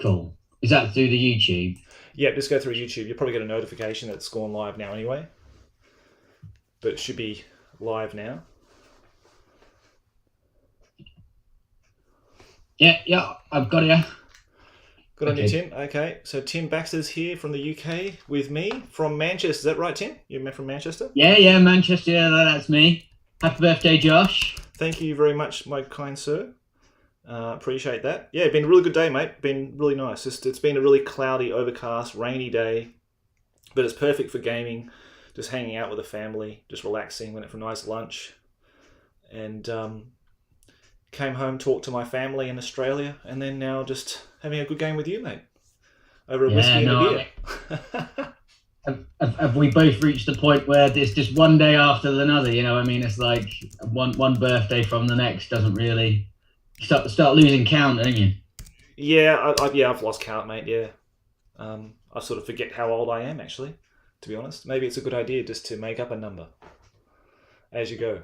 Cool. Is that through the YouTube? Yeah, just go through YouTube. You'll probably get a notification that it's gone live now anyway. But it should be live now. Yeah, I've got it. Good on you, Tim. Okay, so Tim Baxter's here from the UK with me from Manchester. Is that right, Tim? You're from Manchester? Yeah, Manchester. Yeah, that's me. Happy birthday, Josh. Thank you very much, my kind sir. Appreciate that. Yeah, been a really good day, mate. Been really nice. It's been a really cloudy, overcast, rainy day, but it's perfect for gaming. Just hanging out with the family, just relaxing. Went for a nice lunch, and came home, talked to my family in Australia, and then now just having a good game with you, mate. Over a whiskey and a beer. Have we both reached the point where it's just one day after another? You know, I mean, it's like one birthday from the next doesn't really start losing count, don't you? Yeah, I've lost count, mate. Yeah, I sort of forget how old I am, actually. To be honest, maybe it's a good idea just to make up a number as you go.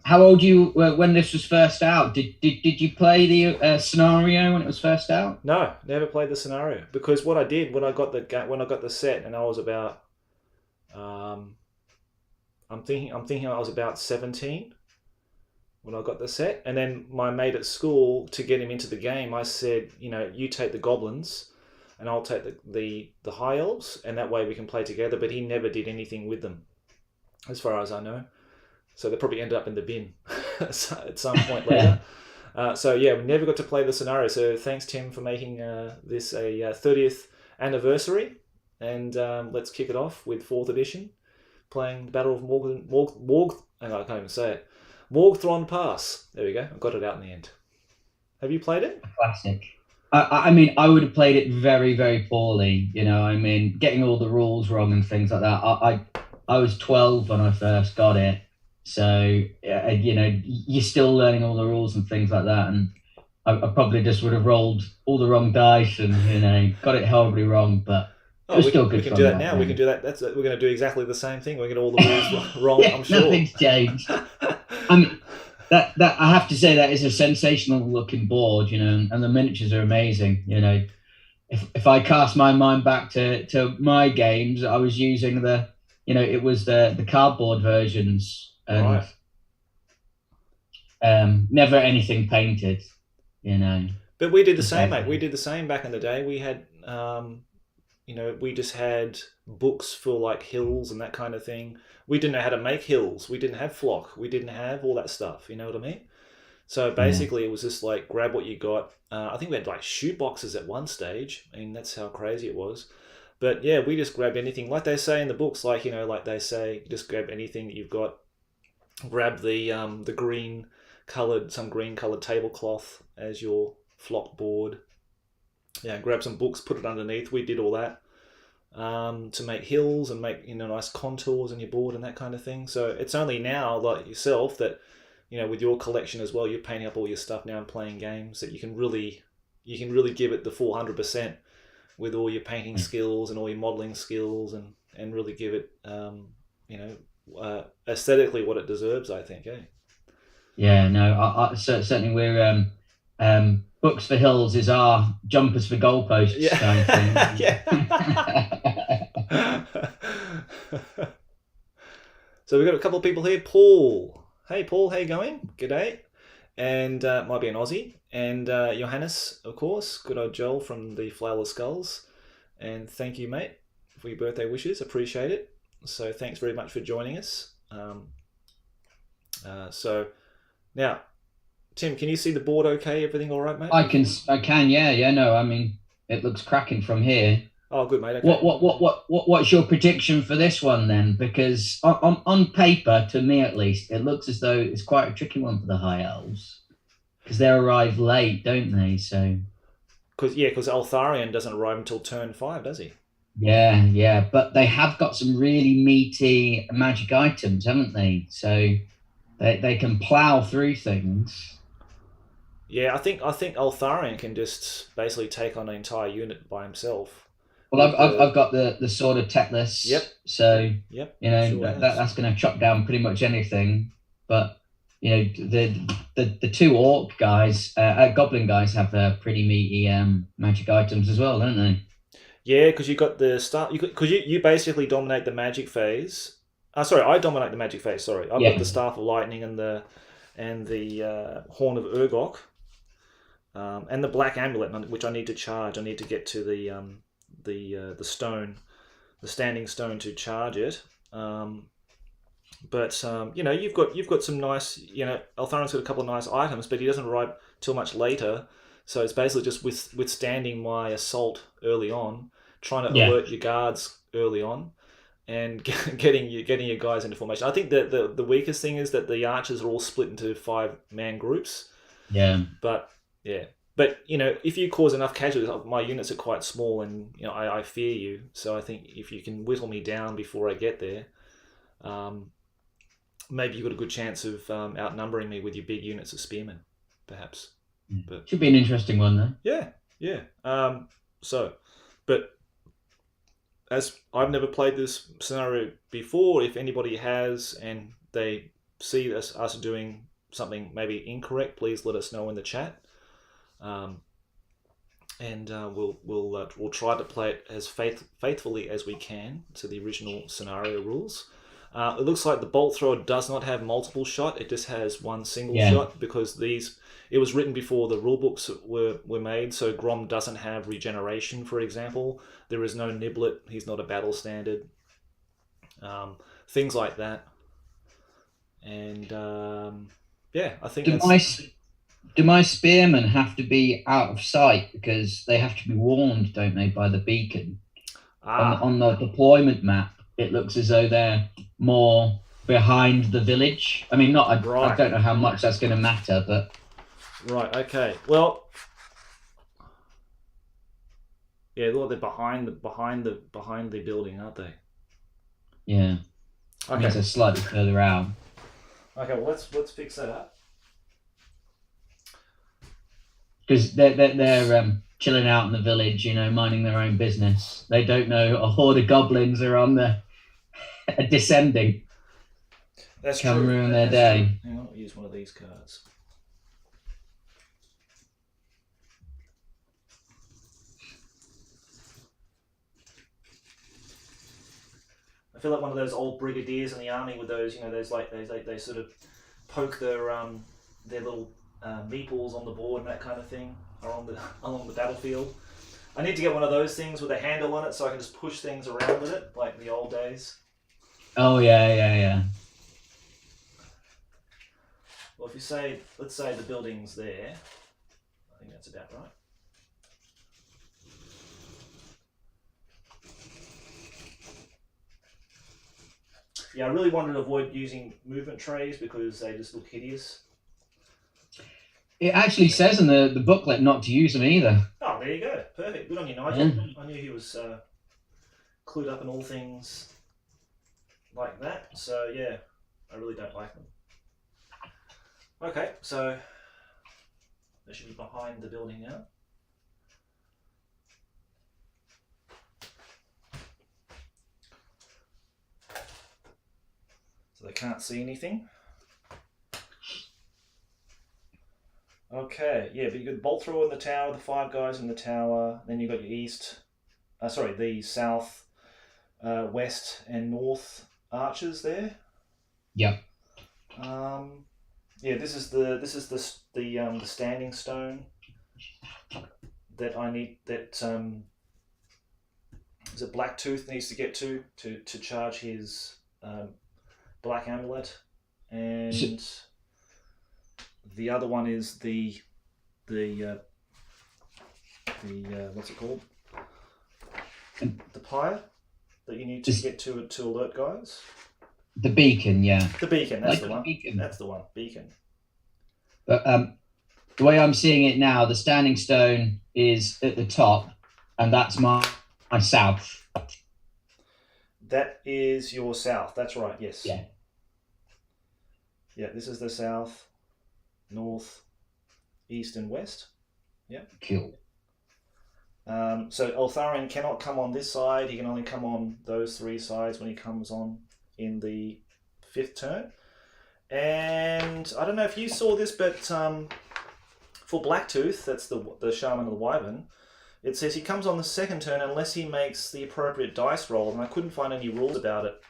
How old you were when this was first out? Did you play the scenario when it was first out? No, never played the scenario, because what I did when I got the set, and I was about, I'm thinking I was about 17 when I got the set, and then my mate at school, to get him into the game, I said, you take the goblins, and I'll take the high elves, and that way we can play together. But he never did anything with them, as far as I know. So they probably ended up in the bin at some point later. So yeah, we never got to play the scenario. So thanks, Tim, for making this a 30th anniversary. And let's kick it off with 4th edition, playing the Battle of I can't even say it. Maugthrond Pass. There we go. I got it out in the end. Have you played it? Classic. I mean, I would have played it very, very poorly. I mean, getting all the rules wrong and things like that. I was 12 when I first got it. So, you're still learning all the rules and things like that. And I probably just would have rolled all the wrong dice and, got it horribly wrong. But it was still good fun. We can do that now. Then. We can do that. We're going to do exactly the same thing. We're going to get all the rules wrong, I'm sure. Nothing's changed. I mean, that I have to say that is a sensational looking board, and the miniatures are amazing. If I cast my mind back to my games, I was using it was the cardboard versions. And never anything painted, But we did the same, mate. We did the same back in the day. We had, we just had books for like hills and that kind of thing. We didn't know how to make hills. We didn't have flock. We didn't have all that stuff. You know what I mean? So basically, it was just like grab what you got. I think we had like shoe boxes at one stage. I mean, that's how crazy it was. But yeah, we just grabbed anything, like they say in the books. Like like they say, just grab anything that you've got. Grab the green coloured tablecloth as your flock board. Yeah, grab some books, put it underneath. We did all that to make hills and make nice contours in your board and that kind of thing. So it's only now, like yourself, that with your collection as well, you're painting up all your stuff now and playing games, that you can really give it the full 100% with all your painting skills and all your modelling skills and really give it aesthetically what it deserves, I think. Yeah, no, I certainly we're books for hills is our jumpers for goalposts kind of thing. Yeah. So we've got a couple of people here. Paul. Hey Paul, how you going? G'day. And might be an Aussie. And Johannes, of course. Good old Joel from the Flowerless Skulls. And thank you, mate, for your birthday wishes. Appreciate it. So thanks very much for joining us. So now, Tim, can you see the board okay? Everything all right, mate? I can, yeah. No, I mean, it looks cracking from here. Oh, good, mate. Okay. What's your prediction for this one then? Because on paper, to me at least, it looks as though it's quite a tricky one for the High Elves, because they arrive late, don't they? So. Because Eltharion doesn't arrive until turn 5, does he? Yeah, but they have got some really meaty magic items, haven't they? So they can plow through things. Yeah, I think Eltharion can just basically take on an entire unit by himself. Well, I've got the Sword of Teclis. Yep. So yep. That's going to chop down pretty much anything. But you know, the two orc guys, goblin guys have pretty meaty magic items as well, don't they? Yeah, because you got the start. Because you basically dominate the magic phase. Sorry, I dominate the magic phase. Sorry, I've got Yeah, the staff of lightning and the horn of Urgok, and the black amulet, which I need to charge. I need to get to the stone, the standing stone to charge it. But you've got some nice. Eltharion's got a couple of nice items, but he doesn't arrive till much later. So it's basically just withstanding my assault early on, trying to yeah, alert your guards early on, and getting your guys into formation. I think that the weakest thing is that the archers are all split into 5-man groups. yeah. But yeah, but if you cause enough casualties, my units are quite small, and I fear you. So I think if you can whittle me down before I get there, maybe you've got a good chance of outnumbering me with your big units of spearmen, perhaps. But Should be an interesting one though. yeah. But as I've never played this scenario before, if anybody has and they see us doing something maybe incorrect, please let us know in the chat, and we'll try to play it as faithfully as we can to the original scenario rules. It looks like the bolt thrower does not have multiple shot; it just has one single shot because it was written before the rule books were made. So Grom doesn't have regeneration, for example. There is no niblet. He's not a battle standard. Things like that. And I think do my spearmen have to be out of sight because they have to be warned, don't they, by the beacon? On the deployment map, it looks as though they're more behind the village. I mean, I don't know how much that's going to matter, but right. Okay. Well, yeah, they're behind the building, aren't they? Yeah. Okay. Means they're slightly further out. Okay. Well, let's fix that up. Because they're chilling out in the village, minding their own business. They don't know a horde of goblins are descending. That's Come true. ruin their day. Hang on, I'll use one of these cards. I feel like one of those old brigadiers in the army with those, they sort of poke their little meeples on the board and that kind of thing along the battlefield. I need to get one of those things with a handle on it so I can just push things around with it, like the old days. Oh yeah. Well, let's say the building's there. I think that's about right. Yeah, I really wanted to avoid using movement trays because they just look hideous. It actually says in the booklet not to use them either. Oh, there you go. Perfect. Good on you, Nigel. Yeah. I knew he was clued up in all things like that. So, yeah, I really don't like them. Okay, so they should be behind the building now. So they can't see anything. Okay, yeah, but you got the bolt thrower in the tower, the 5 guys in the tower, then you got your the south, west, and north archers there. Yep. Yeah, this is the standing stone that I need. That is it. Blacktooth needs to get to charge his black amulet, and the other one is the what's it called? The pyre that you need to get to alert guys. The beacon, yeah. The beacon, that's the one. That's the one, beacon. But the way I'm seeing it now, the standing stone is at the top, and that's my south. That is your south. That's right. Yes. Yeah. Yeah. This is the south, north, east, and west. Yeah. Cool. So Eltharion cannot come on this side. He can only come on those 3 sides when he comes on in the 5th turn. And I don't know if you saw this, but for Blacktooth, that's the Shaman of the Wyvern, it says he comes on the second turn unless he makes the appropriate dice roll, and I couldn't find any rules about it,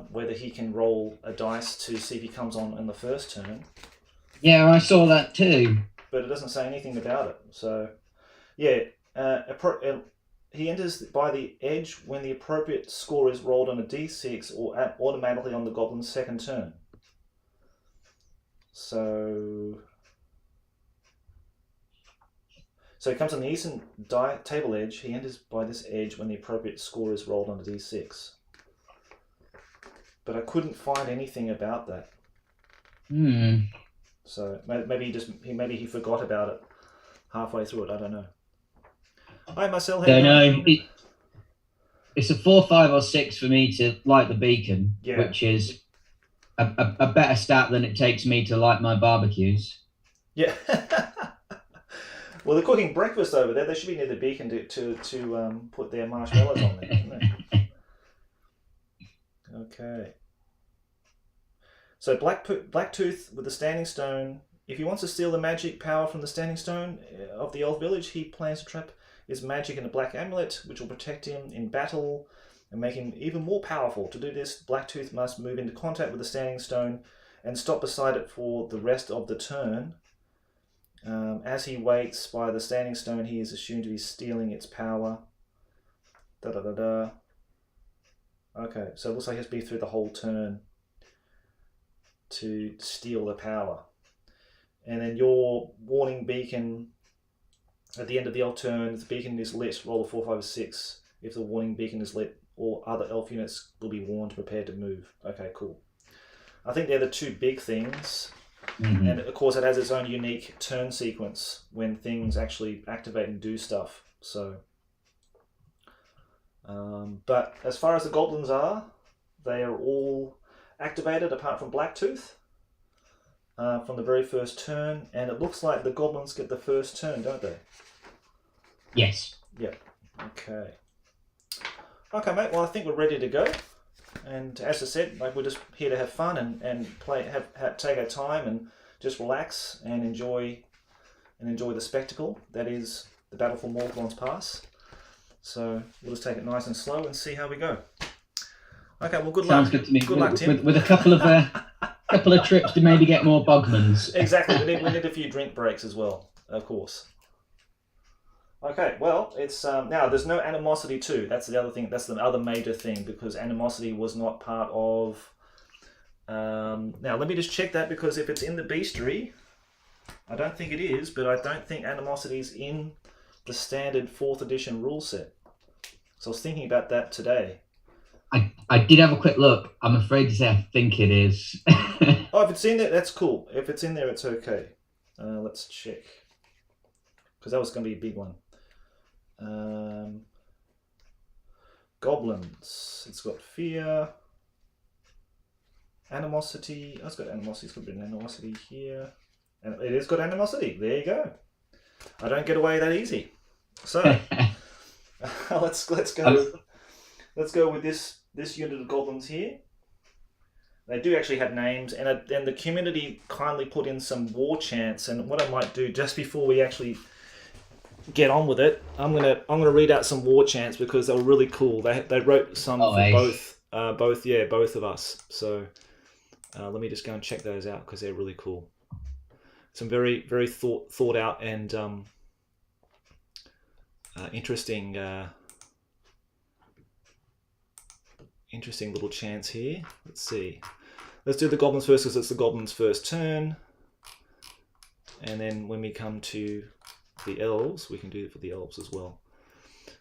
whether he can roll a dice to see if he comes on in the first turn. Yeah, I saw that too. But it doesn't say anything about it. So, yeah, he enters by the edge when the appropriate score is rolled on a d6 or automatically on the Goblin's second turn. So he comes on the eastern table edge. He enters by this edge when the appropriate score is rolled on a d6. But I couldn't find anything about that. So maybe he forgot about it halfway through it. I don't know. Hi, Marcel. Don't know. It's a 4, 5, or 6 for me to light the beacon, which is a better stat than it takes me to light my barbecues. Yeah. Well, they're cooking breakfast over there. They should be near the beacon to put their marshmallows on there, isn't it? Okay. So Blacktooth with the Standing Stone. If he wants to steal the magic power from the Standing Stone of the Elf Village, he plans to trap his magic in a black amulet, which will protect him in battle and make him even more powerful. To do this, Blacktooth must move into contact with the Standing Stone and stop beside it for the rest of the turn. As he waits by the Standing Stone, he is assumed to be stealing its power. Okay, so it looks like he has to be through the whole turn to steal the power. And then your warning beacon at the end of the elf turn, if the beacon is lit, roll a 4, 5, 6. If the warning beacon is lit, all other elf units will be warned, prepared to move. Okay, cool. I think they're the two big things. Mm-hmm. And of course, it has its own unique turn sequence when things actually activate and do stuff. So, but as far as the goblins are, they are all activated apart from Blacktooth from the very first turn, and it looks like the goblins get the first turn, don't they? Yes. Yeah. Okay. Okay, mate. Well, I think we're ready to go. And as I said, like, we're just here to have fun and play, take our time and just relax and enjoy the spectacle that is the battle for Maugthrond Pass. So we'll just take it nice and slow and see how we go. Okay, well, good luck. Sounds good to me. Good luck, Tim. With a couple of trips to maybe get more bogmans. Exactly. We need a few drink breaks as well, of course. Okay, well, it's now there's no animosity too. That's the other thing. That's the other major thing, because animosity was not part of. Now let me just check that, because if it's in the bestiary, I don't think it is, but I don't think animosity is in the standard 4th edition rule set. So I was thinking about that today. I did have a quick look. I'm afraid to say I think it is. Oh, if it's in there, that's cool. If it's in there, it's okay. Let's check, because that was going to be a big one. Goblins. It's got fear, animosity. Oh, it's got animosity. It's got a bit of animosity here, and it has got animosity. There you go. I don't get away that easy. So let's go. Let's go with this unit of goblins here. They do actually have names, and the community kindly put in some war chants. And what I might do just before we actually get on with it, I'm gonna read out some war chants, because they were really cool. They wrote some for both of us. So let me just go and check those out, because they're really cool. Some very very thought out and interesting little chants here. Let's see. Let's do the goblins first, because it's the goblins' first turn, and then when we come to the elves, we can do it for the elves as well.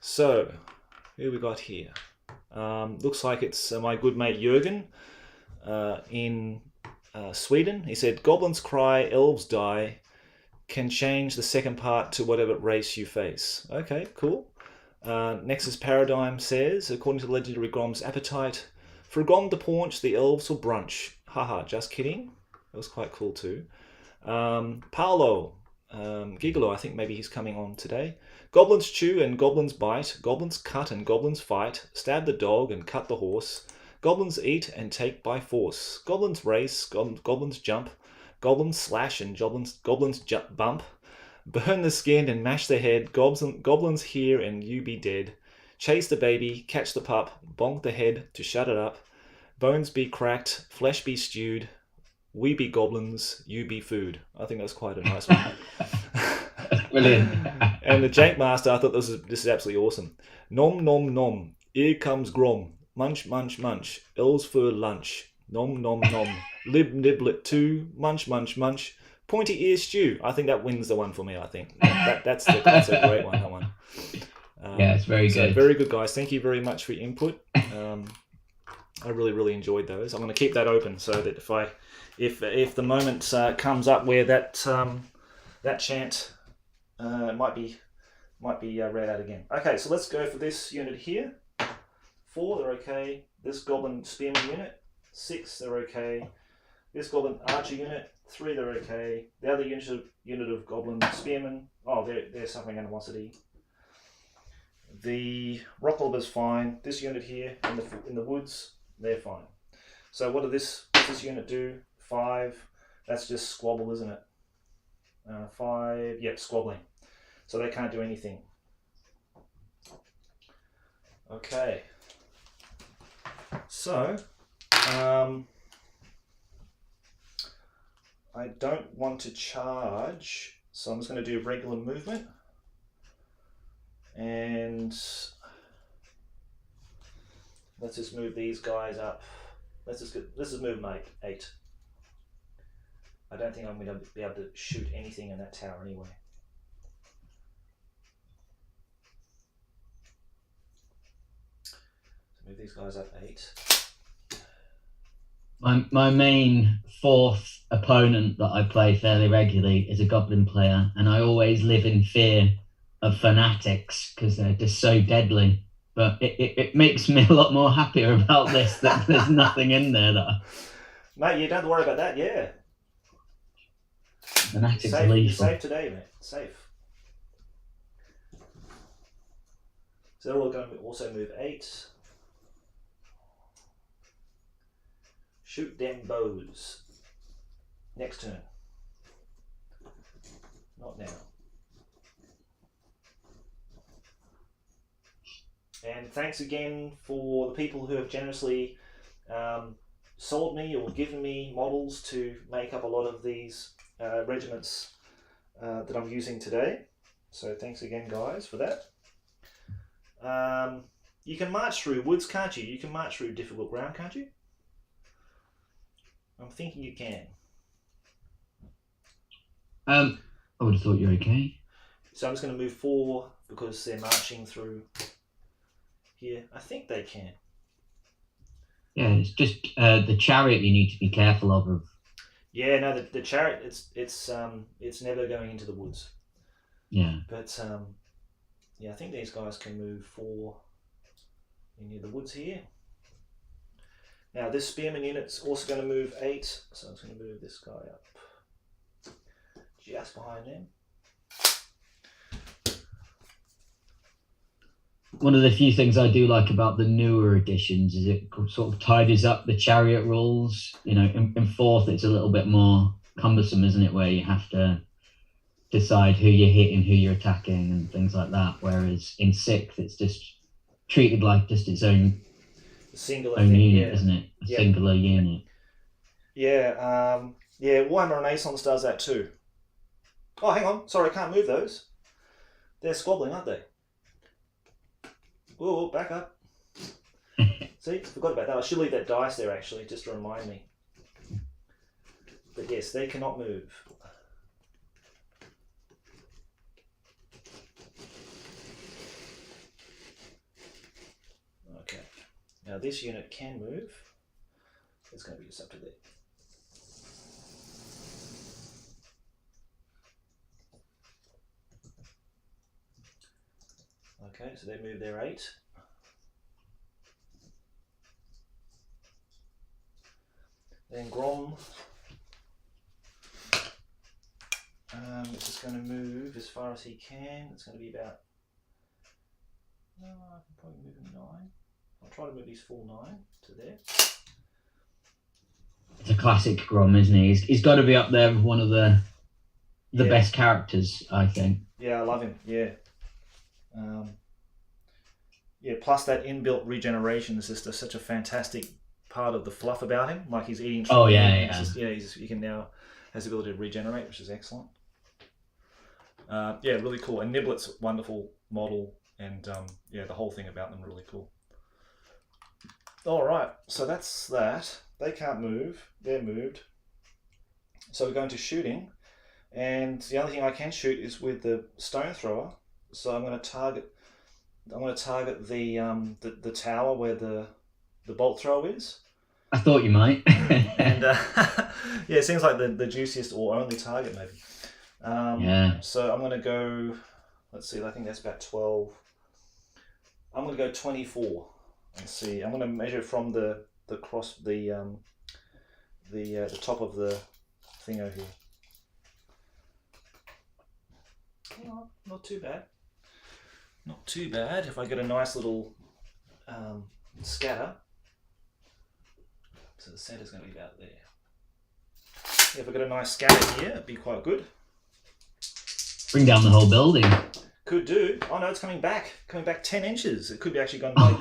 So, who we got here? Looks like it's my good mate Jürgen in Sweden. He said, "Goblins cry, elves die. Can change the second part to whatever race you face." Okay, cool. Nexus Paradigm says, according to the legendary Grom's appetite, for Grom to paunch, the elves will brunch. Haha, just kidding. That was quite cool too. Paolo Gigolo, I think maybe he's coming on today. Goblins chew and goblins bite, goblins cut and goblins fight, stab the dog and cut the horse, Goblins eat and take by force. Goblins race, goblins jump, goblins slash and goblins bump. Burn the skin and mash the head. Goblins hear and you be dead. Chase the baby, catch the pup, bonk the head to shut it up. Bones be cracked, flesh be stewed. We be goblins, you be food. I think that's quite a nice one. Brilliant. And the Jank Master, I thought this is absolutely awesome. Nom nom nom, here comes Grom. Munch munch munch, elves for lunch. Nom nom nom, lib niblet too. Munch munch munch. Pointy ear stew. I think that wins the one for me. I think that's a great one. That one. Yeah, it's very good. Very good, guys. Thank you very much for your input. I really enjoyed those. I'm going to keep that open so that if the moment comes up where that chant might be read out again. Okay, so let's go for this unit here. 4, they're okay. This Goblin Spearman unit, 6, they're okay. This Goblin Archer unit, 3, they're okay. The other unit of Goblin Spearmen, they're suffering animosity. The Rocklobber's fine. This unit here in the woods, they're fine. So what does this unit do? 5. That's just squabble, isn't it? 5. Yep, squabbling. So they can't do anything. Okay. So I don't want to charge, so I'm just going to do regular movement. And let's just move these guys up. Let's just move them 8. I don't think I'm going to be able to shoot anything in that tower anyway. So move these guys up 8. My main 4th opponent that I play fairly regularly is a Goblin player, and I always live in fear of fanatics because they're just so deadly. But it makes me a lot more happier about this that there's nothing in there that. Mate, you don't have to worry about that. Yeah. Fanatics are lethal. You're safe today, mate. Safe. So they're all going to also move 8. Shoot them bows. Next turn. Not now. And thanks again for the people who have generously sold me or given me models to make up a lot of these regiments that I'm using today. So thanks again, guys, for that. You can march through woods, can't you? You can march through difficult ground, can't you? I'm thinking you can. I would have thought you're okay. So I'm just going to move 4 because they're marching through here. I think they can. Yeah, it's just the chariot you need to be careful of. Yeah, no, the chariot, it's never going into the woods. Yeah. But yeah, I think these guys can move 4 into the woods here. Now this spearman unit's also going to move 8, so I'm just going to move this guy up just behind him. One of the few things I do like about the newer editions is it sort of tidies up the chariot rules. You know, in 4th it's a little bit more cumbersome, isn't it, where you have to decide who you're hitting, who you're attacking and things like that, whereas in 6th it's just treated like just its own unit, isn't it? A singular unit. Yeah, Warhammer Renaissance does that too. Oh, hang on. Sorry, I can't move those. They're squabbling, aren't they? Whoa, back up. See, forgot about that. I should leave that dice there, actually, just to remind me. But yes, they cannot move. Okay. Now this unit can move. It's going to be just up to there. Okay, so they move their 8. Then Grom is just going to move as far as he can. It's going to be about, no, I can probably move him 9. I'll try to move these full 9 to there. It's a classic Grom, isn't he? He's got to be up there with one of the best characters, I think. Yeah, I love him. Yeah. Plus that inbuilt regeneration is just such a fantastic part of the fluff about him. Like he's eating. Oh yeah. He can now has the ability to regenerate, which is excellent. Really cool. And Niblet's wonderful model, and the whole thing about them really cool. All right, so that's that. They can't move. They're moved. So we're going to shooting, and the only thing I can shoot is with the stone thrower. So I'm going to target. The tower where the bolt throw is. I thought you might. And it seems like the juiciest or only target maybe. So I'm going to go. Let's see. I think that's about 12. I'm going to go 24. Let's see. I'm going to measure from the cross the top of the thing over here. Oh, not too bad. Not too bad. If I get a nice little scatter. So the center's going to be about there. If I get a nice scatter here, it'd be quite good. Bring down the whole building. Could do. Oh no, it's coming back 10 inches. It could be actually gone. It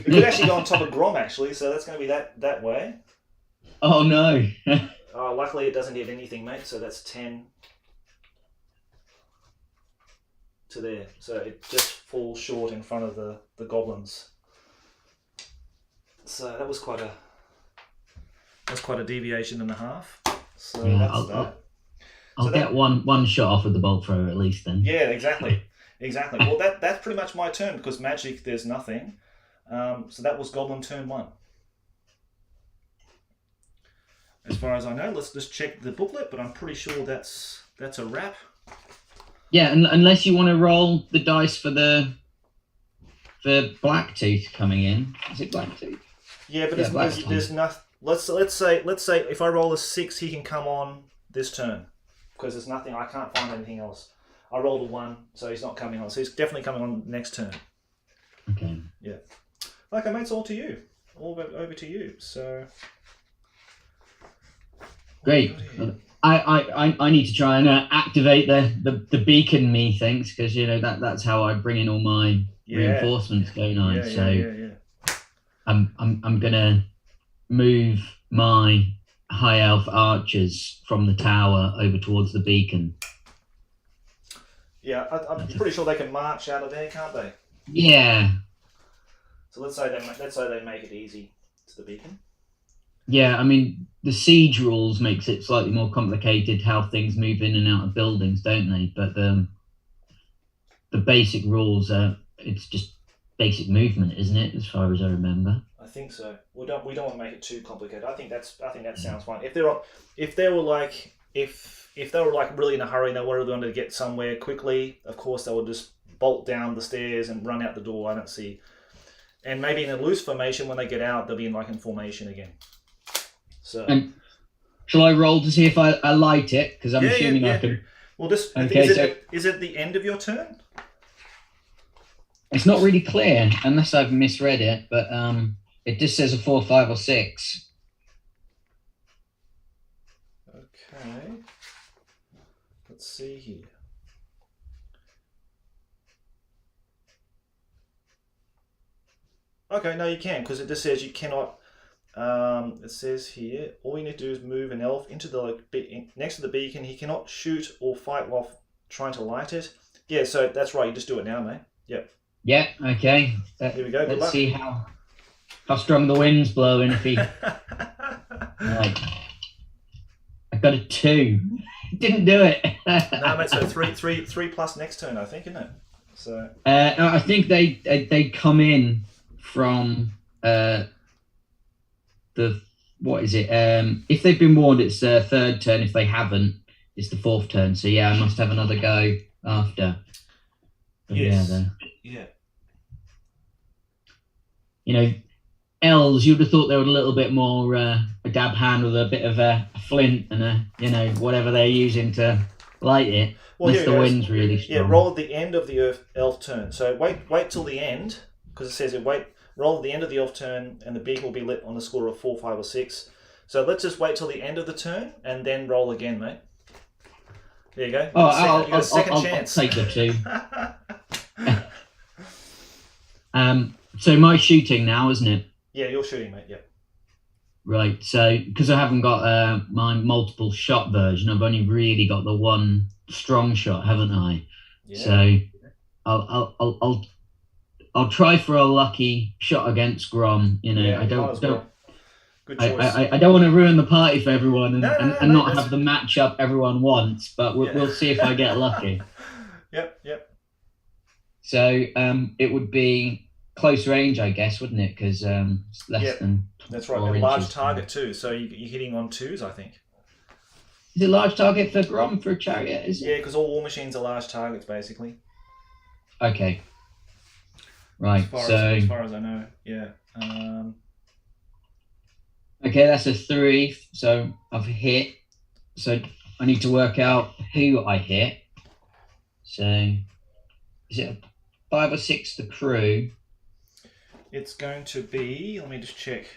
could actually go on top of Grom actually. So that's going to be that way. Oh no. Luckily it doesn't hit anything, mate. So that's 10 to there. So it just falls short in front of the goblins. So that was quite a deviation and a half. So that's that. I'll get one shot off with the bolt thrower at least then. Yeah, exactly. Well, that's pretty much my turn because magic there's nothing. So that was Goblin turn 1. As far as I know, let's just check the booklet, but I'm pretty sure that's a wrap. Yeah, unless you want to roll the dice for Blacktooth coming in. Is it Blacktooth? Yeah, but there's nothing. Let's say if I roll a 6, he can come on this turn because there's nothing. I can't find anything else. I rolled a 1, so he's not coming on. So he's definitely coming on next turn. Okay. Yeah. Okay, mate, it's all to you. All over to you. So. Great. I need to try and activate the beacon, methinks, because that's how I bring in all my reinforcements going on. I'm gonna move my high elf archers from the tower over towards the beacon. Yeah, I'm pretty sure they can march out of there, can't they? Yeah. So let's say they make it easy to the beacon. Yeah, I mean the siege rules makes it slightly more complicated how things move in and out of buildings, don't they? But the basic rules are it's just basic movement, isn't it? As far as I remember. I think so. We don't want to make it too complicated. I think that sounds fine. If they were like really in a hurry and they wanted to get somewhere quickly, of course they would just bolt down the stairs and run out the door. I don't see. And maybe in a loose formation when they get out, they'll be in formation again. So. And shall I roll to see if I light it? Because I'm assuming I can. Well, is it the end of your turn? It's not really clear unless I've misread it, but it just says a 4, 5, or 6. Okay. Let's see here. Okay, no, you can, because it just says you cannot. It says here, all you need to do is move an elf into next to the beacon. He cannot shoot or fight while trying to light it. Yeah, so that's right. You just do it now, mate. Yep. Yeah. Okay. Here we go. Let's see how strong the wind's blowing. If he, right. I got a 2. Didn't do it. No, mate. So 3 plus next turn, I think, isn't it? So. I think they come in from what is it? If they've been warned, it's their 3rd turn. If they haven't, it's the 4th turn. So yeah, I must have another go after. But yes. Yeah. Elves, you'd have thought they were a little bit more a dab hand with a bit of a flint and whatever they're using to light it. Well, unless the wind's really strong. Yeah, roll at the end of the elf turn. So wait till the end because it says roll roll at the end of the elf turn, and the beacon will be lit on the score of 4, 5, or 6. So let's just wait till the end of the turn and then roll again, mate. There you go. Oh, you got a second chance. I'll take the 2. So my shooting now, isn't it? Yeah, you're shooting, mate. Yep. Right. So because I haven't got my multiple shot version, I've only really got the one strong shot, haven't I? Yeah. So I'll try for a lucky shot against Grom. You know, Yeah, I don't. Good choice. I don't want to ruin the party for everyone and not that's... have the matchup everyone wants, but we'll see if I get lucky. Yep. So it would be close range, I guess, wouldn't it? Because it's less than. That's right. A large target too. So you're hitting on 2s, I think. Is it a large target for Grom for a chariot? Is it? Yeah, because all war machines are large targets, basically. Okay. Right. As far as I know, yeah. Okay, that's a 3. So I've hit. So I need to work out who I hit. So is it a 5 or 6 the crew? It's going to be. Let me just check.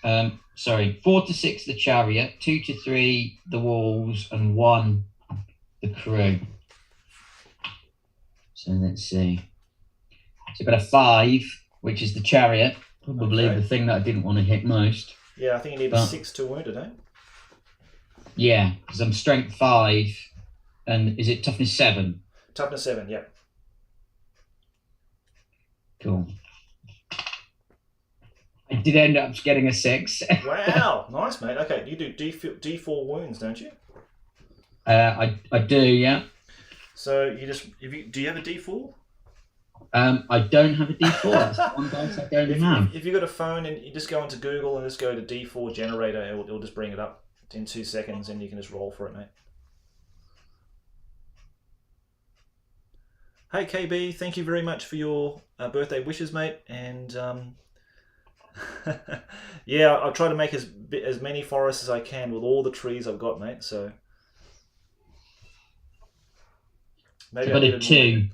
4 to 6 the chariot, 2 to 3 the walls, and 1 the crew. So let's see. So I've got a 5, which is the chariot. Probably the thing that I didn't want to hit most. Yeah, I think you need a 6 to wound it, eh? Yeah, because I'm strength 5, and is it toughness 7? Toughness 7, yep. Cool. I did end up getting a 6. Wow, nice, mate. Okay, you do D4 wounds, don't you? I do, yeah. So do you have a D4? I don't have a D4. That's one dice I don't have. If you got a phone and you just go into Google and just go to D4 generator, it'll just bring it up in 2 seconds, and you can just roll for it, mate. Hey KB, thank you very much for your birthday wishes, mate. And yeah, I'll try to make as many forests as I can with all the trees I've got, mate. So maybe I've got a 2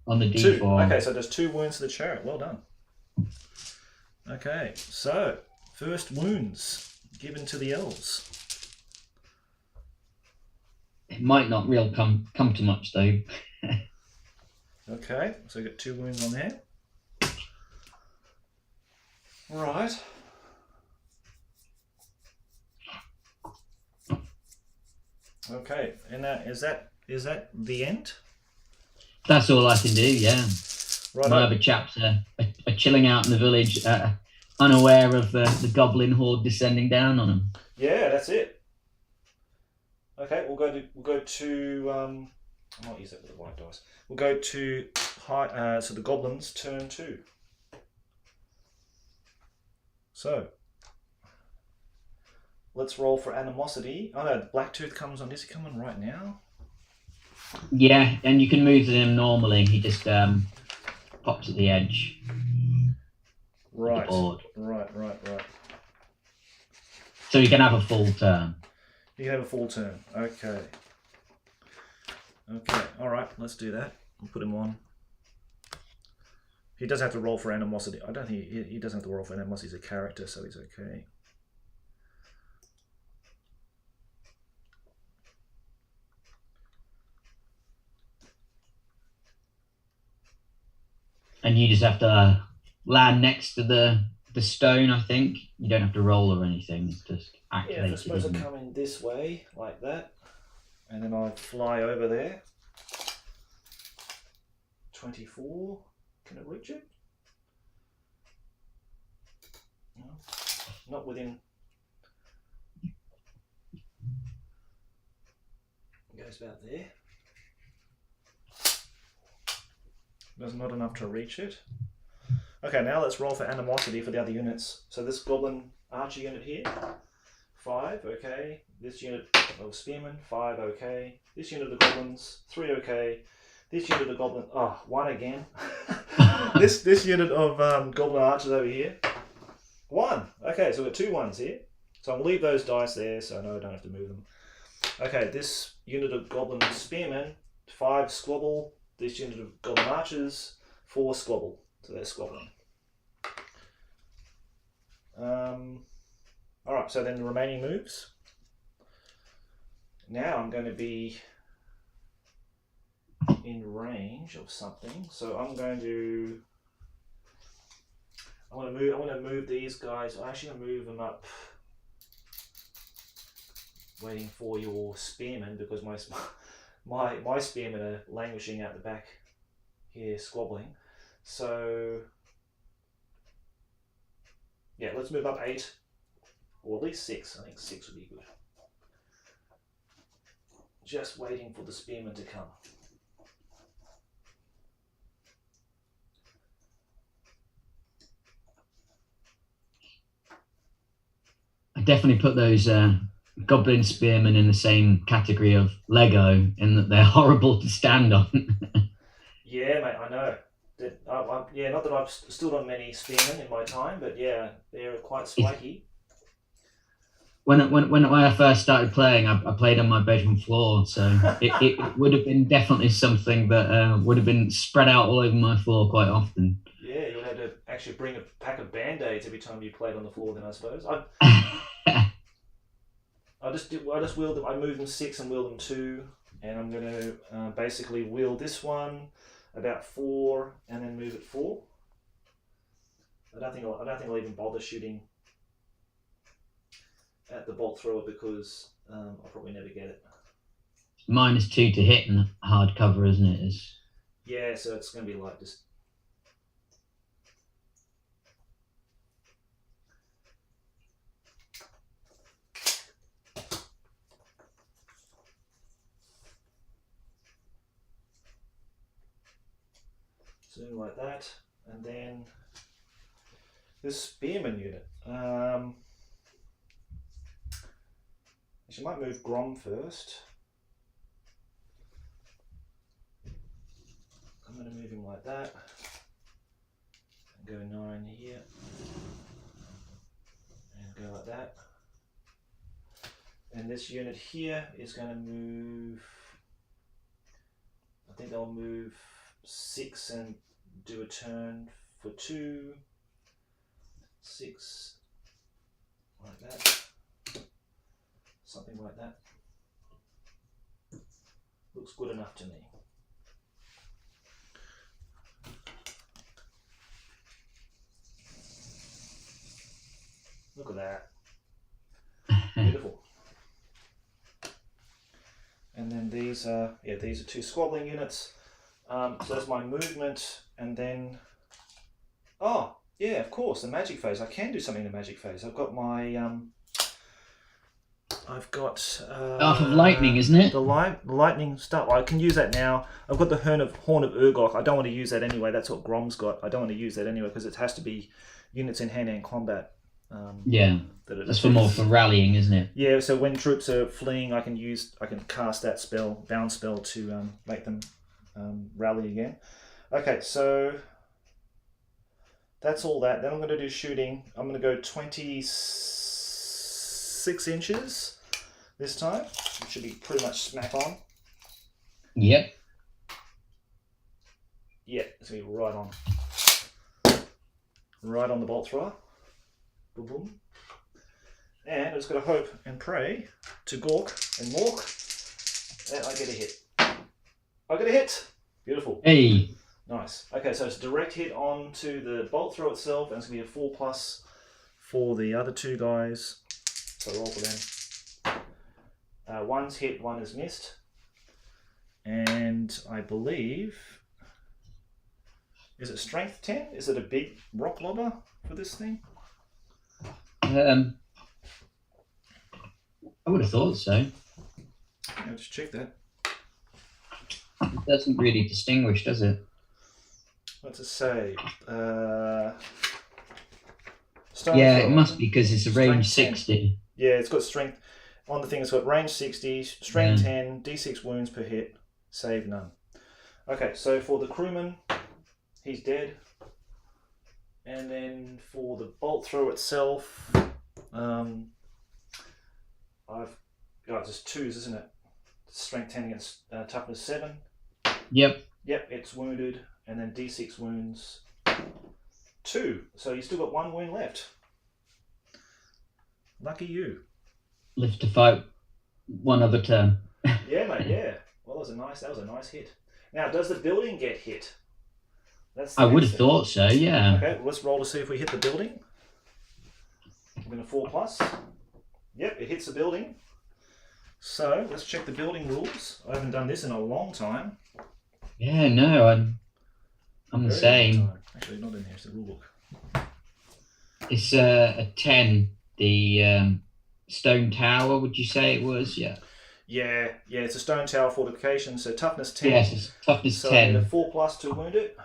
on the D4. 2. Okay, so there's 2 wounds to the chariot. Well done. Okay, so first wounds given to the elves. It might not real come to much though. Okay, so we've got 2 wounds on there. Right. Okay, and is that the end? That's all I can do, yeah. Right. My other chaps are chilling out in the village, unaware of the goblin horde descending down on them. Yeah, that's it. Okay, we'll go to I might use that with the white dice. We'll go to so the goblins turn 2. So let's roll for animosity. Oh no, the Blacktooth comes on. Is he coming right now? Yeah, and you can move them normally. He just pops at the edge. Right. Of the board. Right. So you can have a full turn. You can have a full turn. Okay. All right. Let's do that. We'll put him on. He does have to roll for animosity. I don't think he doesn't have to roll for animosity. He's a character, so he's okay. And you just have to land next to the stone, I think. You don't have to roll or anything. It's just activated. Yeah, I suppose I come in this way, like that. And then I fly over there. 24. Can it reach it? No, not within. It goes about there. There's not enough to reach it. Okay, now let's roll for animosity for the other units. So this goblin archer unit here, 5, okay. This unit of spearmen, 5, okay. This unit of the goblins, 3, okay. This unit of goblin, 1 again. this unit of goblin archers over here, 1. Okay, so we've got 2 1s here. So I'll leave those dice there so I know I don't have to move them. Okay, this unit of goblin spearmen, 5 squabble. This unit of goblin archers, 4 squabble. So they're squabbling. All right, so then the remaining moves. Now I'm going to be in range of something, so I want to move these guys. I'm actually going to move them up, waiting for your spearmen, because my spearmen are languishing out the back here, squabbling. So yeah, let's move up 8, or at least 6. I think 6 would be good. Just waiting for the spearmen to come. I definitely put those Goblin Spearmen in the same category of Lego, in that they're horrible to stand on. Yeah, mate, I know. Yeah, not that I've stood on many spearmen in my time, but yeah, they're quite spiky. When I first started playing, I played on my bedroom floor, so it would have been definitely something that would have been spread out all over my floor quite often. Yeah, you would have to actually bring a pack of Band-Aids every time you played on the floor then, I suppose. I just wheeled them. I moved them 6 and wheeled them 2, and I'm going to basically wheel this one about 4 and then move it 4. I don't think I'll even bother shooting at the bolt thrower, because I'll probably never get it. -2 to hit and hard cover, isn't it? Yeah, so it's going to be like just. Something like that, and then this spearman unit. Actually, I might move Grom first. I'm going to move him like that, and go 9 here, and go like that. And this unit here is going to move. I think I'll move 6 and do a turn for 2. 6, like that. Something like that. Looks good enough to me. Look at that. Beautiful. And then these are 2 squabbling units. So that's my movement, and then yeah, of course, the magic phase. I can do something in the magic phase. I've got my Half of lightning, isn't it? The lightning stuff. I can use that now. I've got the Horn of Urgok. I don't want to use that anyway. That's what Grom's got. I don't want to use that anyway because it has to be units in hand-to-hand combat. Yeah, that's for rallying, isn't it? Yeah. So when troops are fleeing, I can cast that spell, bound spell, to make them rally again. Okay, so that's all that. Then I'm going to do shooting. I'm going to go 26 inches this time. It should be pretty much smack on. Yep. Yeah, it's going to be right on. Right on the bolt thrower. Boom, boom. And I just got to hope and pray to Gork and Mork that I get a hit. I got a hit. Beautiful. Hey. Nice. Okay, so it's a direct hit onto the bolt throw itself, and it's going to be a 4+ for the other 2 guys. So roll for them. One's hit, one is missed. And I believe... Is it strength 10? Is it a big rock lobber for this thing? I would have thought so. I'll just check that. It doesn't really distinguish, does it? What's it say? Yeah, it must be because it's a range 60. Yeah, it's got strength. On the thing, it's got range 60, strength 10, d6 wounds per hit, save none. Okay, so for the crewman, he's dead. And then for the bolt throw itself, just 2s, isn't it? Strength 10 against toughness 7. Yep. Yep, it's wounded, and then d6 wounds 2. So you still got 1 wound left. Lucky you. Live to fight one other turn. Yeah, mate. Yeah. Well, that was a nice hit. Now, does the building get hit? I would have thought so. Yeah. Okay. Well, let's roll to see if we hit the building. I'm going to 4+. Yep, it hits the building. So let's check the building rules. I haven't done this in a long time. Yeah. No, I'm the same. Actually, not in here. It's the rule book. It's a 10. The stone tower. Would you say it was? Yeah. Yeah. It's a stone tower fortification. So toughness 10. Yes, it's toughness 10. So I need a 4+ to wound it.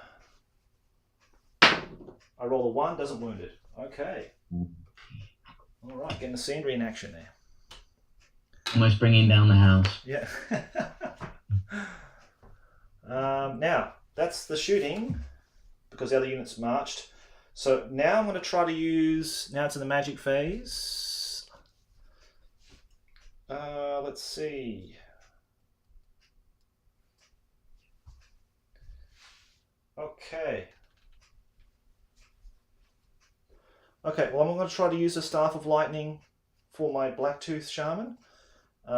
I roll a 1, doesn't wound it. Okay. All right, getting the scenery in action there. Almost bringing down the house. Yeah. Now, that's the shooting, because the other units marched. So now I'm going to try to use... Now it's in the magic phase. Let's see. Okay. Okay, well, I'm going to try to use the Staff of Lightning for my Blacktooth Shaman.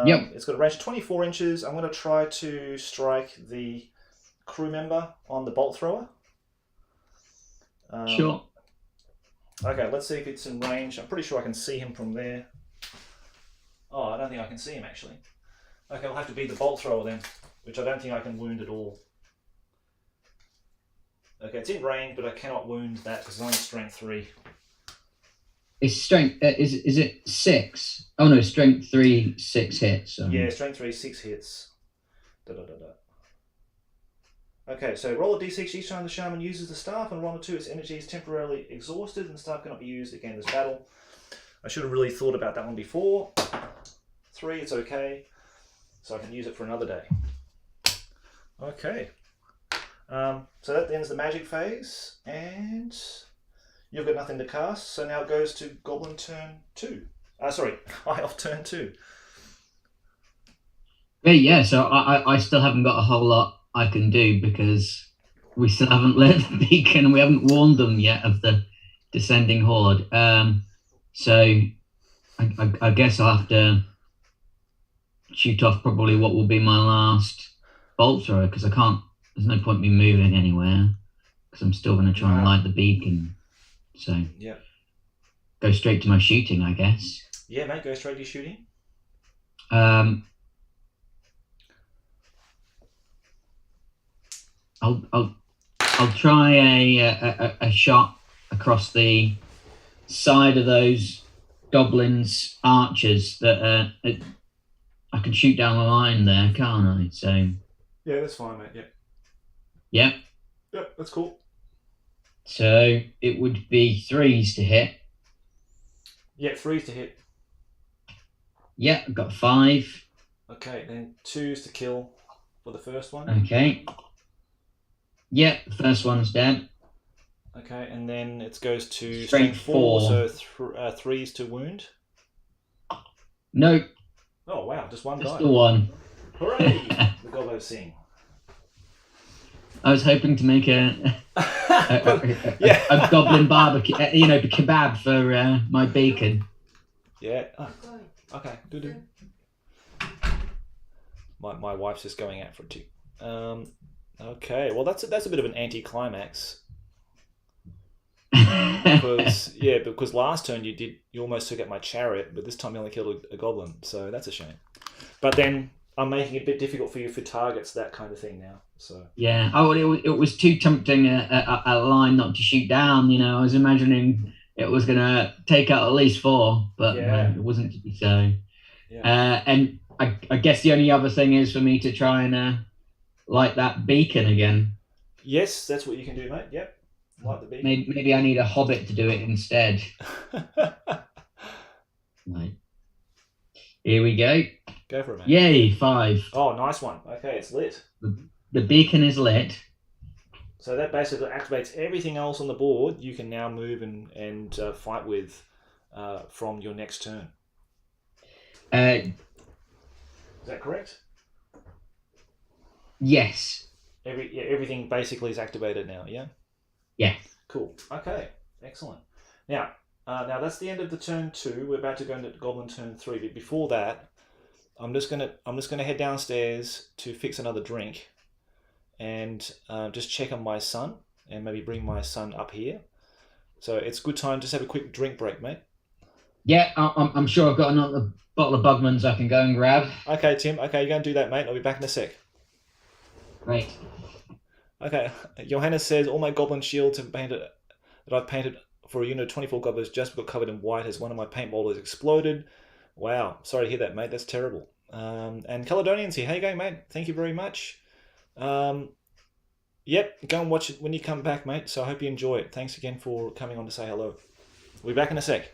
Yep. It's got a range of 24 inches. I'm going to try to strike the crew member on the bolt thrower. Sure. Okay, let's see if it's in range. I'm pretty sure I can see him from there. Oh, I don't think I can see him, actually. Okay, I'll have to be the bolt thrower then, which I don't think I can wound at all. Okay, it's in range, but I cannot wound that because it's only strength 3. It's strength. Is it 6? Oh no, strength 3, 6 hits. Yeah, strength 3, 6 hits. Okay, so roll a d6 each time the shaman uses the staff, and 1 or 2, its energy is temporarily exhausted, and the staff cannot be used again in this battle. I should have really thought about that one before. 3, it's okay, so I can use it for another day. Okay, so that ends the magic phase, and you've got nothing to cast, so now it goes to Goblin Turn 2. High Elf Turn 2. Yeah, so I still haven't got a whole lot I can do because we still haven't lit the beacon and we haven't warned them yet of the descending horde. So I guess I'll have to shoot off probably what will be my last bolt thrower because I can't. There's no point me moving anywhere because I'm still going to try and light the beacon. So yeah, go straight to my shooting, I guess. Yeah, mate, go straight to your shooting. I'll try a shot across the side of those goblins archers that I can shoot down the line there, can't I? So yeah, that's fine, mate. Yep. Yep, that's cool. So it would be 3s to hit. Yeah, 3s to hit. Yeah, I've got 5. Okay, then 2s to kill for the first one. Okay. Yeah, the first one's dead. Okay, and then it goes to Strength 4. So 3s to wound. Nope. Oh wow, just one Just guy. the one. Hooray! The gobbo sing. I was hoping to make a goblin barbecue, kebab for my bacon. Yeah. Oh, okay. Do. My wife's just going out for a tea. Okay. Well, that's a bit of an anticlimax. Because last turn you almost took out my chariot, but this time you only killed a goblin, so that's a shame. But then I'm making it a bit difficult for you for targets, that kind of thing now. So yeah, it was too tempting a line not to shoot down. I was imagining it was gonna take out at least 4, but it wasn't to be so. Yeah. And I guess the only other thing is for me to try and light that beacon again. Yes, that's what you can do, mate. Yep. Light the beacon. Maybe I need a hobbit to do it instead. Right. Here we go. Go for it, mate. Yay, 5. Oh, nice one. Okay, it's lit. The beacon is lit. So that basically activates everything else on the board you can now move and fight with from your next turn. Is that correct? Yes. Everything basically is activated now, yeah? Yeah. Cool. Okay, excellent. Now, Now that's the end of the turn 2. We're about to go into Goblin Turn 3. But before that, I'm just gonna head downstairs to fix another drink, and just check on my son, and maybe bring my son up here. So it's a good time. Just have a quick drink break, mate. Yeah, I'm sure I've got another bottle of Bugman's I can go and grab. Okay, Tim. Okay, you go and do that, mate. I'll be back in a sec. Great. Okay, Johannes says all my goblin shields that I've painted for a unit of 24 goblins just got covered in white as one of my paint boulders exploded. Wow, sorry to hear that, mate. That's terrible. And Caledonians here. How you going, mate? Thank you very much. Yep, go and watch it when you come back, mate. So I hope you enjoy it. Thanks again for coming on to say hello. We'll be back in a sec.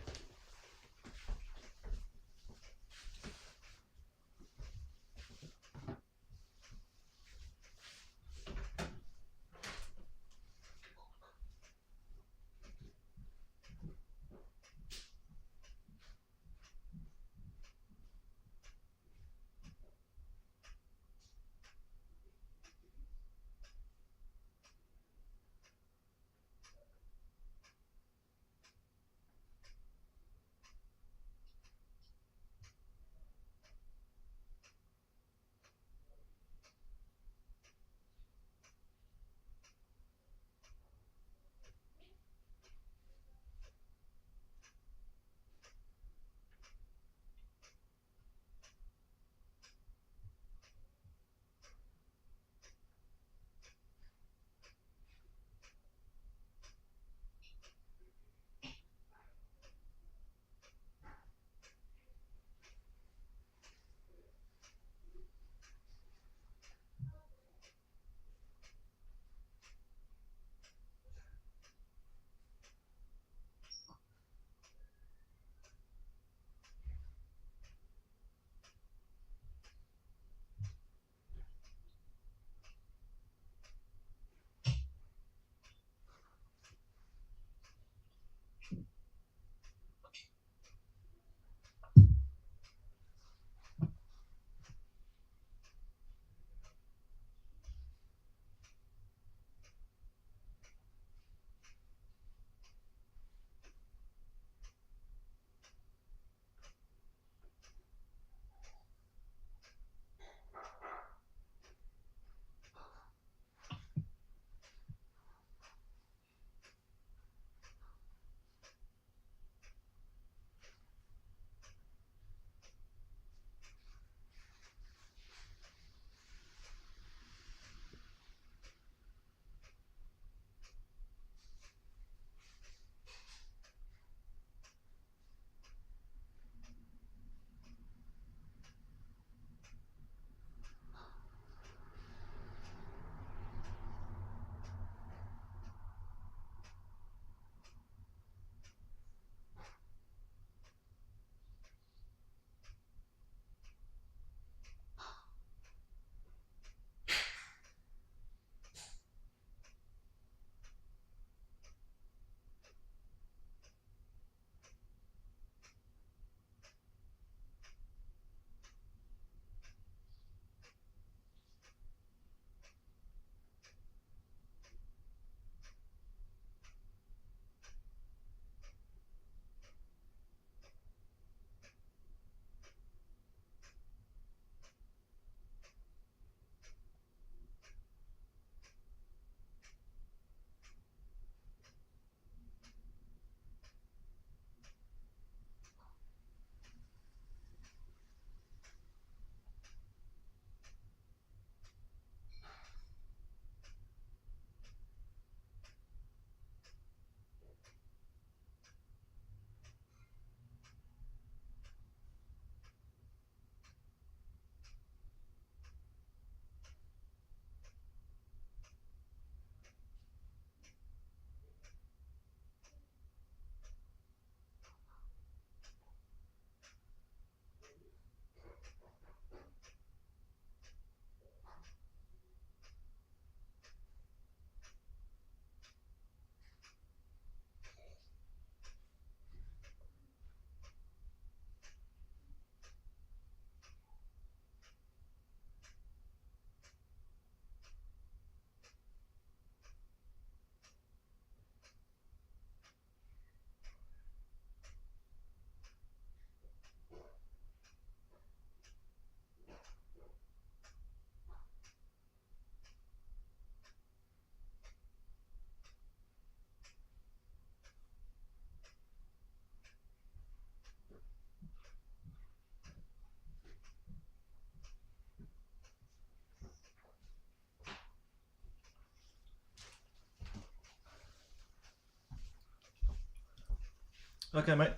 Okay, mate.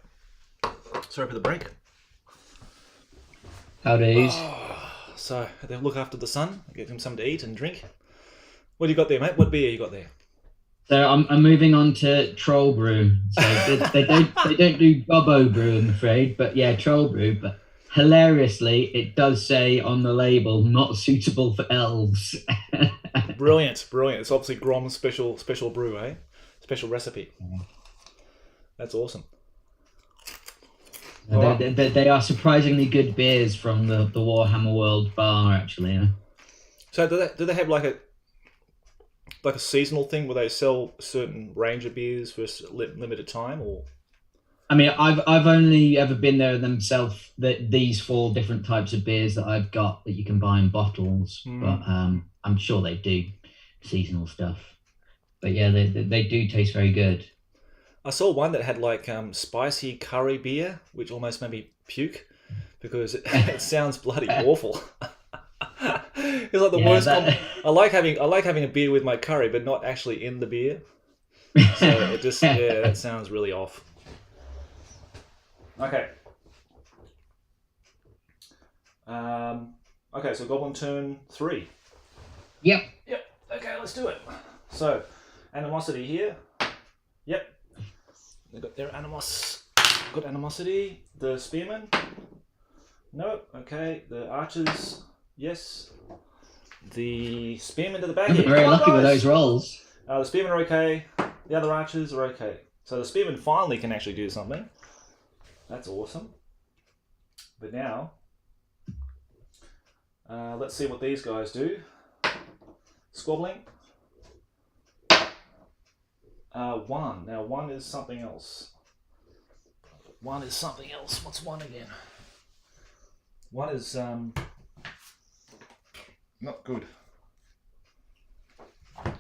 Sorry for the break. Howdy's. So, they look after the son, give him something to eat and drink. What do you got there, mate? What beer you got there? So I'm moving on to Troll Brew. So they don't do Gobbo Brew, I'm afraid, but yeah, Troll Brew. But hilariously, it does say on the label, not suitable for elves. Brilliant. It's obviously Grom's special brew, eh? Special recipe. That's awesome. They are surprisingly good beers from the Warhammer World bar, actually. Yeah. So do they have like a seasonal thing where they sell a certain range of beers for a limited time, or? I mean, I've only ever been there themselves. These 4 different types of beers that I've got that you can buy in bottles, but I'm sure they do seasonal stuff. But yeah, they do taste very good. I saw one that had like spicy curry beer, which almost made me puke because it sounds bloody awful. It's like the worst. I like having a beer with my curry, but not actually in the beer. So it just that sounds really off. Okay. Okay, so Goblin Turn 3. Yep. Okay, let's do it. So, animosity here. Yep. They got their good animosity. The spearmen. No. Okay. The archers. Yes. The spearmen to the back. I'm very lucky with those rolls. The spearmen are okay. The other archers are okay. So the spearmen finally can actually do something. That's awesome. But now, let's see what these guys do. Squabbling. 1. Now 1 is something else. 1 is something else. What's 1 again? 1 is not good.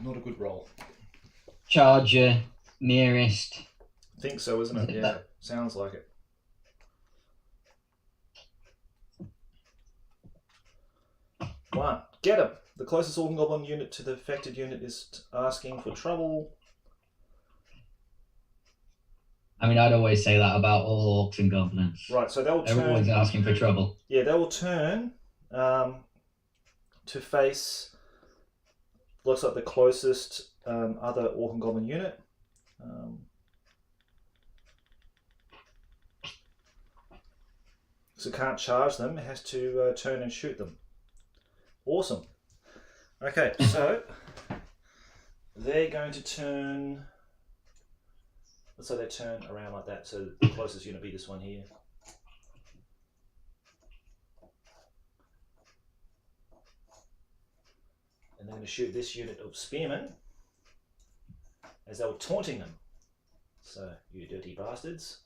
Not a good roll. Charger, nearest. I think so, isn't it? Yeah, sounds like it. One. Get him. The closest Orc and Goblin unit to the affected unit is asking for trouble. I mean, I'd always say that about all Orcs and Goblins. Right, so they'll turn... Everyone's asking for trouble. Yeah, they will turn to face... Looks like the closest other Orc and Goblin unit. So can't charge them, it has to turn and shoot them. Awesome. Okay, so they're going to turn... Let's say they turn around like that, so the closest unit be this one here. And they're going to shoot this unit of spearmen as they were taunting them. So, you dirty bastards.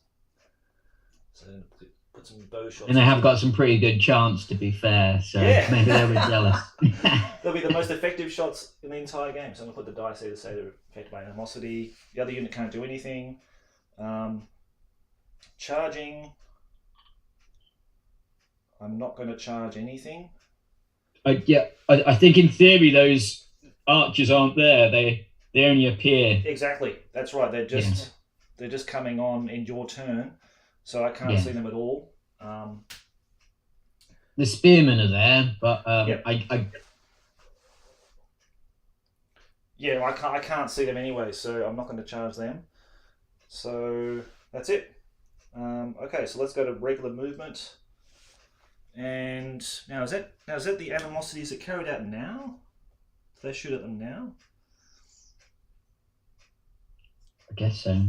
So, put some bow shots. And they have got some pretty good chance, to be fair, so maybe they were jealous. They'll be the most effective shots in the entire game. So I'm going to put the dice here to say they're affected by animosity. The other unit can't do anything. Charging. I'm not going to charge anything. I think in theory those archers aren't there. They only appear. Exactly. That's right. They're just coming on in your turn. So I can't see them at all. The spearmen are there, but I can't see them anyway, so I'm not going to charge them. So that's it. Okay, so let's go to regular movement. And now is that the animosities that carried out now? Do they shoot at them now? I guess so.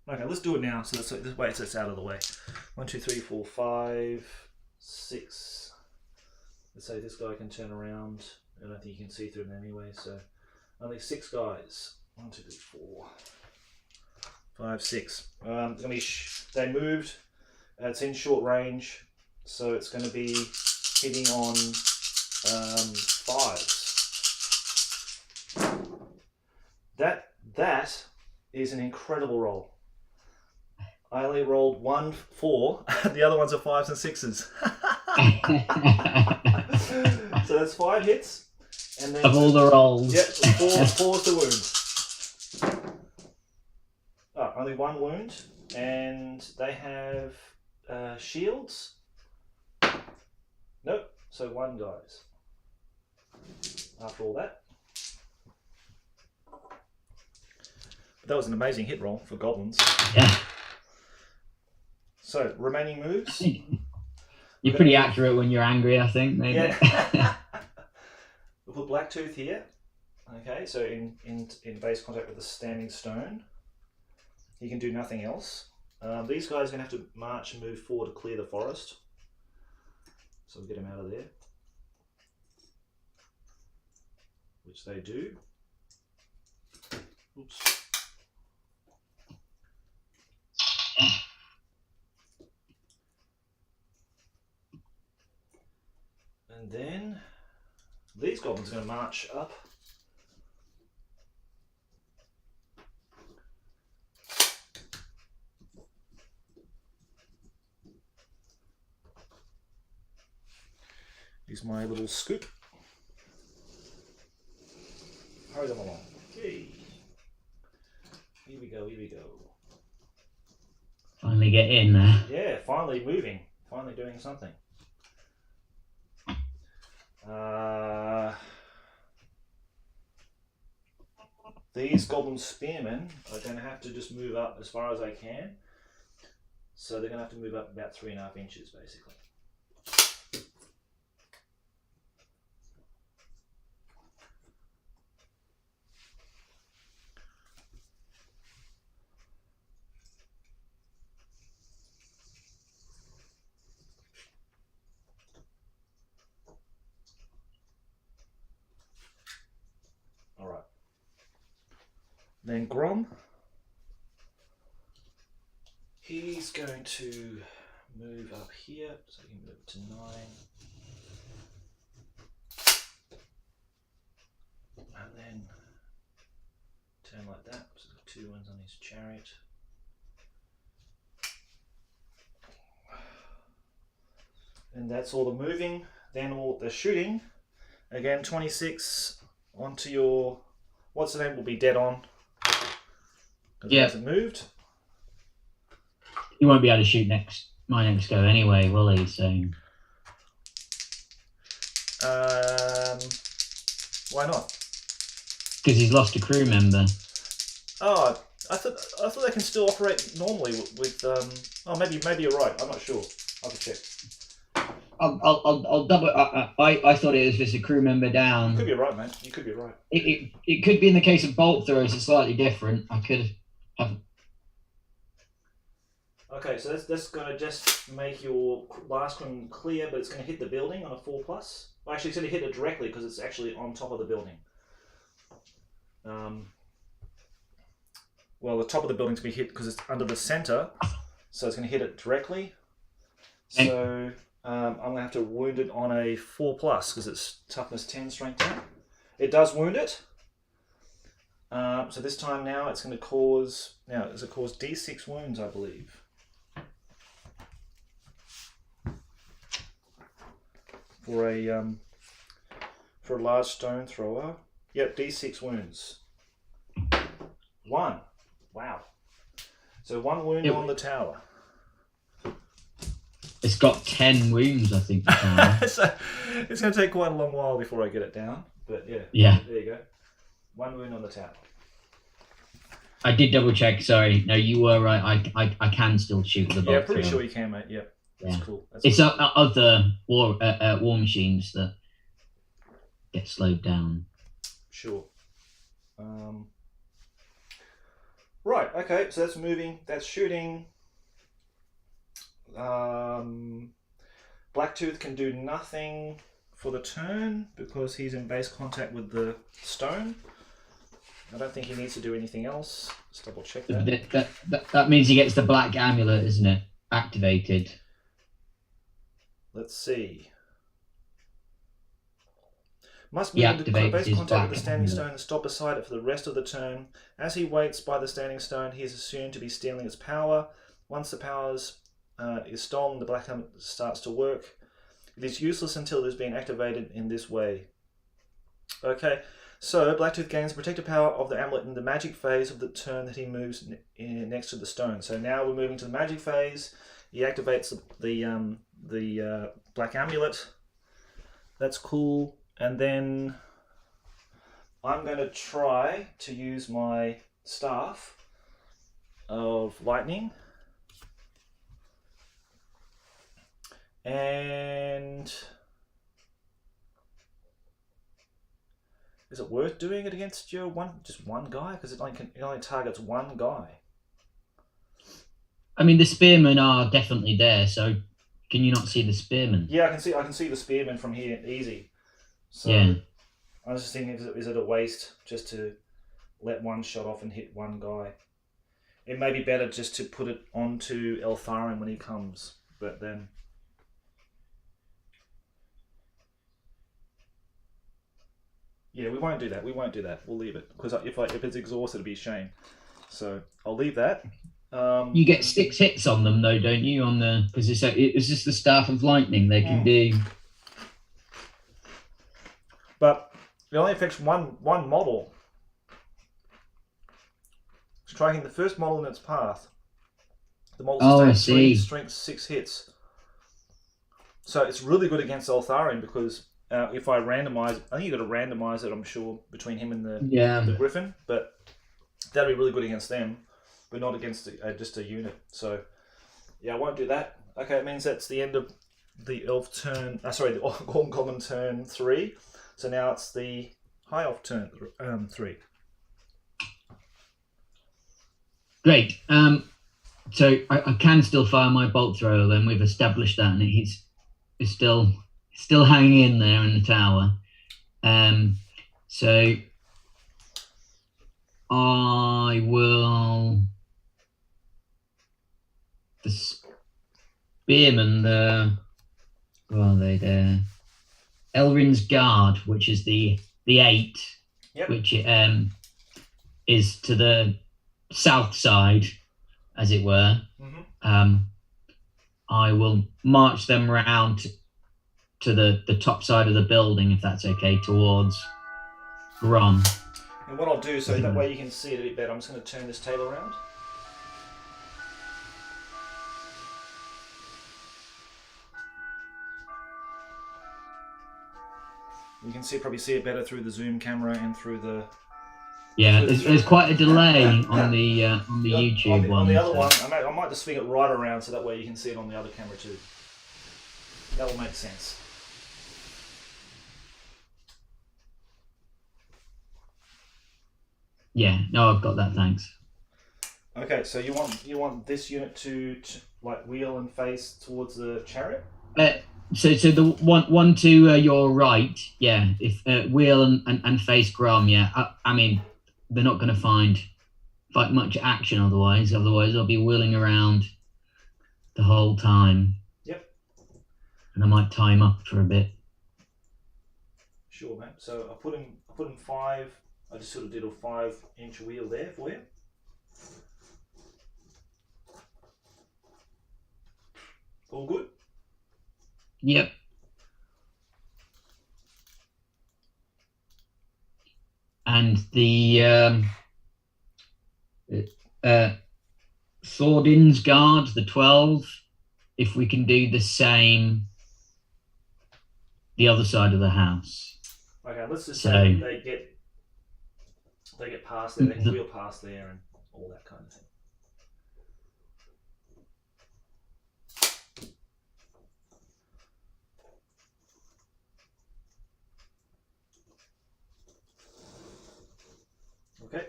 Okay, let's do it now. So this way it's out of the way. 1, 2, 3, 4, 5, 6. Let's say this guy can turn around. I don't think you can see through them anyway. So only 6 guys. 1, 2, 3, 4, 5, 6. They moved. It's in short range, so it's going to be hitting on 5s. That is an incredible roll. I only rolled 1 4. The other ones are 5s and 6s. So that's 5 hits, and then of all the rolls. Yep, 4's the wound. Oh, only 1 wound, and they have shields. Nope. So 1 dies. After all that. But that was an amazing hit roll for goblins. Yeah. So, remaining moves. You're pretty accurate when you're angry, I think, maybe. Yeah. We'll put Blacktooth here. Okay, so in base contact with the standing stone. He can do nothing else. These guys are going to have to march and move forward to clear the forest. So we'll get him out of there. Which they do. Oops. And then these goblins are going to march up. Use my little scoop. Hurry them along. Okay. Here we go, here we go. Finally get in there. Yeah, finally moving. Finally doing something. These goblin spearmen are going to have to just move up as far as I can. So they're going to have to move up about 3.5 inches, basically. All right. Then Grom, he's going to move up here, so he can move to 9. And then turn like that, so there's 2 ones on his chariot. And that's all the moving, then all the shooting. Again, 26 onto your, what's the name, will be dead on. Because it hasn't moved. He won't be able to shoot my next go anyway, will he? So. Why not? Because he's lost a crew member. Oh, I thought they can still operate normally with oh, maybe you're right. I'm not sure. I'll have to check. I'll double. I thought it was just a crew member down. You could be right, mate. You could be right. It could be in the case of bolt throws. It's slightly different. I could have. Okay, so that's going to just make your last one clear, but it's going to hit the building on a 4+. Well, actually, it's going to hit it directly because it's actually on top of the building. Well, the top of the building's going to be hit because it's under the center, so it's going to hit it directly. So I'm going to have to wound it on a 4+ because it's toughness 10, strength 10. It does wound it. So this time now it's going to cause, does it cause D6 wounds, I believe. For a large stone thrower. Yep, D6 wounds. 1. Wow. So 1 wound on the tower. It's got 10 wounds, I think. So it's going to take quite a long while before I get it down. But yeah. Yeah. There you go. 1 wound on the tower. I did double check. Sorry. No, you were right. I can still shoot the bolt. Yeah, pretty sure you can, mate. Yep. That's cool. It's other war machines that get slowed down. Sure. Right, okay, so that's moving, that's shooting. Blacktooth can do nothing for the turn because he's in base contact with the stone. I don't think he needs to do anything else. Let's double check that. That means he gets the black amulet, isn't it? Activated. Let's see. Must move into base contact with the standing stone and stop beside it for the rest of the turn. As he waits by the standing stone, he is assumed to be stealing its power. Once the power is stolen, the black amulet starts to work. It is useless until it has been activated in this way. Okay, So, Blacktooth gains protective power of the amulet in the magic phase of the turn that he moves next to the stone. So now we're moving to the magic phase. He activates the black amulet. That's cool. And then I'm going to try to use my staff of lightning. And is it worth doing it against your just one guy? Because it only targets one guy. I mean, the spearmen are definitely there, so can you not see the spearmen? Yeah, I can see the spearmen from here easy. So yeah. I was just thinking, is it a waste just to let one shot off and hit one guy? It may be better just to put it onto Eltharion when he comes, but then. Yeah, we won't do that. We'll leave it because if it's exhausted, it'd be a shame. So I'll leave that. You get 6 hits on them, though, don't you? Because it's just the staff of lightning they can do. But it only affects one model. Striking the first model in its path. The model sustains 3 strength 6 hits. So it's really good against Eltharion because. If I randomize, I think you've got to randomize it, I'm sure, between him and the Griffin, but that'd be really good against them, but not against just a unit. So, yeah, I won't do that. Okay, it means that's the end of the elf turn, the Goblin turn 3. So now it's the high elf turn 3. Great. So I can still fire my bolt thrower then. We've established that, and he's still hanging in there in the tower. So I will. The spearmen, who are they there? Elrin's Guard, which is the 8, which is to the south side, as it were. Mm-hmm. I will march them round to the top side of the building, if that's okay, towards Grom. And what I'll do, so that way you can see it a bit better, I'm just going to turn this table around. You can probably see it better through the zoom camera and through the. Yeah, there's quite a delay on the YouTube one. On the other one, I might just swing it right around so that way you can see it on the other camera too. That will make sense. Yeah, no, I've got that. Thanks. Okay, so you want this unit to like wheel and face towards the chariot. So the one to your right, yeah. If wheel and face Grom, yeah. I mean, they're not going to find much action otherwise. Otherwise, they'll be wheeling around the whole time. Yep. And I might tie him up for a bit. Sure, mate. So I put him 5. I just sort of did a 5-inch wheel there for you. All good? Yep. And the Thordin's Guard, the 12, if we can do the same the other side of the house. Okay, let's just say they get past there, they can wheel past there and all that kind of thing. Okay.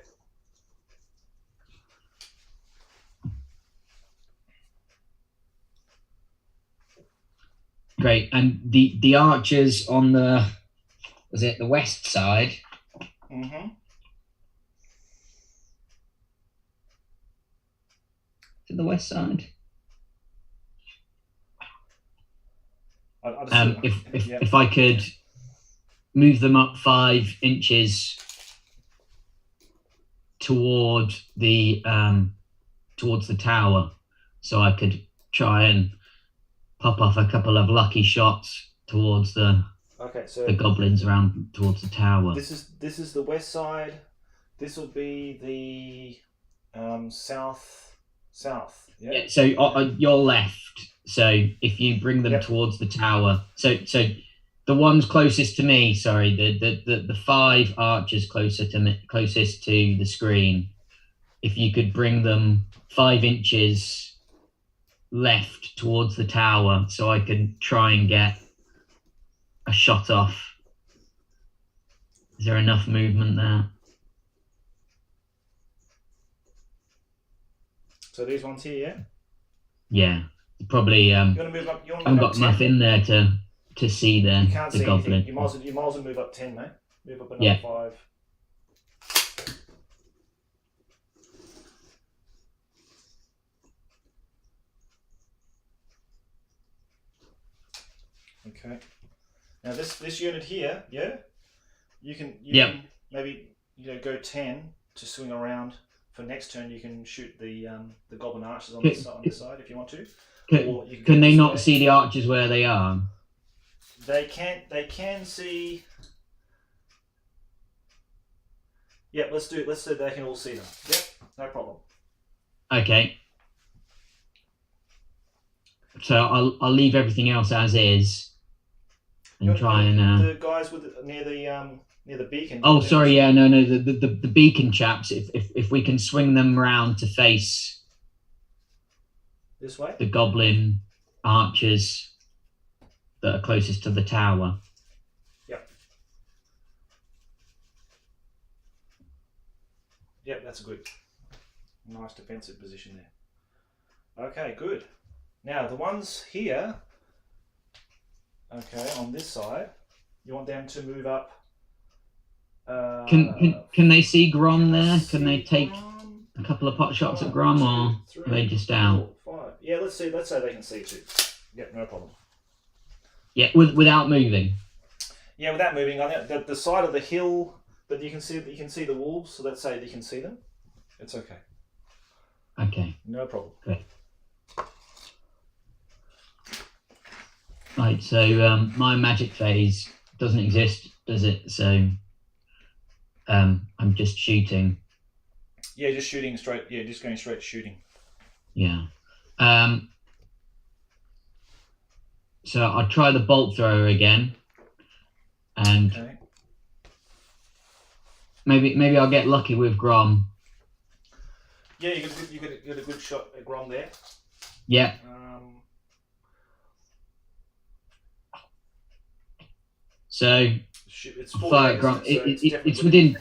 Great. And the archers on the west side? Mm-hmm. To the west side. If I could move them up 5 inches towards the tower, so I could try and pop off a couple of lucky shots towards the Okay, so the goblins around towards the tower. This is the west side. This will be the south. Yeah. So your left. So if you bring them towards the tower, so the ones closest to me, sorry, the 5 archers closest to the screen. If you could bring them 5 inches left towards the tower, so I could try and get a shot off. Is there enough movement there? So these ones here, yeah. Yeah, probably. You want to move up? You want to I haven't move got up enough 10? in there to see You can't the see goblin. anything. You might as well move up 10, mate. Move up another 5. Okay. Now this unit here, yeah, you can maybe go 10 to swing around. For next turn, you can shoot the goblin archers on this side if you want to. Can they not see the archers where they are? They can see. Yeah, let's do it. Let's say they can all see them. Yep, no problem. Okay. So I'll leave everything else as is, and try and the guys near the beacon. Oh, sorry. Yeah, no. The beacon chaps. If we can swing them around to face this way, the goblin archers that are closest to the tower. Yep, that's a good, nice defensive position there. Okay, good. Now the ones here, okay, on this side, you want them to move up. Can they see Grom there? Can they take a couple of pot shots at Grom, or are they just out? 4, 5. Yeah, let's say they can see too. Yep, no problem. Yeah, without moving. Yeah, without moving. I think the side of the hill that you can see the wolves. So let's say you can see them. It's okay. Okay. No problem. Okay. Right. So my magic phase doesn't exist, does it? So I'm just shooting. Yeah, just shooting straight. Yeah, just going straight shooting. Yeah. So I'll try the bolt thrower again, and okay. maybe I'll get lucky with Grom. Yeah, you get a good shot at Grom there. Yeah. So it's fire Grom. It's within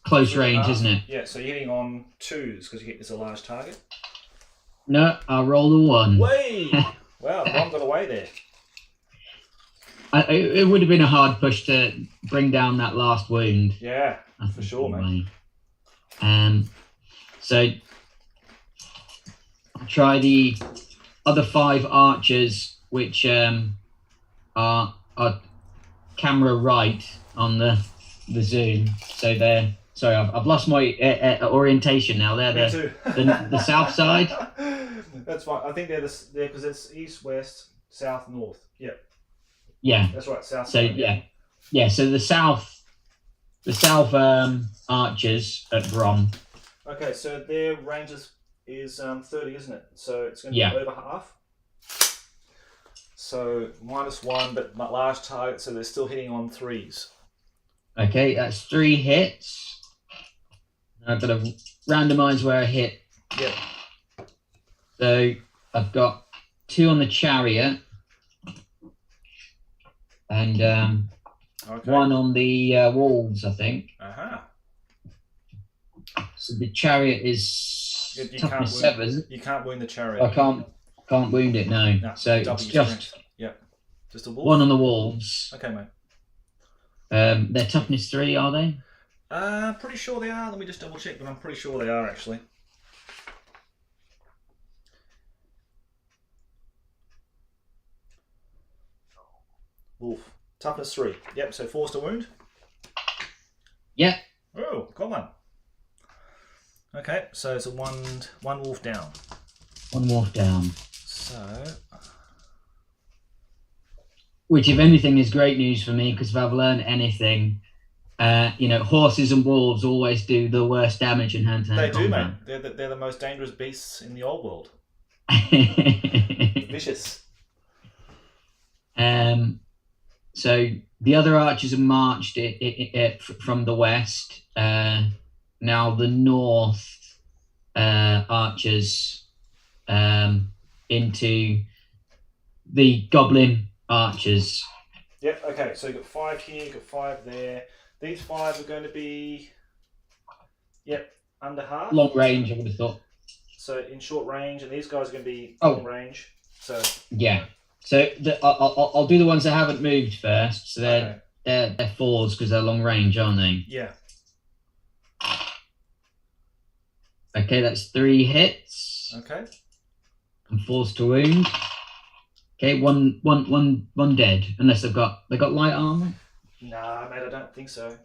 close range, isn't it? Yeah. So you're hitting on 2s because it's a large target. No, I rolled a 1. Way! Wow, Grom got away there. It would have been a hard push to bring down that last wound. Yeah, for sure, mate. So I'll try the other 5 archers, which are camera right on the Zoom. So they're sorry, I've lost my orientation now. They're the south side. That's fine. I think they're because it's east, west, south, north. Yep. Yeah, that's right. South. So side, yeah. So the south archers at Grom. Okay, so their range is 30, isn't it? So it's going to be over half. So -1, but large target. So they're still hitting on 3s. Okay, that's 3 hits. I've got to randomize where I hit. Yep. So I've got 2 on the chariot. And 1 on the wolves, I think. So the chariot is toughness 7. You can't wound the chariot. I can't wound it, no. So it's just just a wolf. 1 on the wolves. Okay, mate. They're toughness 3, are they? Pretty sure they are. Let me just double check, but I'm pretty sure they are actually. Wolf. Toughness 3. Yep, so forced to wound? Yep. Oh, got one. Okay, so it's a one wolf down. 1 wolf down. So which if anything is great news for me, because if I've learned anything, horses and wolves always do the worst damage in hand-to-hand combat. They do, mate. They're the most dangerous beasts in the old world. Vicious. So the other archers have marched from the west. Now the north archers into the goblin archers. Yep, okay, so you've got 5 here, you've got 5 there. These 5 are going to be, under half. Long range, I would have thought. So in short range, and these guys are going to be long range. So yeah. So I'll do the ones that haven't moved first. So they're 4s because they're long range, aren't they? Yeah. Okay, that's 3 hits. Okay. And 4s to wound. Okay, one dead, unless they got light armor. Nah, mate, I don't think so.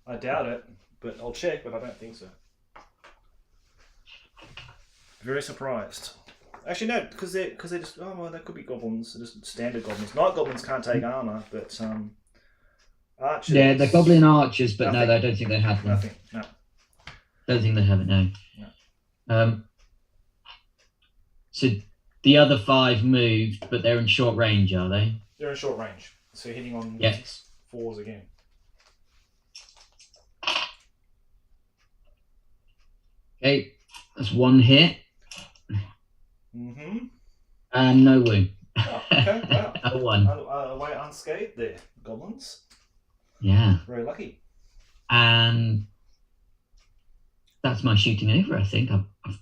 I doubt it, but I'll check. But I don't think so. Very surprised. Actually, no, because they're just that could be goblins. They're just standard goblins. Night goblins can't take armor, but archers. Yeah, they're goblin archers, but nothing. No, I don't think they have them. Nothing. No. Don't think they have it. No. No. So the other 5 moved, but they're in short range, are they? They're in short range, so hitting on 4s again. Okay, that's 1 hit. Mm-hmm. And no wound. Oh, okay, wow. A 1. Away unscathed there, goblins. Yeah. Very lucky. And that's my shooting over, I think.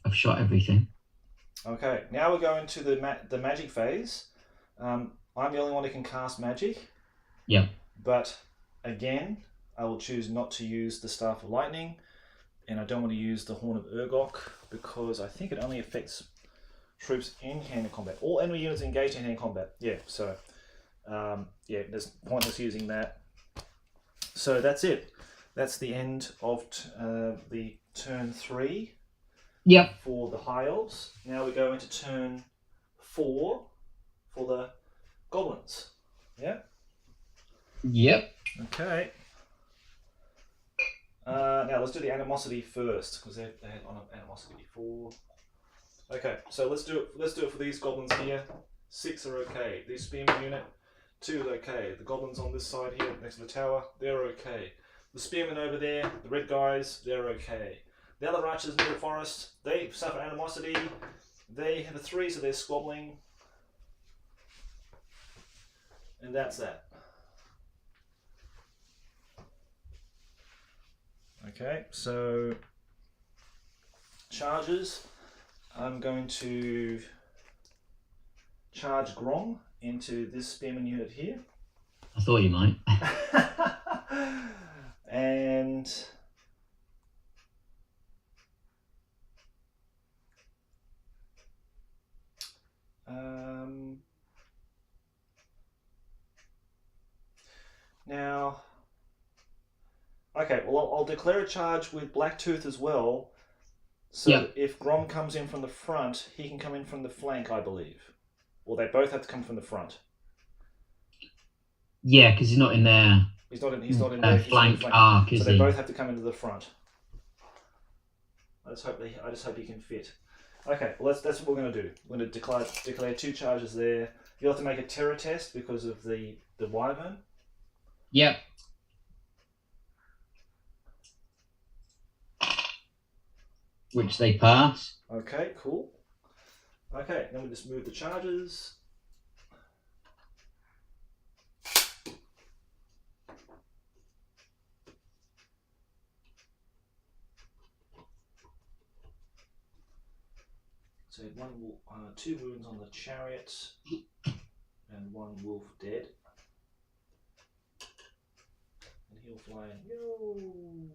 I've shot everything. Okay, now we're going to the magic phase. I'm the only one who can cast magic. Yeah. But again, I will choose not to use the Staff of Lightning, and I don't want to use the Horn of Urgok because I think it only affects troops in hand combat. All enemy units engaged in hand combat. Yeah, so there's pointless using that. So that's it. That's the end of the turn 3. Yep. For the High Elves. Now we go into turn 4 for the Goblins. Yeah? Yep. Okay. Now let's do the Animosity first, because they had on Animosity before. Okay, so let's do it for these Goblins here. 6 are okay. The Spearman unit, 2 is okay. The Goblins on this side here, next to the tower, they're okay. The Spearmen over there, the red guys, they're okay. The other archers near the forest, they suffer animosity. They have a 3, so they're squabbling. And that's that. Okay, so charges. I'm going to charge Grom into this Spearman unit here. I thought you might. And now, okay, well, I'll declare a charge with Blacktooth as well. So if Grom comes in from the front, he can come in from the flank, I believe. Or they both have to come from the front. Yeah, because he's not in there. He's not in their flank arc, is so they he? both have to come into the front. I just hope he can fit. Okay, well that's what we're going to do. We're going to declare 2 charges there. You'll have to make a terror test because of the wyvern. Yep. Which they pass. Okay, cool. Okay, then we just move the charges. So 2 wounds on the chariot, and 1 wolf dead. And he'll fly in. Yo!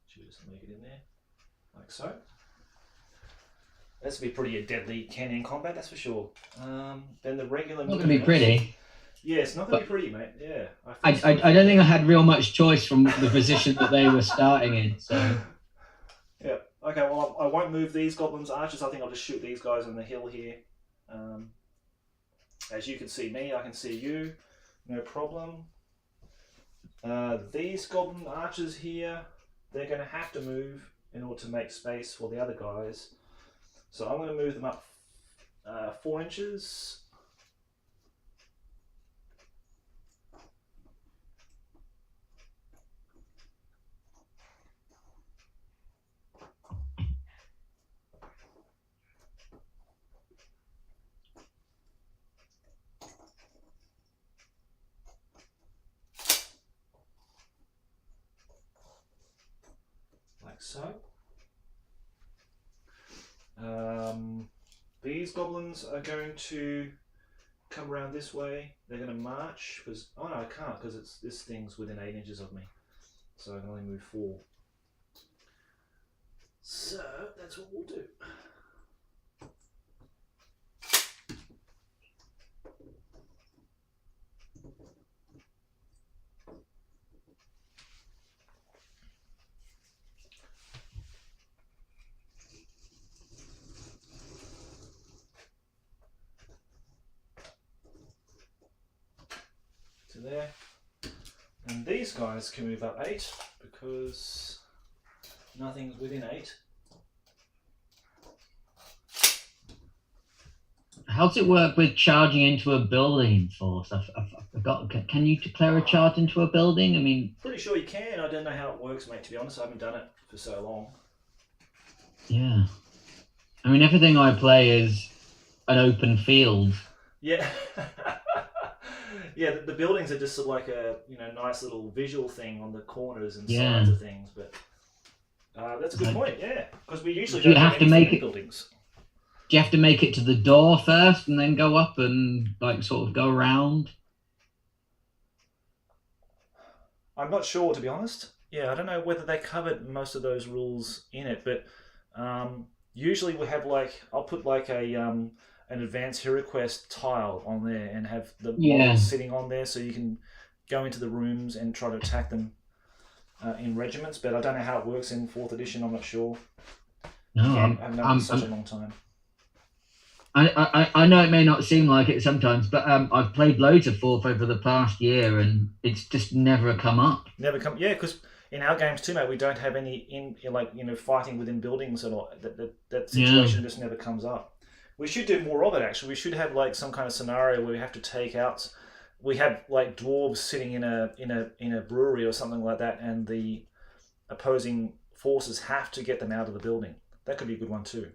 Should we just make it in there? Like so. This will be pretty a deadly hand-to-hand combat, that's for sure. Then the regular. Not going to be pretty. Yeah, it's not going to be pretty, mate. Yeah. I don't think I had real much choice from the position that they were starting in. So. Yeah. Okay. Well, I won't move these goblins archers. I think I'll just shoot these guys on the hill here. As you can see me, I can see you. No problem. These goblin archers here, they're going to have to move in order to make space for the other guys. So I'm going to move them up 4 inches. Like so. These goblins are going to come around this way. They're going to march because oh no, I can't because it's this thing's within 8 inches of me, so I can only move 4. So that's what we'll do. To there, and these guys can move up 8 because nothing's within 8. How does it work with charging into a building force? I forgot. Can you declare a charge into a building? I mean, Pretty sure you can. I don't know how it works, mate. To be honest, I haven't done it for so long. yeah. I mean, everything I play is an open field. Yeah. Yeah, the buildings are just sort of like a nice little visual thing on the corners and sides of things. But that's a good point. Yeah, because we usually don't have to make buildings. Do you have to make it to the door first and then go up and like sort of go around? I'm not sure, to be honest. Yeah, I don't know whether they covered most of those rules in it, but usually we have I'll put an advanced hero quest tile on there and have the models sitting on there so you can go into the rooms and try to attack them in regiments, but I don't know how it works in 4th edition. I'm not sure. No, I've known for such a long time. I know it may not seem like it sometimes, but I've played loads of 4th over the past year and it's just never come up. Yeah, because in our games too, mate, we don't have any fighting within buildings at all. That situation just never comes up. We should do more of it, actually. We should have some kind of scenario where we have to take out. We have dwarves sitting in a brewery or something like that, and the opposing forces have to get them out of the building. That could be a good one too.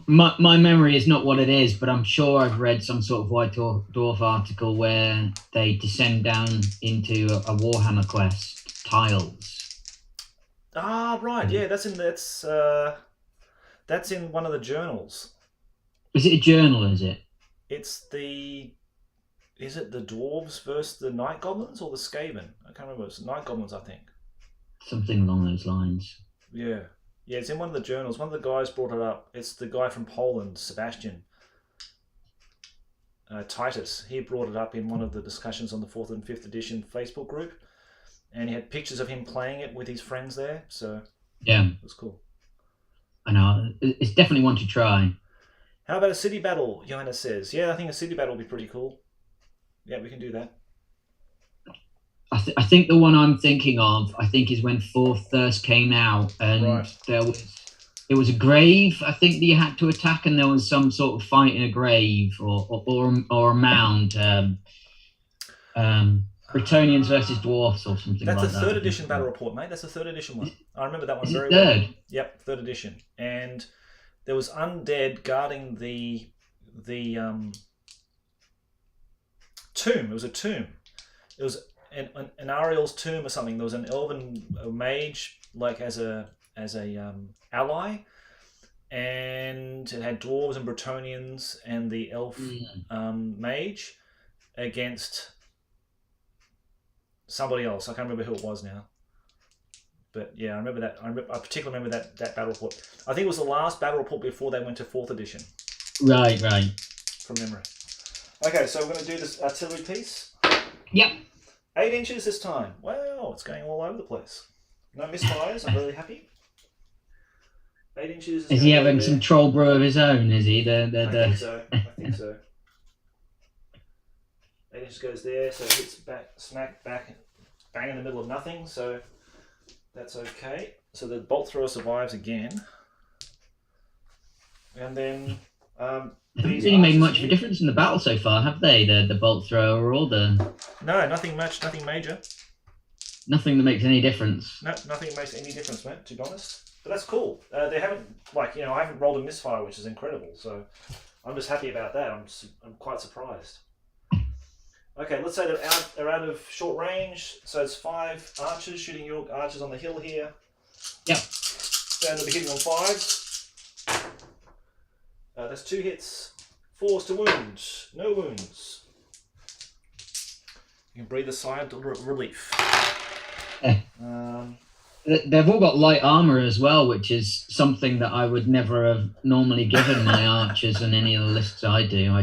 My memory is not what it is, but I'm sure I've read some sort of White Dwarf article where they descend down into a Warhammer quest tiles. Ah, right. Yeah, that's in one of the journals. Is it a journal, is it? Is it the dwarves versus the night goblins or the Skaven? I can't remember. It's night goblins, I think. Something along those lines. Yeah. Yeah, it's in one of the journals. One of the guys brought it up. It's the guy from Poland, Sebastian. Titus. He brought it up in one of the discussions on the 4th and 5th edition Facebook group. And he had pictures of him playing it with his friends there. So, yeah. It was cool. I know. It's definitely one to try. How about a city battle? Johanna says. Yeah, I think a city battle would be pretty cool. Yeah, we can do that. I think the one I'm thinking of, is when 4th first came out, and it was a grave, I think, that you had to attack, and there was some sort of fight in a grave or a mound. Bretonians versus dwarfs or something like that. That's a 3rd edition battle report, mate. That's a 3rd edition one. I remember that one very well. 3rd? Yep, 3rd edition. And there was undead guarding the tomb. It was a tomb. It was an Ariel's tomb or something. There was an Elven mage as a ally, and it had dwarves and Bretonians and the elf mage against somebody else. I can't remember who it was now. But yeah, I remember that. I particularly remember that battle report. I think it was the last battle report before they went to 4th edition. Right. From memory. Okay, so we're going to do this artillery piece. Yep. 8 inches this time. Wow, it's going all over the place. No misfires. I'm really happy. 8 inches. Is he having some troll brew of his own? Is he? I think so. 8 inches goes there, so it hits back, smack back, bang in the middle of nothing. So that's okay. So the bolt thrower survives again, and then They haven't really made much of a difference in the battle so far, have they? The bolt thrower or the nothing much, nothing major. Nothing that makes any difference. No, nothing makes any difference, mate. To be honest, but that's cool. They haven't I haven't rolled a misfire, which is incredible. So I'm just happy about that. I'm quite surprised. Okay, let's say they're out of short range. So it's 5 archers shooting your archers on the hill here. Yep. So they'll be hitting on 5s. That's 2 hits. 4s to wound. No wounds. You can breathe a sigh of relief. They've all got light armor as well, which is something that I would never have normally given my archers in any of the lists I do.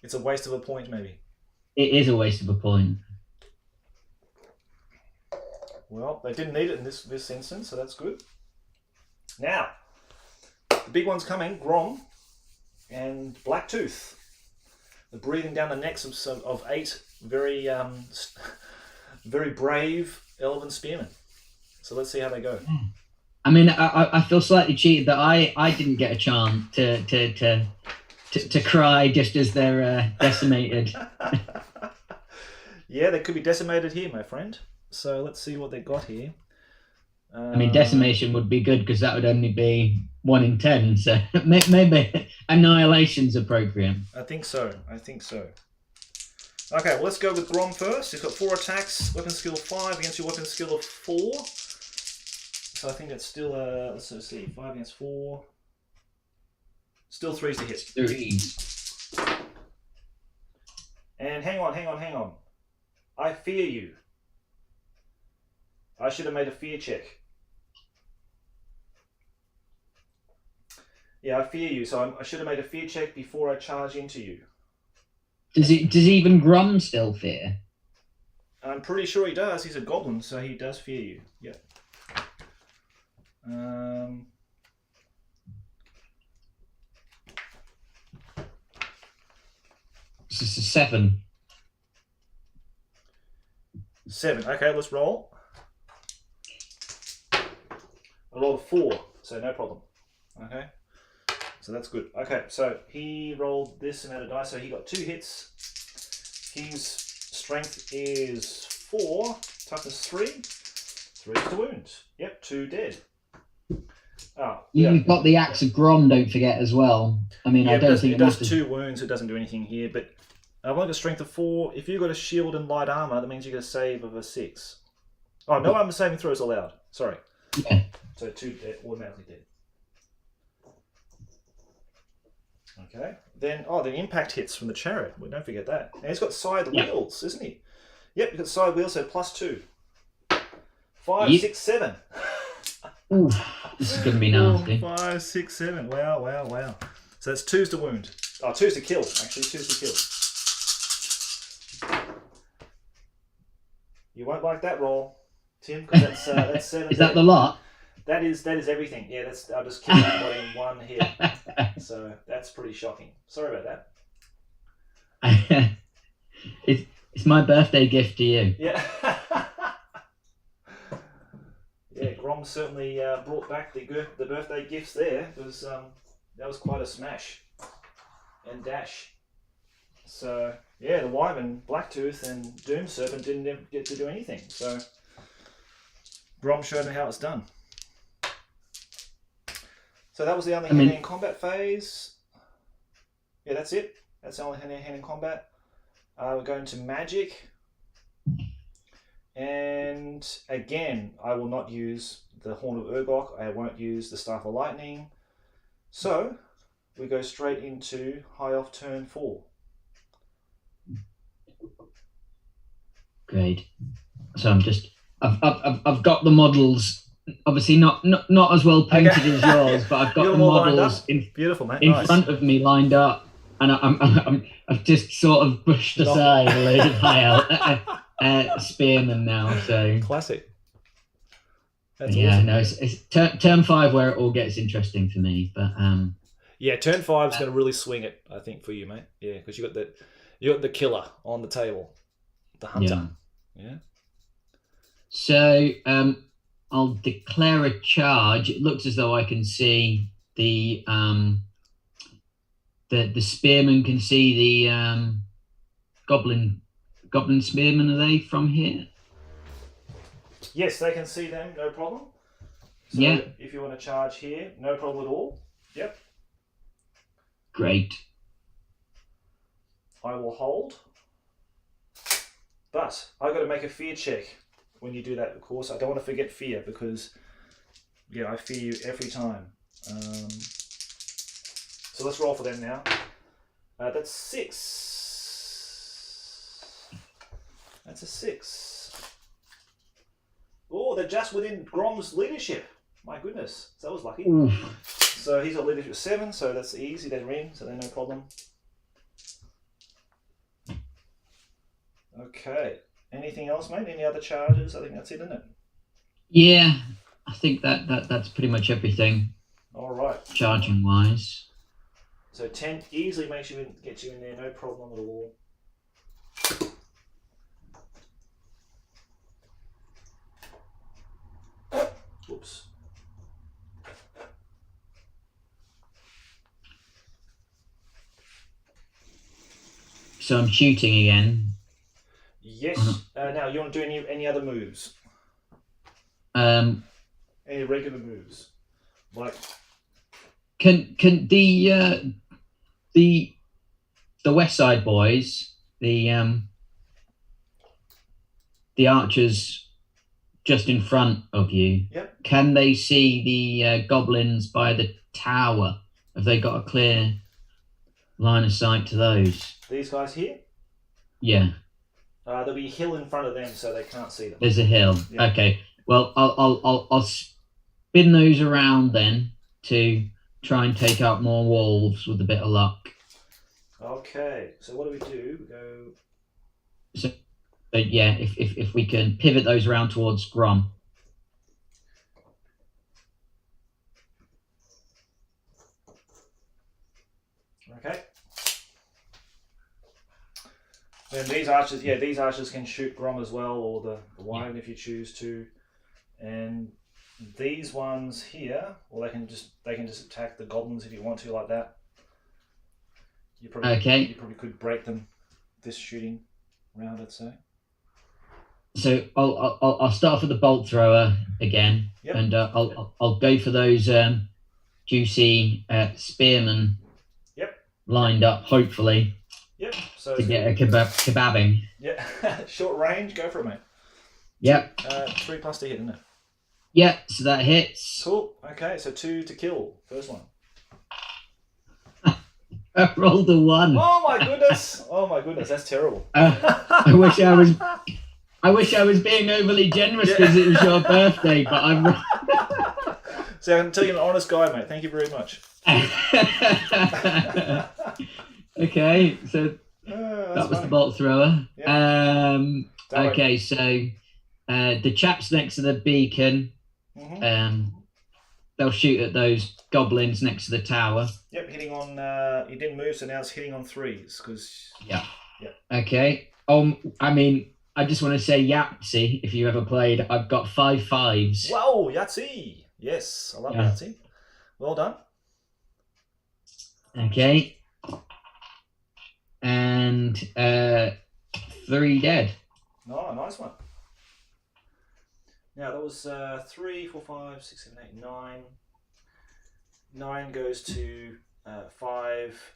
It's a waste of a point, maybe. It is a waste of a point. Well, they didn't need it in this instance, so that's good. Now, the big one's coming, Grom and Blacktooth. They're breathing down the necks of 8 very very brave Elven spearmen. So let's see how they go. I mean, I feel slightly cheated that I didn't get a chance to cry just as they're decimated. Yeah, they could be decimated here, my friend. So let's see what they got here. I mean, decimation would be good because that would only be 1 in 10. So maybe annihilation's appropriate. I think so. Okay, well, let's go with Grom first. He's got 4 attacks, weapon skill 5 against your weapon skill of 4. So I think that's still, let's see, 5 against 4. Still 3s to hit. 3s. And hang on. I fear you. I should have made a fear check. Yeah, I fear you, so I should have made a fear check before I charge into you. Does even Grom still fear? I'm pretty sure he does. He's a goblin, so he does fear you. Yeah. This is a 7. 7. Okay, let's roll. I rolled a 4, so no problem. Okay. So that's good. Okay, so he rolled this amount of dice, so he got 2 hits. His strength is 4, toughness 3, 3 to wound. Yep, 2 dead. Oh, yeah. You've got the Axe of Grom, don't forget, as well. I mean, Yeah, I don't think it does 2 wounds, it doesn't do anything here, but I've only got strength of 4. If you've got a shield and light armor, that means you get a save of a 6. Oh, no armor saving throws allowed. Sorry. Yeah. So 2 dead, automatically dead. Okay. Then, the impact hits from the chariot. Well, don't forget that. And he's got side wheels, isn't he? Yep, he's got side wheels, so +2. 5, 6, 7. Ooh, this is going to be nasty. 5, 6, 7. Wow. So that's 2s to wound. Oh, 2s to kill, actually. 2s to kill. You won't like that roll, Tim, because that's 7. Is that the lot? That is everything. Yeah, I'll just kill everybody in 1 hit. So that's pretty shocking. Sorry about that. It's my birthday gift to you. Yeah. Yeah, Grom certainly brought back the birthday gifts there. It was that was quite a smash and dash. So yeah, the Wyvern, Blacktooth, and Doom Serpent didn't get to do anything. So Grom showed them how it's done. So that was the only hand-to-hand combat phase. Yeah, that's it. That's the only hand-to-hand combat. We're going to magic. And again, I will not use the Horn of Urgok. I won't use the Staff of Lightning. So we go straight into High Elf turn 4. Great. So I've got the models. Obviously not as well painted as yours, but I've got the models Beautiful, mate. in front of me lined up, and I've just sort of pushed aside a load of high elf spearmen now. So classic. That's awesome. No, it's turn 5 where it all gets interesting for me. But yeah, turn 5 is going to really swing it, I think, for you, mate. Yeah, because you got that. You're the killer on the table, the hunter. Yeah. So I'll declare a charge. It looks as though I can see the spearman can see the goblin spearmen. Are they from here? Yes, they can see them. No problem. So yeah. If you want to charge here, no problem at all. Yep. Great. I will hold. But I've got to make a fear check when you do that, of course. I don't want to forget fear because, I fear you every time. So let's roll for them now. That's 6. That's a 6. Oh, they're just within Grom's leadership. My goodness, that was lucky. Oof. So he's got leadership 7, so that's easy. They're in, so they're no problem. Okay. Anything else, mate? Any other charges? I think that's it, isn't it? Yeah, I think that's pretty much everything. All right. Charging wise. So 10 easily gets you in there, no problem at all. Oops. So I'm shooting again. Yes. Now you want to do any other moves? Any regular moves? Like can the West Side boys, the archers just in front of you? Yep. Can they see the goblins by the tower? Have they got a clear line of sight to those? These guys here? Yeah. There'll be a hill in front of them, so they can't see them. There's a hill. Yeah. Okay. Well, I'll spin those around then to try and take out more wolves with a bit of luck. Okay. So what do we do? We go. So yeah, if we can pivot those around towards Grom. Okay. Then these archers can shoot Grom as well, or the Wyvern if you choose to. And these ones here, well, they can just attack the goblins if you want to, like that. You probably could break them this shooting round, I'd say. So I'll start off with the bolt thrower again, yep. And I'll go for those juicy spearmen. Yep. Lined up, hopefully. Yep. So to get a kebabbing. Yeah. Short range, go for it, mate. Yep. 3+ to hit, isn't it? Yep. So that hits. Cool. Okay. So 2 to kill. First one. I rolled a 1. Oh my goodness! That's terrible. I wish I was being overly generous because it was your birthday, but I'm. So I can tell you're an honest guy, mate. Thank you very much. Okay, so that was funny. The bolt thrower. Yeah. Okay, so the chaps next to the beacon, they'll shoot at those goblins next to the tower. Yep, hitting on. He didn't move, so now it's hitting on 3s because. Yeah. Okay. I mean, I just want to say Yahtzee. If you ever played, I've got 5 5s. Wow, Yahtzee! Yes, I love Yahtzee. Well done. Okay. And 3 dead. Oh, nice one. Now that was 3, 4, 5, 6, 7, 8, 9. 9 goes to 5.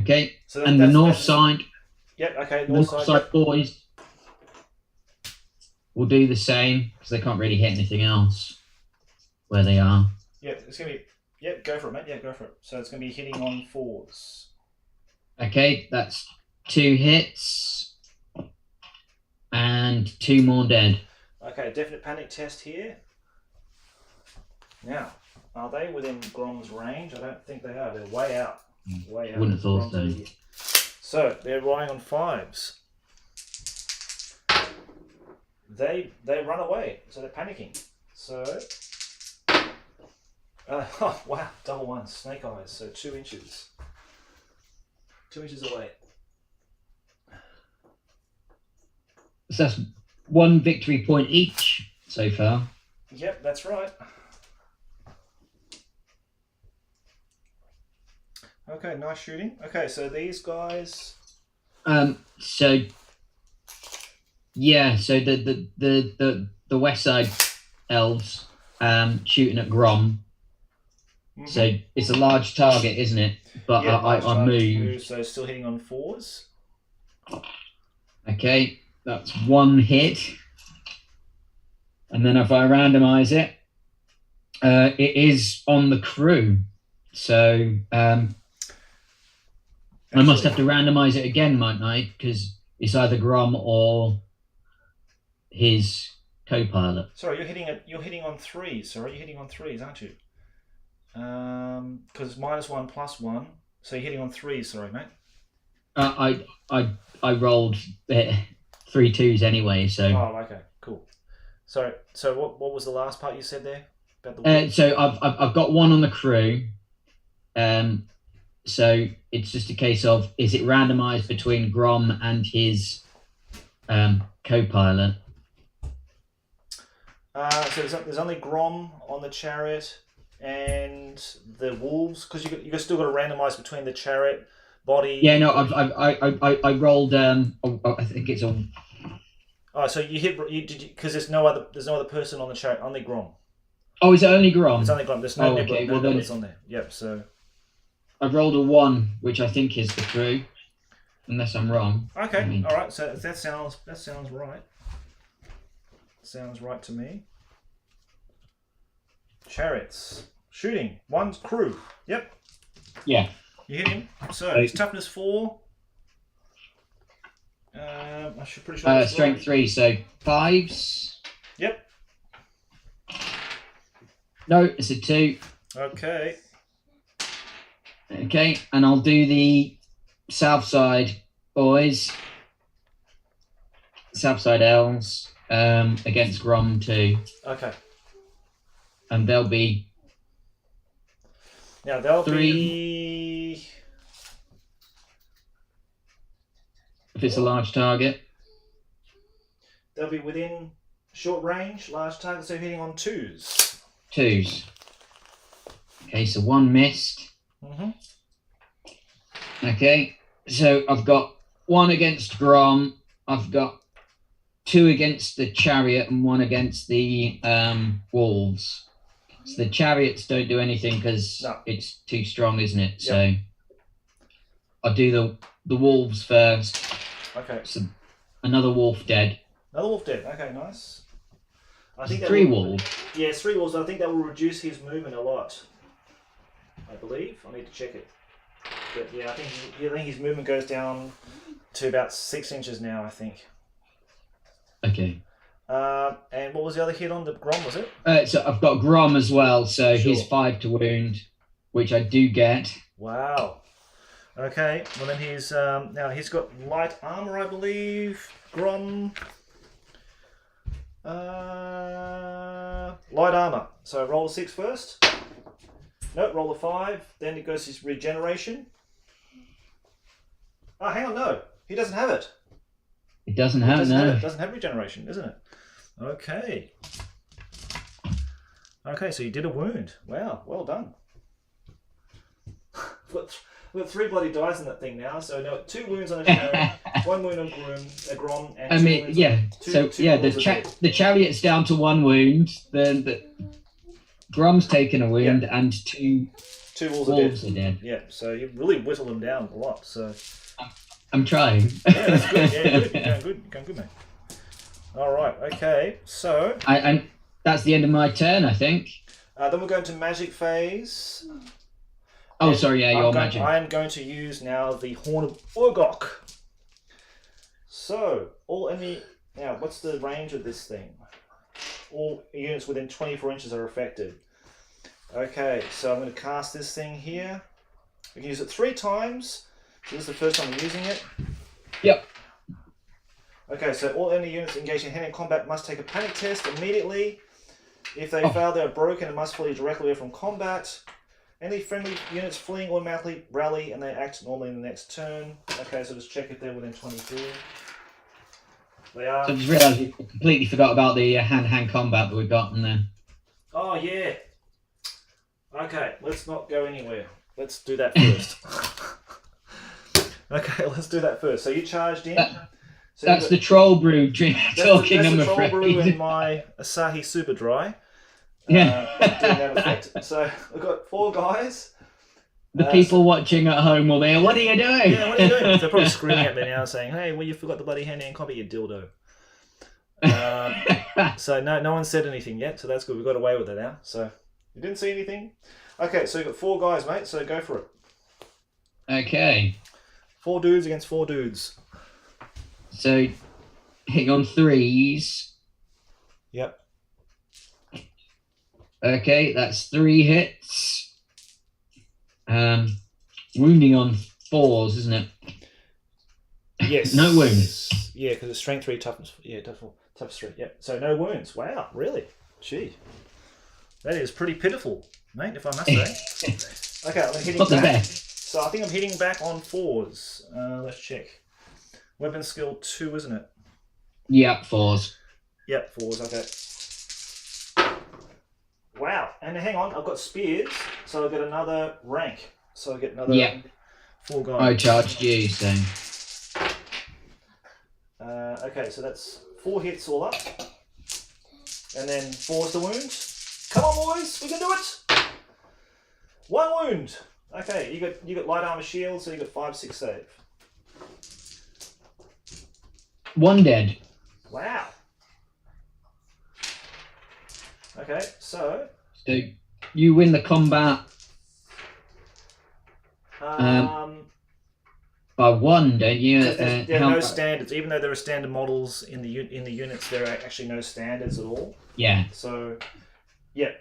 Okay. So and the north side. Yep. Okay. North side boys will do the same because they can't really hit anything else where they are. Yep. It's gonna be. Yep. Go for it, mate. Yeah. Go for it. So it's gonna be hitting on 4s. Okay. That's 2 hits and 2 more dead. Okay. Definite panic test here. Now, are they within Grom's range? I don't think they are. They're way out. Way out. Wouldn't have thought so. So they're relying on 5s. They run away, so they're panicking. So Oh wow, double one, snake eyes. So 2 inches. 2 inches away. So that's 1 victory point each so far. Yep, that's right. Okay, nice shooting. Okay, so these guys. So yeah, so the West Side elves shooting at Grom. Mm-hmm. So it's a large target, isn't it? But yeah, I move. So still hitting on 4s. Okay, that's 1 hit. And then if I randomize it, it is on the crew. So I must have to randomize it again, mightn't I? Because it's either Grom or his co-pilot. Sorry, you're hitting on 3s. Sorry, you're hitting on 3s, aren't you? Because it's -1 +1, so you're hitting on 3s. Sorry, mate. I rolled 3 2s anyway. So. Oh, okay, cool. So what was the last part you said there about the? So I've got 1 on the crew. So it's just a case of, is it randomized between Grom and his co-pilot? So there's only Grom on the chariot and the wolves, because you still got to randomize between the chariot body. Yeah, no, I rolled. I think it's a. Oh, so you hit because there's no other person on the chariot, only Grom. Oh, is it only Grom? It's only Grom. There's no nibblers on there. Yep. So I've rolled a 1, which I think is the crew, unless I'm wrong. Okay, all right. So that sounds right. Sounds right to me. Chariots shooting 1's crew. Yep. Yeah. You hit him. So his toughness 4. I should pretty sure. Strength right. 3. So 5s. Yep. No, it's a 2. Okay. Okay, and I'll do the south side boys. South side elves against Grom 2. Okay. And they'll be. Now they'll 3. Be. If it's a large target. They'll be within short range, large target, so hitting on 2s. 2s. Okay, so 1 missed. Mm-hmm. Okay, so I've got 1 against Grom. I've got 2 against the chariot and 1 against the wolves. So the chariots don't do anything because it's too strong, isn't it? Yep. So I'll do the wolves first. Okay. So another wolf dead. Another wolf dead. Okay, nice. I think 3 wolves. Yeah, 3 wolves. I think that will reduce his movement a lot. I believe. I need to check it. But yeah, I think his movement goes down to about 6 inches now, I think. Okay. And what was the other hit on the Grom, was it? So I've got Grom as well, so he's 5 to wound, which I do get. Wow. Okay, well then he's now he's got light armor, I believe. Grom. Light armor. So roll a 6 first. Nope, roll a 5. Then it goes to his regeneration. Oh, hang on, no. He doesn't have it. It doesn't have it. Doesn't have regeneration, isn't it? Okay. Okay, so you did a wound. Wow, well done. We've got 3 bloody dice in that thing now, so no, 2 wounds on a chariot, 1 wound on Grom, and 2 wounds on the chariot's down to 1 wound, then the Grom's taken a wound, and 2 wolves are dead. Yeah, so you really whittled them down a lot. So I'm trying. Yeah, that's good. Yeah, good. You're going good, mate. All right. Okay. So and that's the end of my turn, I think. Then we're going to magic phase. Oh, sorry. Yeah, your magic. I am going to use now the Horn of Urgok. So now, what's the range of this thing? All units within 24 inches are affected. Okay, so I'm going to cast this thing here. I can use it 3 times. So this is the first time I'm using it. Yep. Okay, so all enemy units engaged in hand-to-hand combat must take a panic test immediately. If they fail, they are broken and must flee directly away from combat. Any friendly units fleeing automatically rally and they act normally in the next turn. Okay, so just check if they're within 22. They are. So I just realised we completely forgot about the hand-to-hand combat that we've got in there. Oh, yeah. Okay, let's not go anywhere. Let's do that first. Okay, let's do that first. So you charged in. That's the Troll Brew drink talking, I'm afraid. That's the Troll Brew in my Asahi Super Dry. Yeah. Doing that effect. So we've got 4 guys. The people watching at home will be, what are you doing? Yeah, what are you doing? They're probably screaming at me now saying, hey, well, you forgot the bloody hand-to-hand combat, you dildo. So no one said anything yet, so that's good. We've got away with it now. So you didn't see anything? Okay, so you've got 4 guys, mate, so go for it. Okay. 4 dudes against 4 dudes. So hitting on 3s. Yep. Okay, that's 3 hits. Wounding on 4s, isn't it? Yes. No wounds. Yeah, because it's strength 3, toughness. Yeah, toughness 3. Yeah. So no wounds. Wow, really? Gee, that is pretty pitiful, mate. If I must say. Okay, I'm hitting back. So I think I'm hitting back on 4s. Let's check. Weapon skill 2, isn't it? Yep, 4s. Yep, 4s. Okay. Wow, and hang on, I've got spears, so I get another rank. So I get another 4 guys. I charged you, so. Okay, so that's 4 hits all up, and then 4's the wound. Come on, boys, we can do it. 1 wound. Okay, you got light armor shield, so you got 5/6 save. 1 dead. Wow. Okay, so you win the combat. By 1, don't you? There are no standards, even though there are standard models in the units. There are actually no standards at all. Yeah. So, yeah.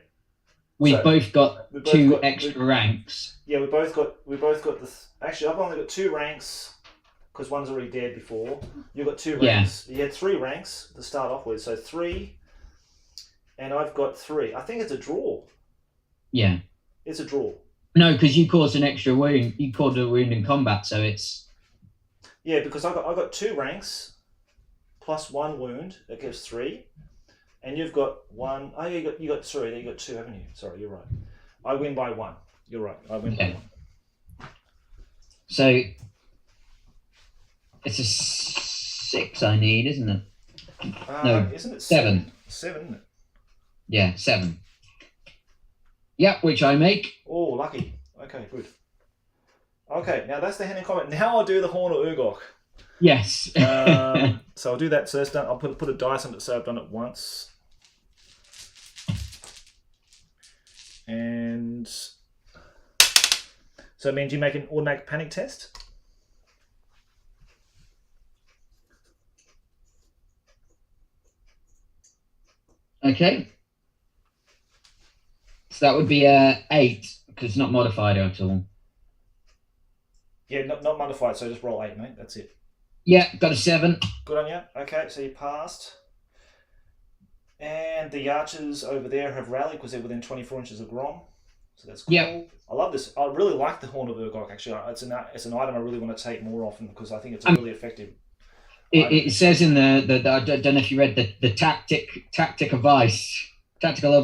We've both got 2 extra ranks. Yeah, we both got this. Actually, I've only got 2 ranks because one's already dead before. You've got 2 ranks. Yeah. You had 3 ranks to start off with, so 3, and I've got 3. I think it's a draw. Yeah. It's a draw. No, because you caused an extra wound. You caused a wound in combat, so it's. Yeah, because I got 2 ranks plus 1 wound. That gives 3. And you've got 1. Oh, you got 3. You got 2, haven't you? Sorry, you're right. I win by 1. You're right. I win by 1. So it's a 6 I need, isn't it? No, isn't it 7? 7, isn't it? Yeah, 7. Yep, which I make. Oh, lucky. Okay, good. Okay, now that's the hand in combat. Now I'll do the Horn of Urgok. Yes. So I'll do that. So that's done. I'll put a dice on it, so I've done it once. And so it means you make an automatic panic test. Okay. So that would be 8, because it's not modified at all. Yeah, not modified, so just roll 8, mate. That's it. Yeah, got a 7. Good on you. Okay, so you passed. And the archers over there have rallied because they're within 24 inches of Grom. So that's cool. Yep. I love this. I really like the Horn of Urgok, actually. It's an item I really want to take more often because I think it's really effective. It says in the I don't know if you read the tactical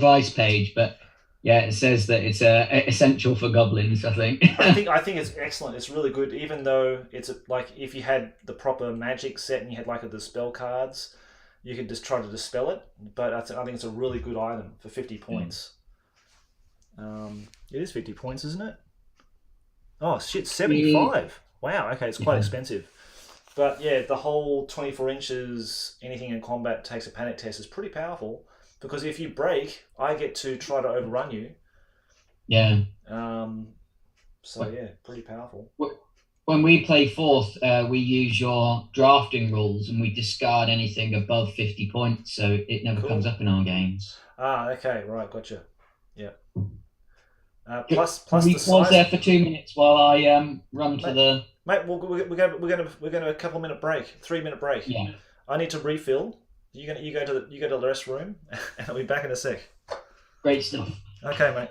advice page, but yeah, it says that it's essential for goblins. I think. I think it's excellent. It's really good, even though it's like if you had the proper magic set and you had like the spell cards, you could just try to dispel it. But I think it's a really good item for 50 points. It is 50 points, isn't it? Oh shit, 75. Wow. Okay, it's quite expensive. But yeah, the whole 24 inches, anything in combat takes a panic test is pretty powerful. Because if you break, I get to try to overrun you. Yeah. So yeah, pretty powerful. When we play 4th, we use your drafting rules and we discard anything above 50 points, so it never comes up in our games. Ah, okay, right, gotcha. Yeah. Plus we the size. pause there for 2 minutes while I run to the. Mate, we're gonna a couple minute break, 3-minute break. Yeah. I need to refill. You go to the rest room, and I'll be back in a sec. Great stuff. Okay, mate.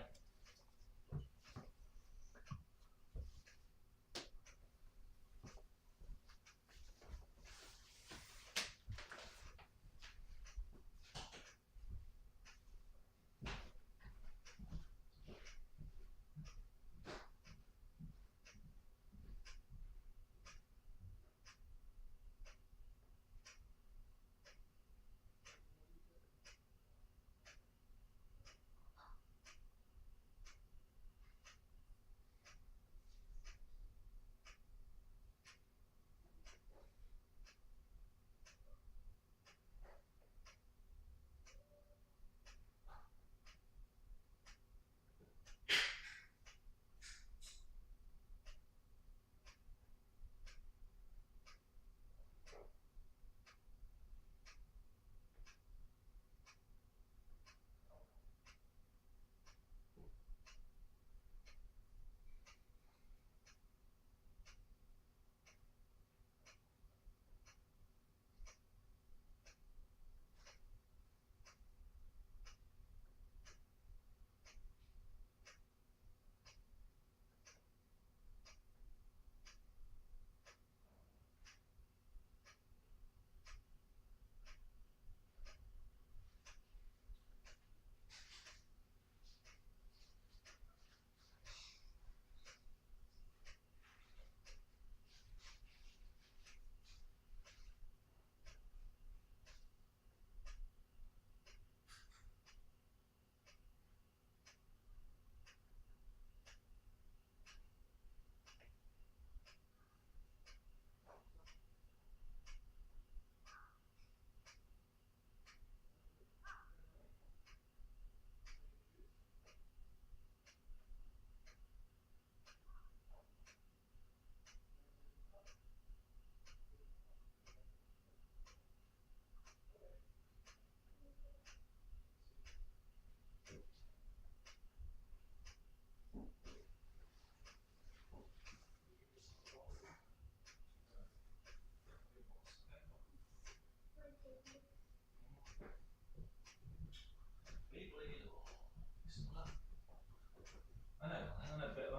I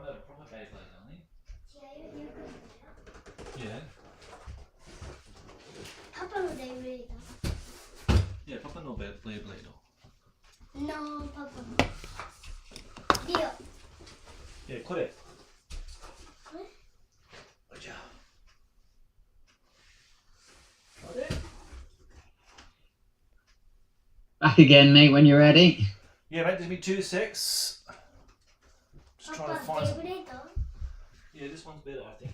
know proper Beyblade, darling. Yeah. Papa no Beyblade. Yeah, Papa no Beyblade. No, Papa. Dio. Yeah, quit it. What? Good job. Got it? Back again, mate, when you're ready. Yeah, mate, give me 2 secs. Just trying to find some... Beyblade. Yeah, this one's better, I think.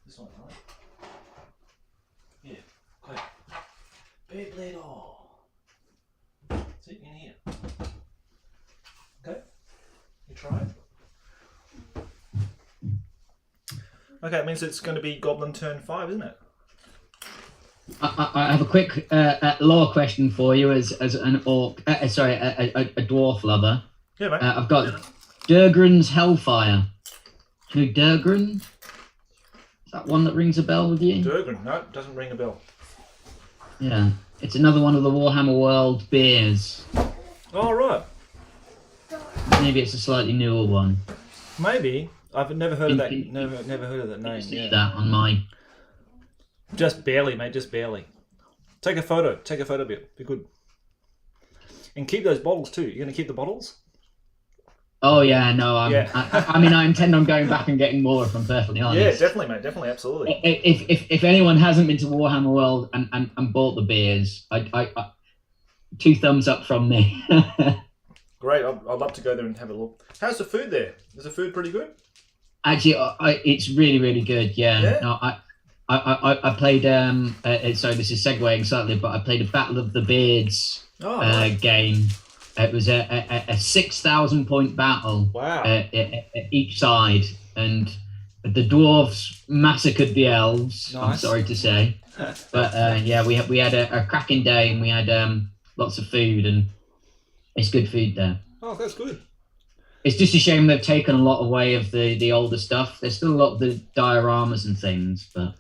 This one, right? Yeah, quit it. Beyblade. See, in here. Okay, you try it. Okay, it means it's going to be Goblin Turn 5, isn't it? I have a quick lore question for you as an orc. Sorry, a dwarf lover. Yeah, mate. I've got Durgren's Hellfire. Do you know Durgren? Is that one that rings a bell with you? Durgren, no, doesn't ring a bell. Yeah, it's another one of the Warhammer World beers. Oh, right. Maybe it's a slightly newer one. Maybe. I've never heard of that. Can- Never heard of that name. See Yeah. that on my... Just barely, mate. Just barely. Take a photo. Take a photo of it. Be good. And keep those bottles too. You're gonna keep the bottles? Oh yeah, no. Yeah. I mean, I intend on going back and getting more. If I'm perfectly honest. Yeah, definitely, mate. Definitely, absolutely. If anyone hasn't been to Warhammer World and bought the beers, I 2 thumbs up from me. Great. I'd love to go there and have a look. How's the food there? Is the food pretty good? Actually, it's really, really good. Yeah. Yeah? No, I played. Sorry, this is segueing slightly, but I played a Battle of the Beards Right. game. It was a 6,000 point battle. Wow. At each side, and the dwarves massacred the elves. Nice. I'm sorry to say, but yeah, we had a cracking day, and we had lots of food, and it's good food there. Oh, that's good. It's just a shame they've taken a lot away of the older stuff. There's still a lot of the dioramas and things, but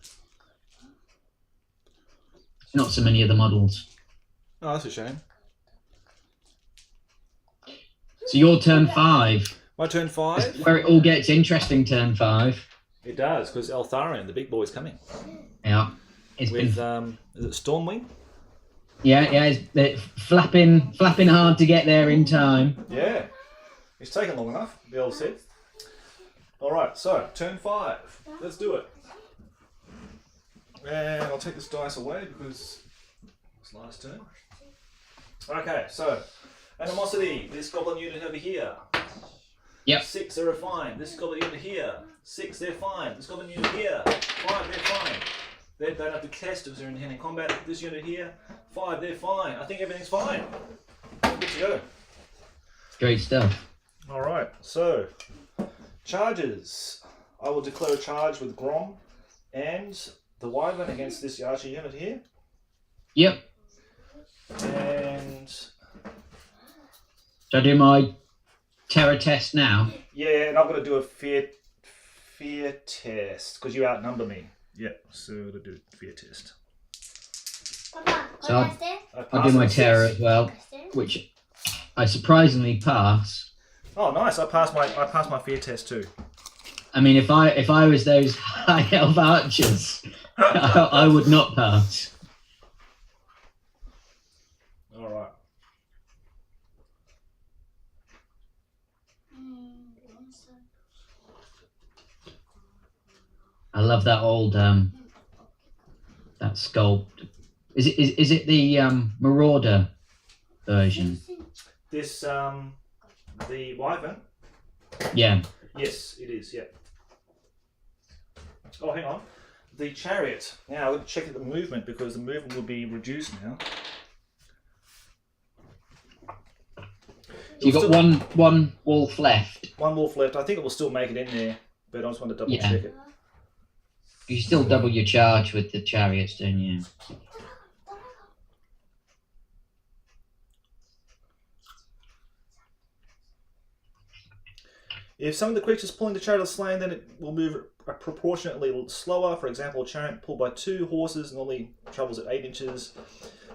not so many of the models. Oh, that's a shame. So your turn 5. My turn 5. Where it all gets interesting, turn 5. It does, because Eltharion, the big boy's coming. Yeah. It's With, been... is it Stormwing? Yeah, it's flapping hard to get there in time. Yeah. It's taken long enough, the old said. Alright, so, turn 5. Let's do it. And I'll take this dice away because it's last turn. Okay, so, animosity, this goblin unit over here. Yep. 6, they're fine. This goblin unit here. 6, they're fine. This goblin unit here. 5, they're fine. They don't have to test if they're in hand combat. This unit here. 5, they're fine. I think everything's fine. Good to go. Great stuff. Alright, so charges. I will declare a charge with Grom and the Wyvern against this archer unit here. Yep. And So I do my terror test now. yeah, and I'm going to do a fear test because you outnumber me. Yeah, so to do fear test. Papa, So what is I'll do my on terror 6. as well, which I surprisingly pass. Oh, nice! I passed my fear test too. I mean, if I was those high elf archers, I would not pass. All right. I love that old that sculpt. Is it the Marauder version? This the Wyvern. Yeah. Yes, it is. Yeah. Oh, hang on. The chariot. Now, I'll check the movement because the movement will be reduced now. So you got one wolf left. One wolf left. I think it will still make it in there, but I just want to double check it. You still double your charge with the chariots, don't you? If some of the creatures pulling the chariot are slain, then it will move proportionately slower. For example, a chariot pulled by 2 horses normally travels at 8 inches,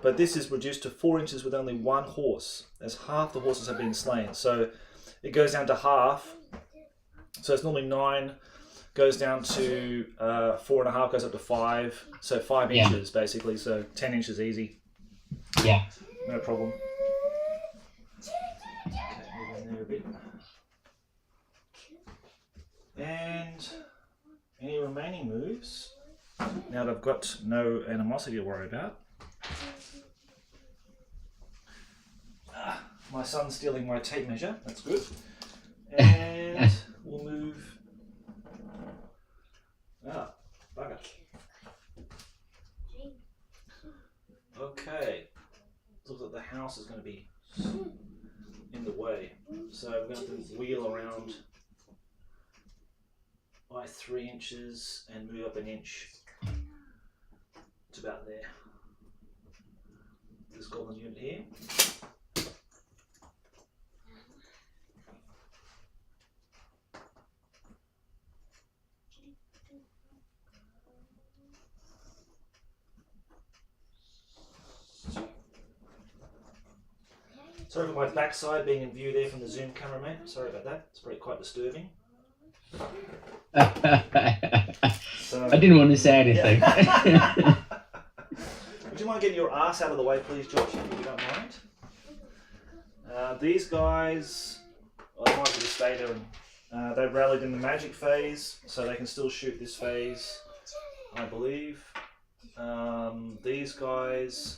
but this is reduced to 4 inches with only 1 horse, as half the horses have been slain. So it goes down to half. So it's normally 9, goes down to 4.5, goes up to 5. So 5 inches basically. So 10 inches easy. Yeah. No problem. Okay, move in there a bit. And any remaining moves, now that I've got no animosity to worry about. My son's stealing my tape measure, that's good. And we'll move. Bugger. Okay. Looks like the house is going to be in the way. So we're going to have to wheel around by 3 inches and move up an inch. It's about there. This goblin unit here. Sorry for my backside being in view there from the zoom camera, mate. Sorry about that. It's probably quite disturbing. So, I didn't want to say anything. Yeah. Would you mind getting your ass out of the way, please, Josh, if you don't mind? These guys, well, they might as well just stay there. And, they've rallied in the magic phase, so they can still shoot this phase, I believe. These guys.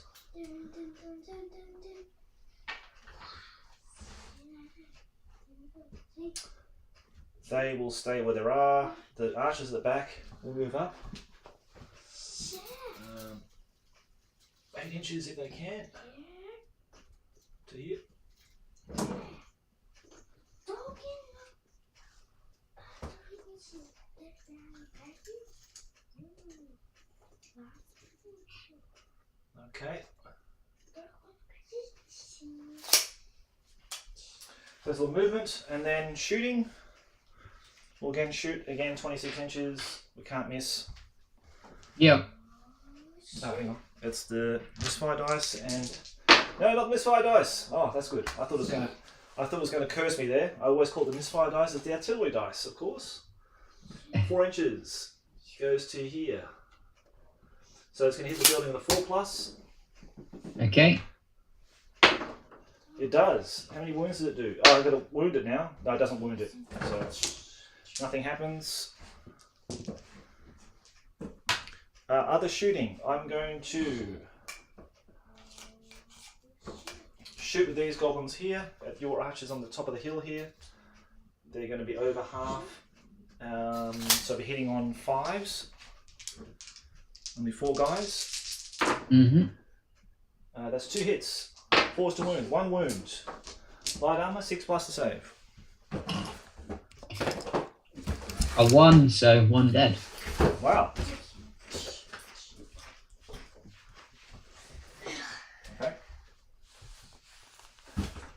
They will stay where they are. The archers at the back will move up. 8 inches if they can. To here. Okay. There's a little movement and then shooting. We'll again shoot, 26 inches. We can't miss. Yep. Oh, hang on. It's the misfire dice and... No, not the misfire dice. Oh, that's good. I thought it was going to... I thought it was going to curse me there. I always call the misfire dice as the artillery dice, of course. 4 inches goes to here. So it's going to hit the building with a 4+. Okay. It does. How many wounds does it do? Oh, I've got to wound it now. No, it doesn't wound it. So nothing happens. Other shooting. I'm going to shoot with these goblins here at your archers on the top of the hill here. They're going to be over half. So I'll be hitting on 5s. Only 4 guys. Mm-hmm. That's 2 hits. 4's to wound. 1 wound. Light armor, 6+ to save. A 1, so 1 dead. Wow. Okay.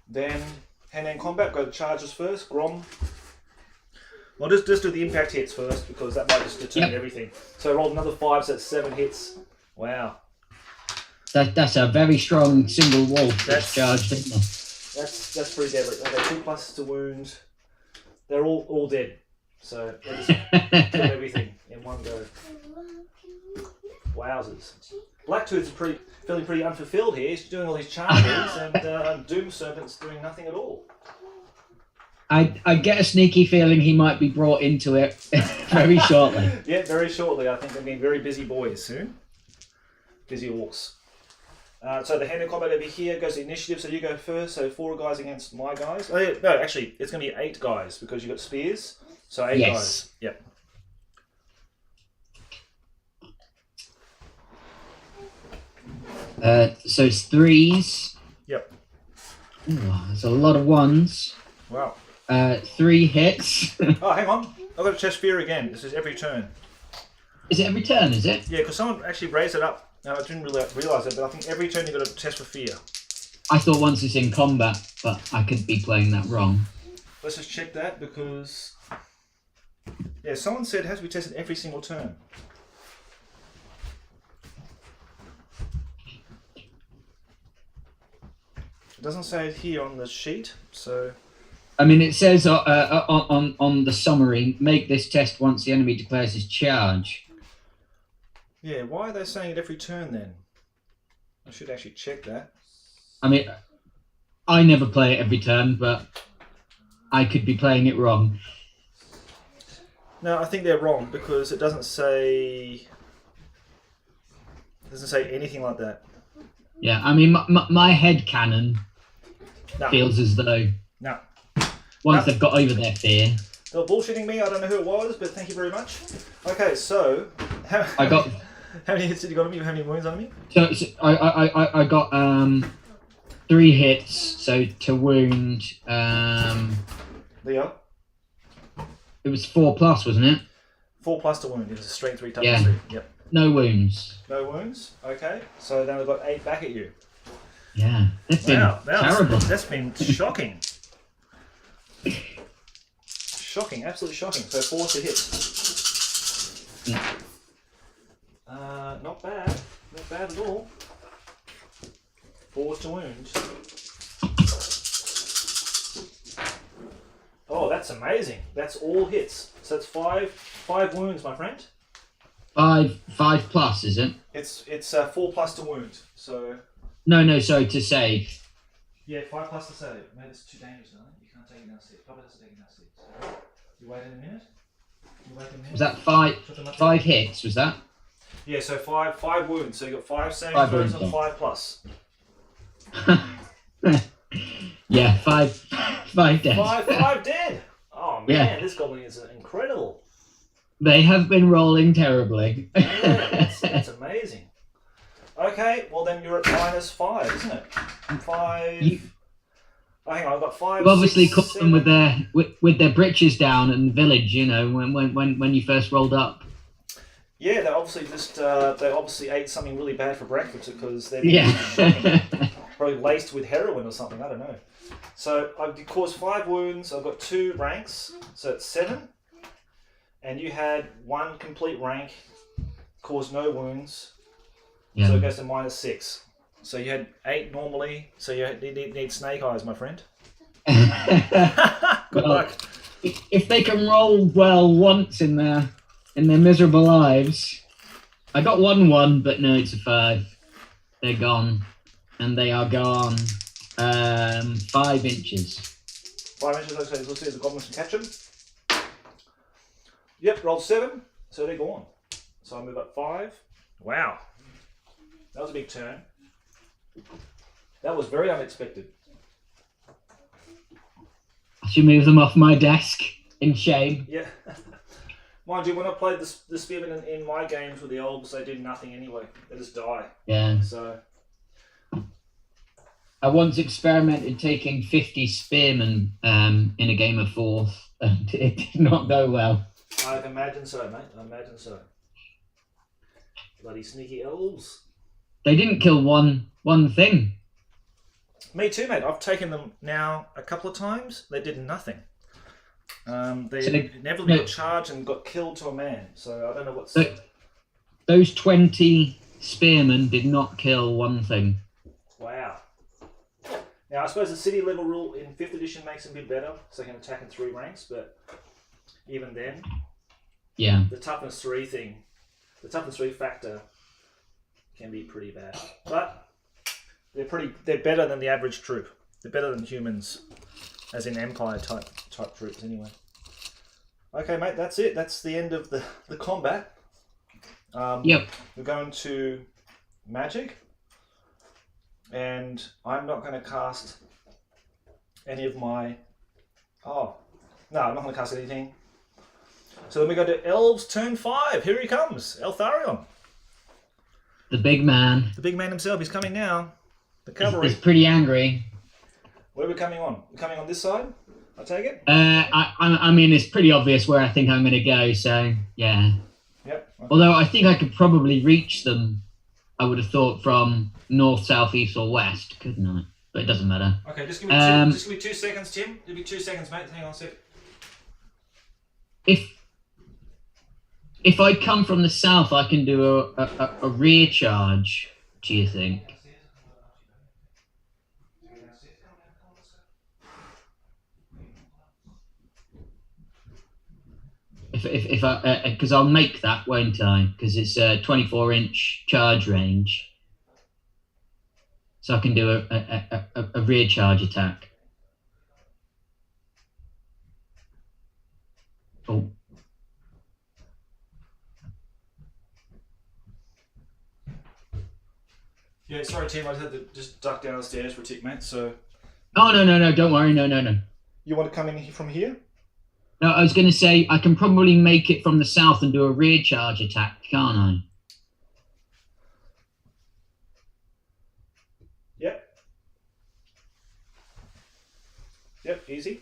Then hand-to-hand combat. Go to charges first. Grom. Well, just do the impact hits first because that might just determine everything. So I rolled another 5, so that's 7 hits. Wow. That's a very strong single wolf that's charged, isn't it? That's pretty deadly. Okay, 2+ to wound. They're all dead. So they just killed everything in one go. Wowzers. Blacktooth's feeling pretty unfulfilled here. He's doing all these charges and Doom Serpent's doing nothing at all. I get a sneaky feeling he might be brought into it very shortly. Yeah, very shortly. I think they're being very busy boys soon. Busy orcs. So the hand-to-hand combat over here goes to initiative, so you go first. So 4 guys against my guys. Oh, yeah, no, actually, it's going to be 8 guys because you've got spears. So 8 guys. Yep. So it's 3s. Yep. Ooh, there's a lot of 1s. Wow. 3 hits. Oh, hang on. I've got to test fear again. This is every turn. Is it every turn, is it? Yeah, because someone actually raised it up. No, I didn't really realise it, but I think every turn you've got to test for fear. I thought once it's in combat, but I could be playing that wrong. Let's just check that because... Yeah, someone said it has to be tested every single turn. It doesn't say it here on the sheet, so... I mean, it says on the summary, make this test once the enemy declares his charge. Yeah, why are they saying it every turn then? I should actually check that. I mean, I never play it every turn, but I could be playing it wrong. No, I think they're wrong because it doesn't say... It doesn't say anything like that. Yeah, I mean, my head canon feels as though once they've got over their fear. They were bullshitting me. I don't know who it was, but thank you very much. Okay, so I got. How many hits did you got on me? How many wounds on me? So I got 3 hits. So to wound. There you are. It was 4+, wasn't it? 4+ to wound. It was a strength 3 toughness 3. Yep. No wounds. No wounds. Okay. So then we've got 8 back at you. Yeah. That's been terrible. That's been shocking. Shocking. Absolutely shocking. So 4 to hit. Yeah. Not bad. Not bad at all. 4 to wound. Oh, that's amazing. That's all hits. So it's 5 wounds, my friend. 5+, is it? It's 4+ to wound. So no. Sorry, to save. yeah, 5+ to save. Man, it's too dangerous, isn't it? You can't take it downstairs. Papa doesn't take it downstairs. So you wait in a minute. Was that 5 hits? Was that? Yeah, so 5 wounds. So you got 5 saving 5 throws wounds, and 5+. Yeah, 5 dead. 5 dead. Oh man, Yeah. This goblin is incredible. They have been rolling terribly. Yeah, that's amazing. Okay, well then you're at -5, isn't it? 5. Oh, hang on, I've got 5. You obviously 6, caught 7. them with their britches down in the village. You know, when you first rolled up. Yeah, they obviously ate something really bad for breakfast because they're probably laced with heroin or something. I don't know. So I've caused 5 wounds. I've got 2 ranks, so it's 7. And you had 1 complete rank, caused no wounds, so it goes to -6. So you had 8 normally. So you need snake eyes, my friend. Good Well, luck. if they can roll well once in their miserable lives, I got 1-1, but no, it's a 5. They're gone, and they are gone 5 inches. 5 inches, okay, let's see if the goblins can catch them. Yep, rolled 7, so they're gone. So I move up 5. Wow. That was a big turn. That was very unexpected. I should move them off my desk in shame. Yeah. Mind you, when I played the spearmen in my games with the elves, they did nothing anyway. They just die. Yeah. So I once experimented taking 50 spearmen in a game of 4th, and it did not go well. I can imagine so, mate. I imagine so. Bloody sneaky elves. They didn't kill one thing. Me too, mate. I've taken them now a couple of times. They did nothing. They inevitably got charged and got killed to a man. So I don't know what's... Those 20 spearmen did not kill one thing. Wow. Now, I suppose the city level rule in 5th edition makes them a bit better, so they can attack in 3 ranks, but even then, Yeah. the toughness 3 thing, the toughness 3 factor can be pretty bad. But they're better than the average troop. They're better than humans, as in Empire type troops anyway. Okay, mate, that's it. That's the end of the combat. Yep. We're going to magic. And I'm not going to cast any of my... Oh, no, I'm not going to cast anything. So then we go to Elves turn 5. Here he comes, Eltharion. The big man. The big man himself. He's coming now. The cavalry. He's pretty angry. Where are we coming on? We're coming on this side, I take it? I mean, it's pretty obvious where I think I'm going to go, so yeah. Yep. Okay. Although I think I could probably reach them, I would have thought, from north, south, east, or west, couldn't I? But it doesn't matter. Okay, just give me 2 seconds, Tim. Give me 2 seconds, mate. Hang on a sec. If I come from the south, I can do a rear charge, do you think? If I, because I'll make that, won't I? Because it's a 24-inch charge range, so I can do a rear charge attack. Oh, Yeah, sorry, Tim. I just had to just duck down the stairs for a tick, mate. So. Oh no! Don't worry, no. You want to come in from here? No, I was going to say I can probably make it from the south and do a rear charge attack, can't I? Yep, easy.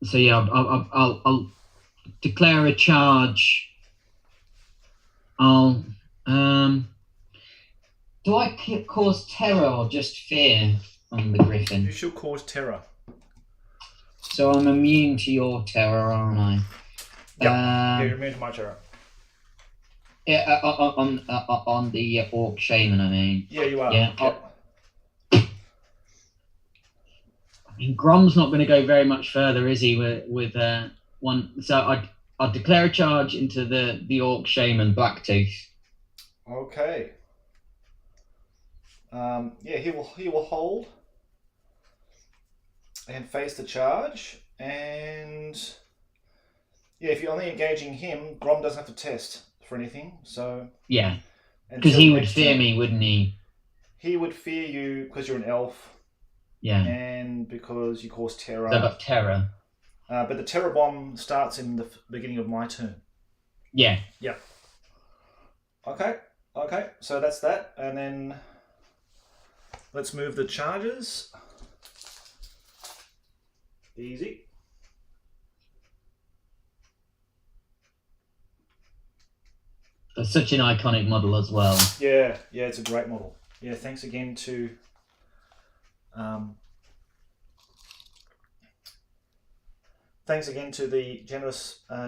So yeah, I'll declare a charge. Do I cause terror or just fear on the griffin? You should cause terror. So I'm immune to your terror, aren't I? Yeah, you're immune to my terror. Yeah, on the orc shaman, I mean. Yeah, you are. Yeah. I mean, Grom's not going to go very much further, is he? With one, so I'll declare a charge into the orc shaman, Blacktooth. Okay. Yeah, he will hold and face the charge, and yeah, if you're only engaging him, Grom doesn't have to test for anything. So yeah, because he would fear me, wouldn't he? He would fear you because you're an elf. Yeah, and because you cause terror. So about terror. But the terror bomb starts in the beginning of my turn. Yeah. Yep. Okay. So that's that, and then let's move the charges. Easy. That's such an iconic model as well. Yeah, it's a great model. Yeah, thanks again to the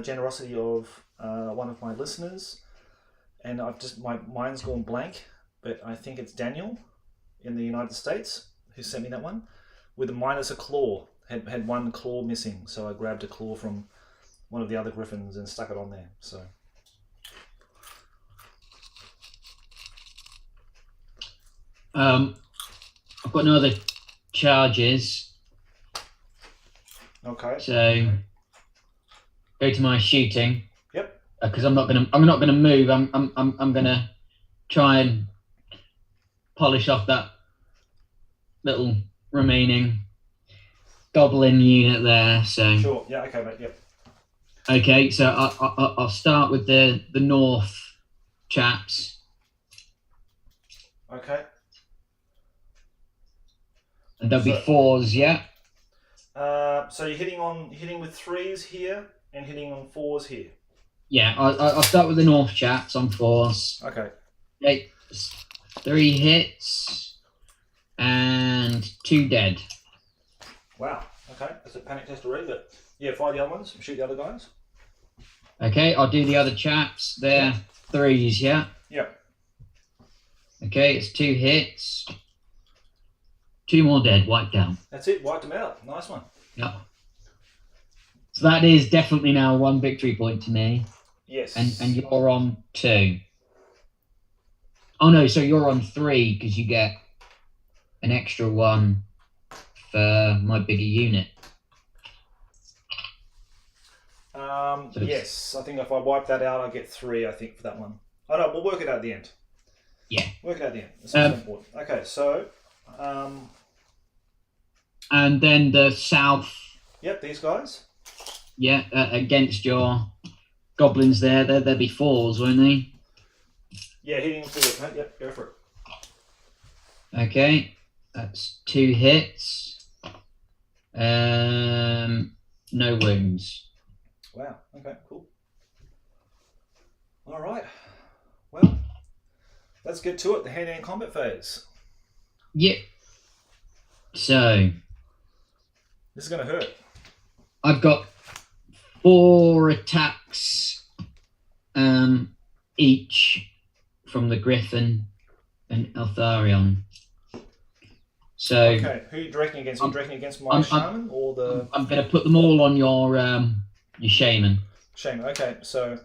generosity of one of my listeners, and my mind's gone blank, but I think it's Daniel in the United States who sent me that one, with a minus a claw. Had one claw missing, so I grabbed a claw from one of the other griffins and stuck it on there. So. I've got no other charges. Okay. So go to my shooting. Yep. Because I'm not gonna move. I'm gonna try and polish off that little remaining goblin unit there. So Sure. Yeah. Okay, mate. Yep. Okay. So I'll start with the north chaps. Okay. And there'll be 4s, yeah. So you're hitting with 3s here and hitting on 4s here. Yeah, I'll start with the north chaps on 4s. Okay. Okay, 3 hits and 2 dead. Wow. Okay, that's a panic test already, but yeah, fire the other ones, shoot the other guys. Okay, I'll do the other chaps. They're 3s, yeah. Yep. Okay, it's 2 hits. 2 more dead, wiped down. That's it, wiped them out. Nice one. Yeah. So that is definitely now 1 victory point to me. Yes. And you're on 2. Oh no, so you're on 3 because you get an extra 1 for my bigger unit. So yes, I think if I wipe that out, I get 3, I think, for that one. Oh no, we'll work it out at the end. Yeah. Work it out at the end. That's not so important. Okay, so... and then the south. Yep, these guys. Yeah, against your goblins there. There'll be 4s, won't they? Yeah, hitting forward, mate. Yep, go for it. Okay, that's 2 hits. No wounds. Wow, okay, cool. All right. Well, let's get to it, the hand-to-hand combat phase. Yep. So this is going to hurt. I've got 4 attacks each from the Griffin and Eltharion. So okay, who are you directing against? Are you directing against my shaman or the? I'm going to put them all on your shaman. Shaman. Okay, so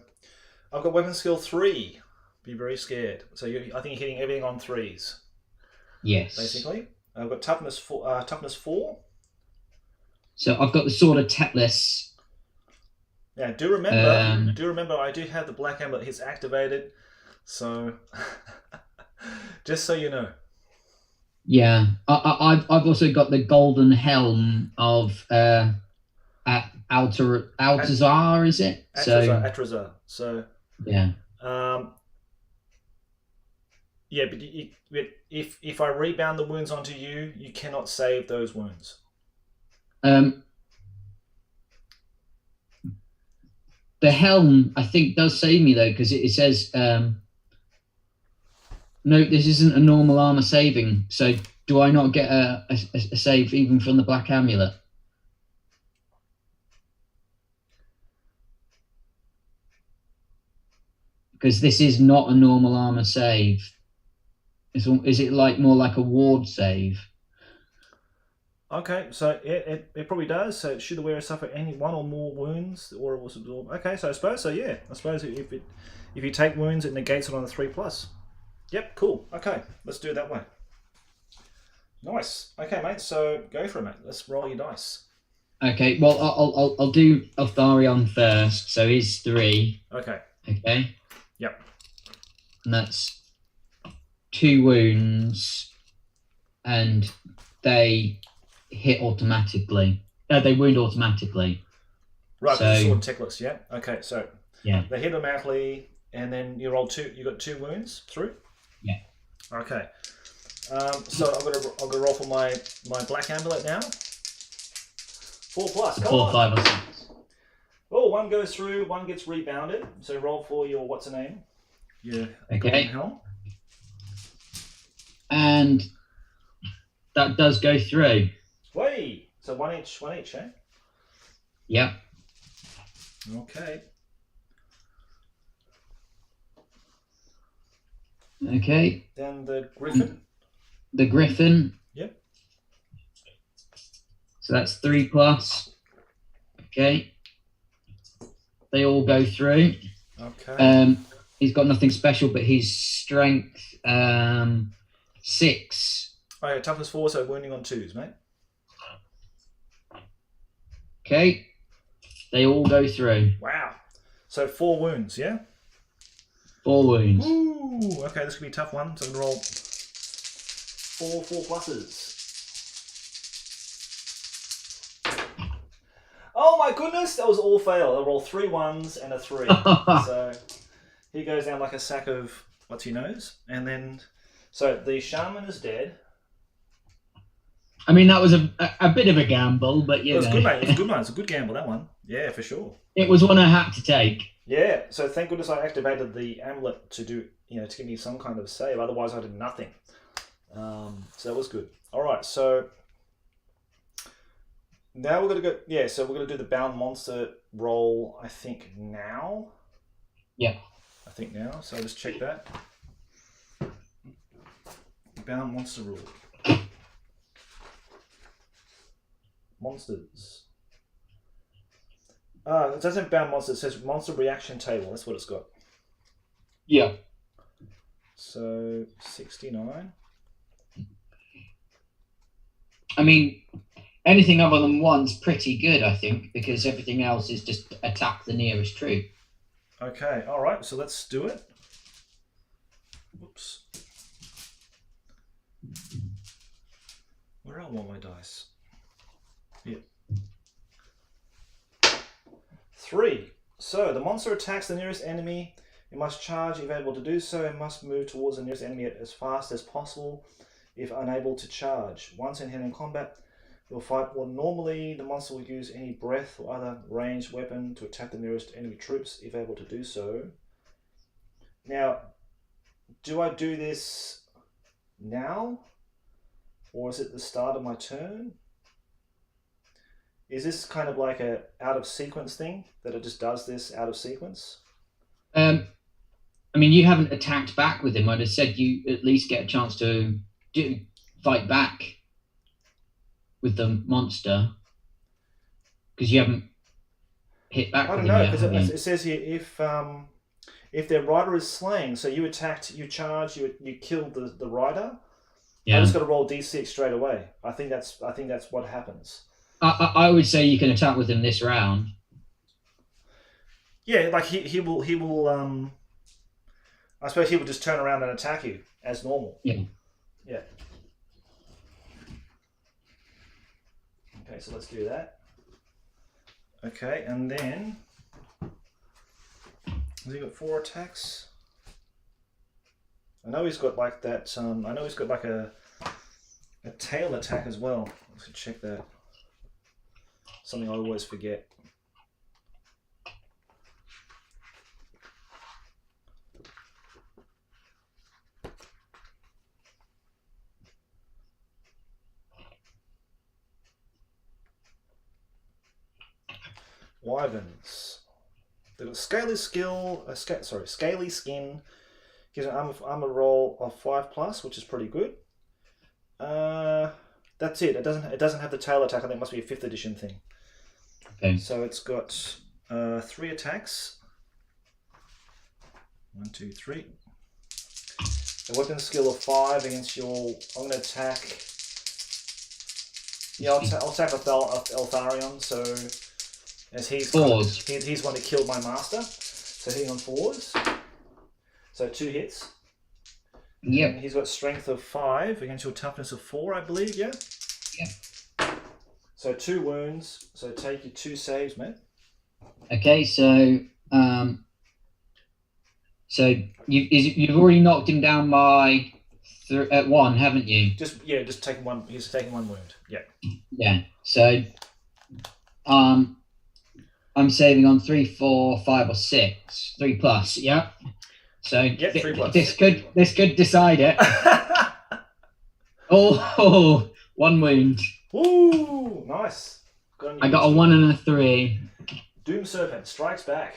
I've got weapon skill 3. Be very scared. So I think you're hitting everything on 3s. Yes. Basically, I've got toughness 4. Toughness 4. So I've got the Sword of Teclis. Yeah, do remember, I do have the Black Amulet. It's activated, so just so you know. Yeah, I've also got the Golden Helm of Altazar, is it? Atrazar. So yeah. Yeah, but if I rebound the wounds onto you, you cannot save those wounds. The helm, I think, does save me, though, because it says, no, this isn't a normal armor saving, so do I not get a save even from the Black Amulet? Because this is not a normal armor save. Is it more like a ward save? Okay, so it probably does. So should the wearer suffer any 1 or more wounds, the aura will absorb. Okay, so I suppose so. Yeah, I suppose if you take wounds, it negates it on the 3+. Yep, cool. Okay, let's do it that way. Nice. Okay, mate. So go for it, mate. Let's roll your dice. Okay. Well, I'll do Eltharion first. So he's 3. Okay. Okay. Yep. And that's 2 wounds, and they hit automatically. They wound automatically. Right, so, sword Teclis, yeah. Okay, so yeah, they hit automatically, and then you roll 2. You got 2 wounds through. Yeah. Okay. So I'm gonna roll for my Black Amulet now. 4+. 4, 5, or 6. Oh, 1 goes through. 1 gets rebounded. So roll for your what's the name? Yeah. Okay. Helm. And that does go through. Wait. So 1 each, eh? Yep. Okay. Okay. Then the Griffin. The Griffin. Yep. So that's 3+. Okay. They all go through. Okay. He's got nothing special, but his strength 6. Oh yeah, toughness 4, so wounding on 2s, mate. Okay. They all go through. Wow. So 4 wounds, yeah? 4 wounds. Ooh, okay, this could be a tough one. So I'm going to roll 4 4+. Oh my goodness, that was all fail. I rolled 3 1s and a 3. So he goes down like a sack of what's he knows. And then, so the shaman is dead. I mean, that was a bit of a gamble, but It was good, mate. It was a good one. It's a good gamble, that one. Yeah, for sure. It was one I had to take. Yeah, so thank goodness I activated the amulet to do, to give me some kind of save. Otherwise, I did nothing. So that was good. All right, so now we're going to go. Yeah, so we're going to do the bound monster roll. I think now. Yeah. I think now. So I'll just check that. Bound monster rule. Monsters. It doesn't bound monster. It says monster reaction table. That's what it's got. Yeah. So 69. I mean, anything other than 1's pretty good, I think, because everything else is just attack the nearest troop. Okay. All right. So let's do it. Whoops. Where are all my dice? Yeah. 3. So the monster attacks the nearest enemy. It must charge if able to do so. It must move towards the nearest enemy as fast as possible if unable to charge. Once in hand-to-hand combat, it will fight. Well, normally the monster will use any breath or other ranged weapon to attack the nearest enemy troops if able to do so. Now, do I do this now? Or is it the start of my turn? Is this kind of like a out of sequence thing that it just does this out of sequence? I mean, you haven't attacked back with him. I'd have said you at least get a chance to fight back with the monster because you haven't hit back. I don't with him know yet, because have you? it says here if their rider is slain, so you attacked, you charged, you killed the rider. Yeah. I just got to roll d6 straight away. I think that's what happens. I would say you can attack with him this round. Yeah, like he will I suppose he will just turn around and attack you as normal. Yeah. Yeah. Okay, so let's do that. Okay, and then has he got 4 attacks? I know he's got like that. I know he's got like a tail attack as well. Let's check that. Something I always forget. Wyverns. They've got scaly skin. Gives an armor roll of 5+, which is pretty good. That's it. It doesn't have the tail attack. I think it must be a 5th edition thing. Okay. So it's got 3 attacks. 1, 2, 3. A weapon skill of 5 against your. I'm going to attack. Yeah, I'll attack Eltharion. So as he's he's one that killed my master. So hitting on 4s. So 2 hits. Yep. And he's got strength of 5 against your toughness of 4, I believe. Yeah. Yep. So 2 wounds. So take your 2 saves, mate. Okay, so you've already knocked him down by 1, haven't you? Just taking 1. He's taking 1 wound. Yeah. Yeah. So I'm saving on 3, 4, 5, or 6. 3+. Yeah. So yep, 3+. This could decide it. Oh, 1 wound. Ooh, nice. I got a 1 and a 3. Doom Serpent strikes back.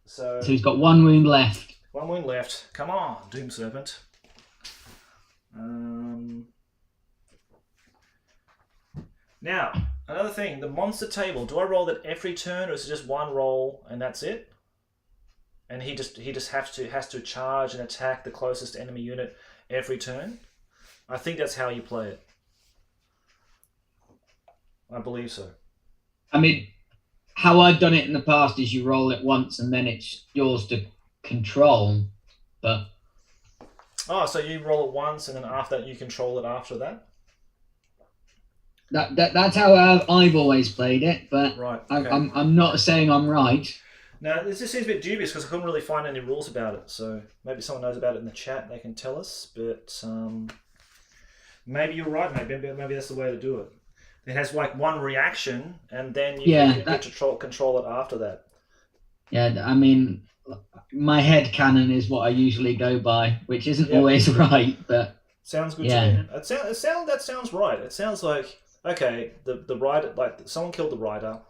So he's got 1 wound left. 1 wound left. Come on, Doom Serpent. Now, Another thing, the monster table. Do I roll that every turn, or is it just one roll and that's it? And he just has to charge and attack the closest enemy unit every turn. I think that's how you play it. I believe so. I mean, how I've done it in the past is you roll it once and then it's yours to control. But so you roll it once and then after that you control it after that? that's how I've always played it. But right. Okay. I'm not saying I'm right. Now, this just seems a bit dubious because I couldn't really find any rules about it. So maybe someone knows about it in the chat. They can tell us. But maybe you're right. Maybe that's the way to do it. It has like one reaction, and then you get to control it after that. Yeah, I mean, my head canon is what I usually go by, which isn't always right, but sounds good to me. That sounds right. It sounds like okay. The rider, like someone killed the rider.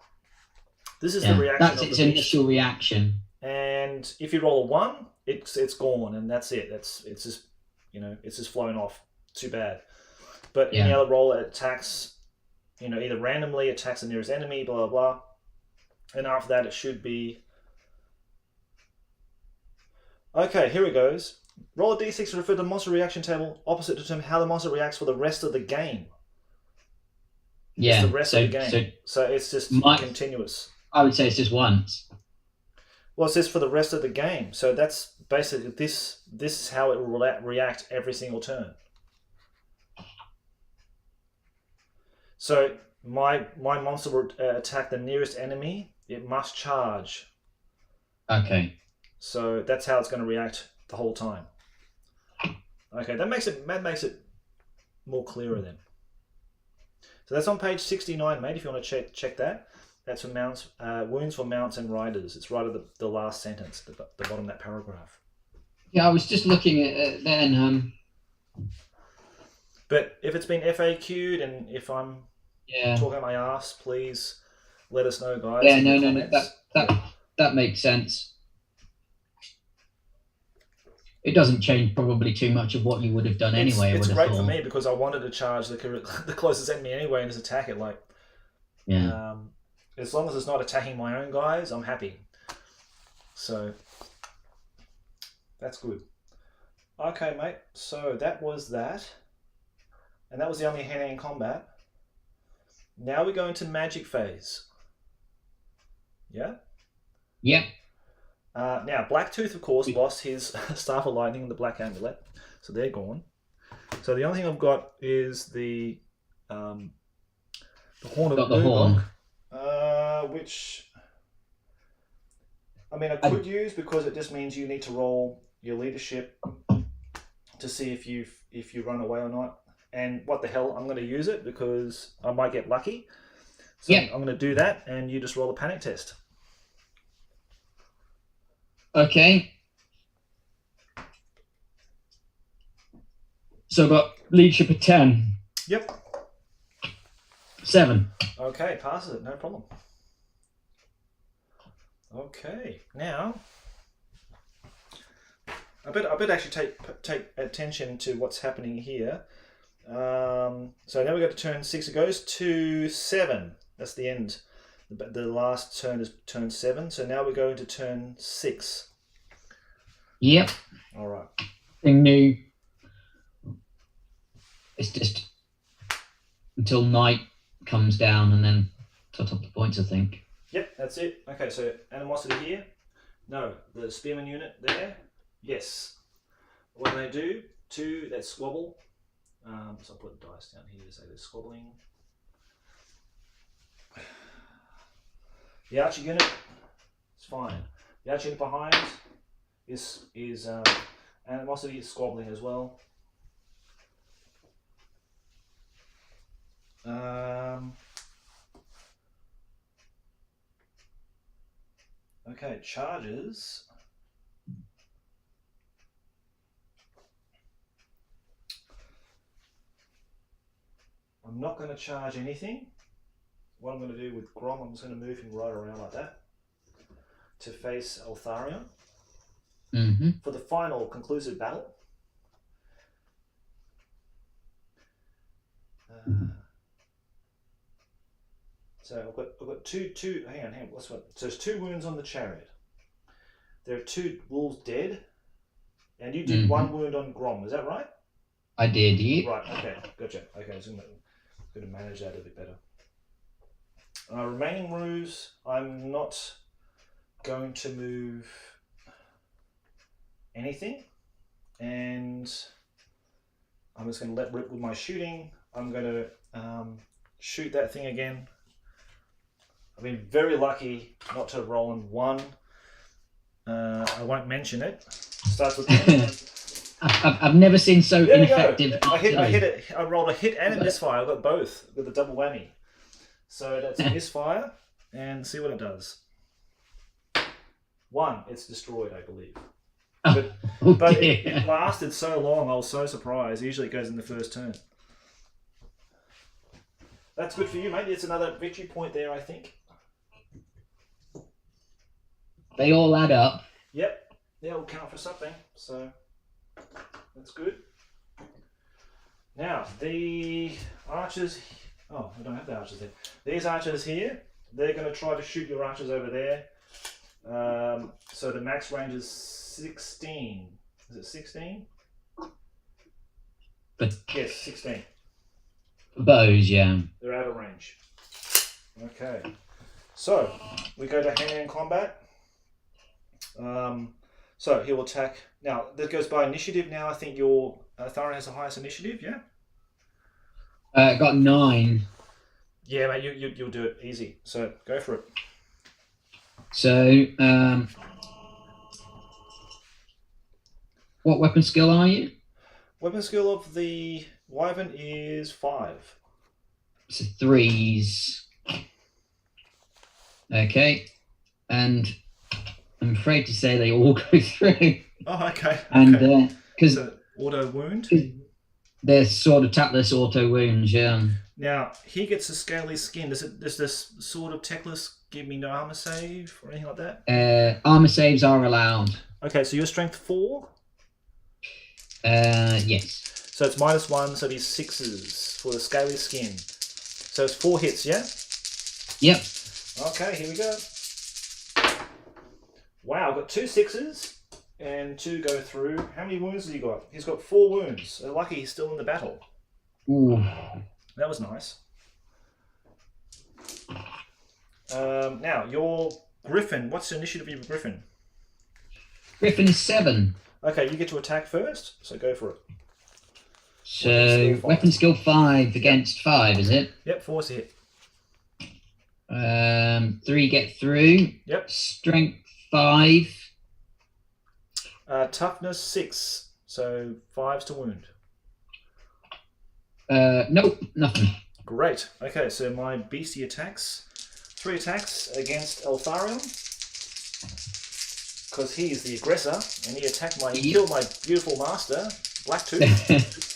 This is the reaction. That's its initial reaction. And if you roll a 1, it's gone, and that's it. It's just flowing off. Too bad. But any other roll, it attacks, either randomly attacks the nearest enemy, blah blah blah. And after that, it should be. Okay, here it goes. Roll a d6 to refer to the monster reaction table opposite to determine how the monster reacts for the rest of the game. Yeah, it's the rest of the game. So it's just continuous. I would say it's just once. Well, it says for the rest of the game. So that's basically this is how it will react every single turn. So my monster will attack the nearest enemy. It must charge. Okay. So that's how it's going to react the whole time. Okay, that makes it more clearer then. So that's on page 69, mate, if you want to check that. That's for mounts, wounds for mounts and riders. It's right at the last sentence, the bottom of that paragraph. Yeah, I was just looking at it then. But if it's been FAQ'd and if I'm talking my ass, please let us know, guys. Yeah, no, that makes sense. It doesn't change probably too much of what you would have done anyway. It's great for me because I wanted to charge the closest enemy anyway and just attack it. As long as it's not attacking my own guys, I'm happy. So that's good. Okay, mate. So that was that. And that was the only hand-to-hand combat. Now we go into magic phase. Yeah? Yeah. Now, Blacktooth, of course, lost his Staff of Lightning and the Black Amulet. So they're gone. So the only thing I've got is the Horn of the Horn. Which I could use because it just means you need to roll your leadership to see if you run away or not. And what the hell, I'm going to use it because I might get lucky. So I'm going to do that, and you just roll a panic test. Okay. So I've got leadership of 10. Yep. 7. Okay, passes it, no problem. Okay, now I better actually take attention to what's happening here. So now we go to turn 6. It goes to 7. That's the end. The last turn is turn 7. So now we go into turn 6. Yep. All right. Thing new. It's just until night comes down and then tot up the points, I think. Yep, that's it. Okay, so animosity here. No, the spearman unit there. Yes. What do they do? 2, that's squabble. So I'll put a dice down here to say they're squabbling. The archer unit, it's fine. The archer unit behind is animosity is squabbling as well. Okay, charges. I'm not going to charge anything. What I'm going to do with Grom, I'm just going to move him right around like that to face Eltharion for the final conclusive battle. So I've got two. Hang on. What's what? So there's 2 wounds on the chariot. There are 2 wolves dead, and you did 1 wound on Grom. Is that right? I did. Yeah. Right. Okay. Gotcha. Okay. So I'm going to manage that a bit better. Remaining moves. I'm not going to move anything, and I'm just going to let rip with my shooting. I'm going to shoot that thing again. I've been very lucky not to roll in 1. I won't mention it. Starts with 10. I've never seen so There we ineffective. go. I hit it. I rolled a hit and a misfire. I got both with a double whammy. So that's a misfire, and see what it does. 1. It's destroyed, I believe. But it lasted so long. I was so surprised. Usually it goes in the first turn. That's good for you, mate. It's another victory point there, I think. They all add up. Yep. They all count for something. So that's good. Now, the archers... Oh, I don't have the archers there. These archers here, they're going to try to shoot your archers over there. So the max range is 16. Is it 16? But Yes, 16. bows, yeah. They're out of range. Okay. So, we go to hand-to-hand combat. So, he'll attack. Now, that goes by initiative now. I think your Eltharion has the highest initiative, yeah? Got 9. Yeah, mate, you'll do it easy. So, go for it. So, what weapon skill are you? Weapon skill of the Wyvern is 5. So 3s. Okay. And I'm afraid to say they all go through. Oh, okay. And because So, auto wound. they're sort of tapless auto wounds, yeah. Now, he gets a scaly skin. Does this sort of techless give me no armor save or anything like that? Armor saves are allowed. Okay, so you're strength 4? Yes. So it's -1, so these 6s for the scaly skin. So it's 4 hits, yeah? Yep. Okay, here we go. Wow, I've got 2 6s and 2 go through. How many wounds has he got? He's got 4 wounds. So lucky he's still in the battle. Ooh. That was nice. Now, your Griffin. What's the initiative of your Griffin? Griffin is 7. Okay, you get to attack first, so go for it. So weapon skill 5 against 5, is it? Yep, 4's a hit. 3 get through. Yep. Strength 5. Toughness 6, so 5's to wound. Nope, nothing. Great. Okay, so my beastie attacks. 3 attacks against Eltharion. Because he's the aggressor, and he killed my beautiful master, Blacktooth.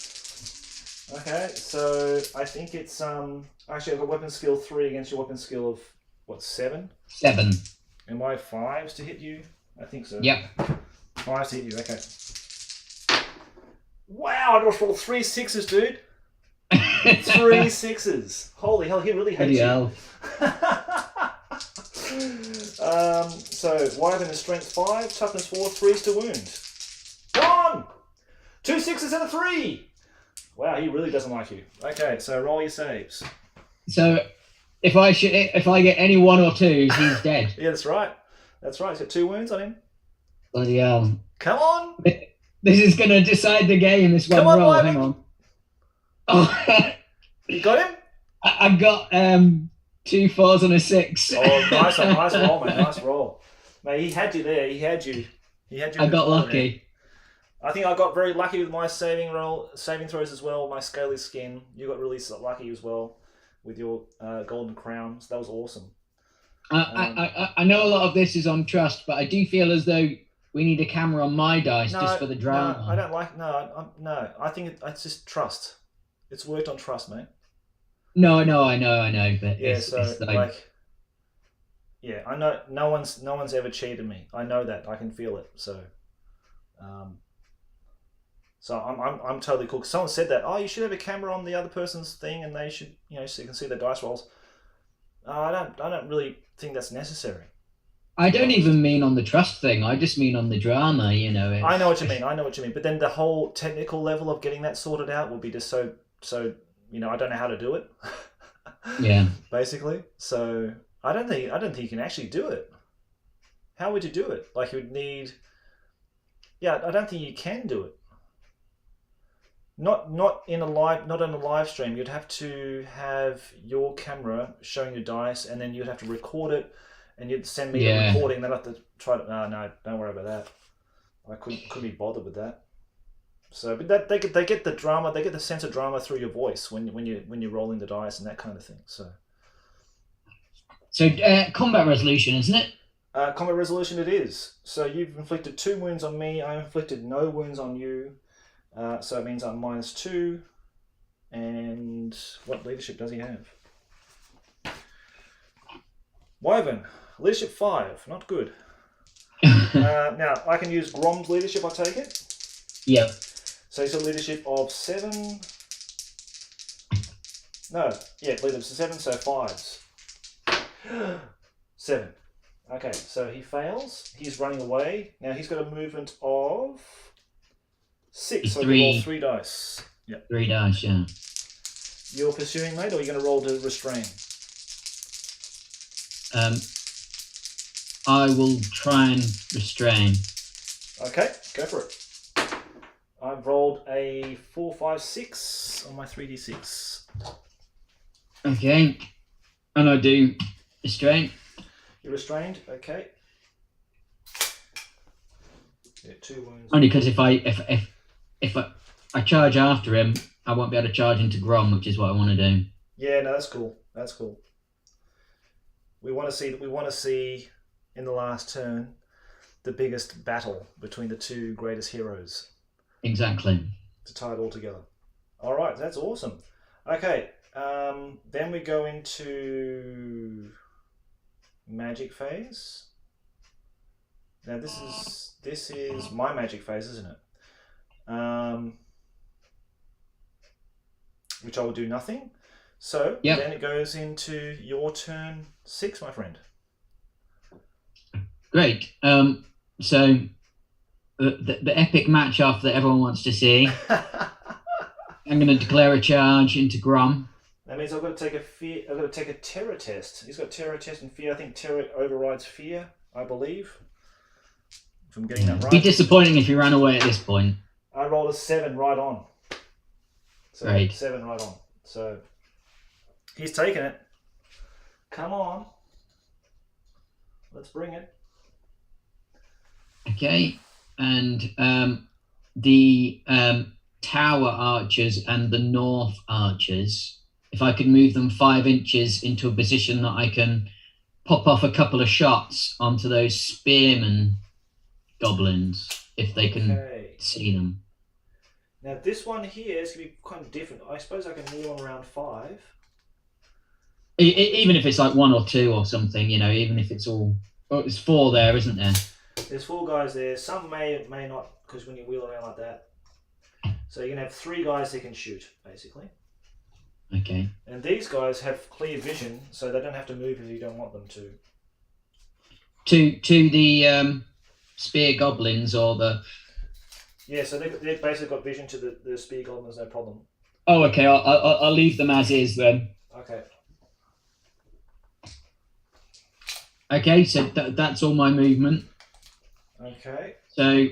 Okay, so I think it's actually I've got weapon skill 3 against your weapon skill of what, 7? 7. Am I 5s to hit you? I think so. Yep. 5s to hit you. Okay. Wow! I just rolled 3 6s, dude. 3 6s. Holy hell! He really hates you. So Wyvern is strength 5, toughness 4, 3's to wound. Come on! 2 6s and a 3. Wow, he really doesn't like you. Okay, so roll your saves. So if I get any 1 or 2s, he's dead. Yeah, that's right. That's right. He's got 2 wounds on him. Bloody hell. Come on! This is going to decide the game, this one Come on, roll. Wyvern. Hang on. Oh, You got him? I got 2 4s and a 6. Oh, nice roll, man. Nice roll. Mate, he had you there. He had you. I got lucky. There. I think I got very lucky with my saving throws as well. My scaly skin. You got really lucky as well with your golden crown. So that was awesome. I know a lot of this is on trust, but I do feel as though we need a camera on my dice just for the drama. No, I don't like. No. I think it's just trust. It's worked on trust, mate. No, I know, but yeah. it's like, yeah, I know. No one's ever cheated me. I know that. I can feel it. So, so I'm totally cool. Someone said that. Oh, you should have a camera on the other person's thing, and they should, so you can see the dice rolls. I don't really think that's necessary. I don't even mean on the trust thing. I just mean on the drama. You know. I know what you mean. But then the whole technical level of getting that sorted out will be just so. I don't know how to do it. Yeah. Basically, so I don't think you can actually do it. How would you do it? Like you would need. Yeah, I don't think you can do it. Not in a live stream. You'd have to have your camera showing your dice, and then you'd have to record it, and you'd send me the recording. And then I'd have to try to. No, don't worry about that. I couldn't be bothered with that. So, but that they get the drama. They get the sense of drama through your voice when you're rolling the dice and that kind of thing. So combat resolution, isn't it? Combat resolution it is. So you've inflicted 2 wounds on me. I inflicted no wounds on you. So it means I'm -2. And what leadership does he have? Wyvern, leadership 5. Not good. Now, I can use Grom's leadership, I take it? Yeah. So he's a leadership of 7. No, yeah, leadership 7, so 5s. 7. Okay, so he fails. He's running away. Now he's got a movement of 6, so you roll 3 dice. Yep. 3 dice, yeah. You're pursuing, mate, or are you going to roll to restrain? I will try and restrain. Okay, go for it. I've rolled a 4, 5, 6 on my 3d6. Okay. And I do restrain. You're restrained, okay. Yeah, 2 wounds. Only because if I charge after him, I won't be able to charge into Grom, which is what I want to do. Yeah, no, that's cool. That's cool. We want to see in the last turn the biggest battle between the 2 greatest heroes. Exactly. To tie it all together. All right, that's awesome. Okay, then we go into magic phase. Now this is my magic phase, isn't it? Which I will do nothing. So Then it goes into your turn 6, my friend. Great. So the epic match-off that everyone wants to see. I'm going to declare a charge into Grom. That means I've got to take a fear. I've got to take a terror test. He's got terror test and fear. I think terror overrides fear. I believe. If I'm getting that right. It'd be disappointing if you ran away at this point. I rolled a 7 right on. So Great. 7 right on. So he's taking it. Come on. Let's bring it. Okay. And the tower archers and the north archers, if I could move them 5 inches into a position that I can pop off a couple of shots onto those spearmen goblins, if they can see them. Now this one here is going to be kind of different. I suppose I can kneel on round 5. Even if it's like 1 or 2 or something, even if it's all... Oh, it's 4 there, isn't there? There's 4 guys there. Some may not, because when you wheel around like that. So you're going to have 3 guys that can shoot, basically. Okay. And these guys have clear vision, so they don't have to move if you don't want them to. To the spear goblins or the... Yeah, so they've basically got vision to the spear goblins, no problem. Oh, okay. I'll leave them as is then. Okay. Okay, so that's all my movement. Okay. So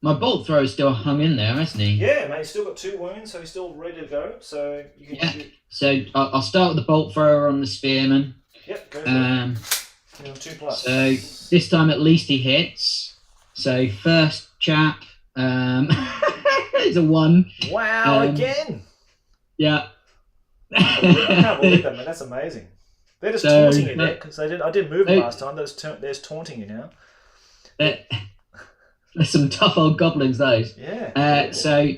my bolt thrower is still hung in there, hasn't he? Yeah, mate. He's still got 2 wounds, so he's still ready to go. So you can shoot. So I'll start with the bolt thrower on the spearman. Yep, go for it. 2+. So this time at least he hits. So first chap is a 1. Wow, again. Yeah. I can't believe that, man. That's amazing. They're just taunting you there, because I did move them last time. There's taunting you now. There's some tough old goblins, those. Yeah. So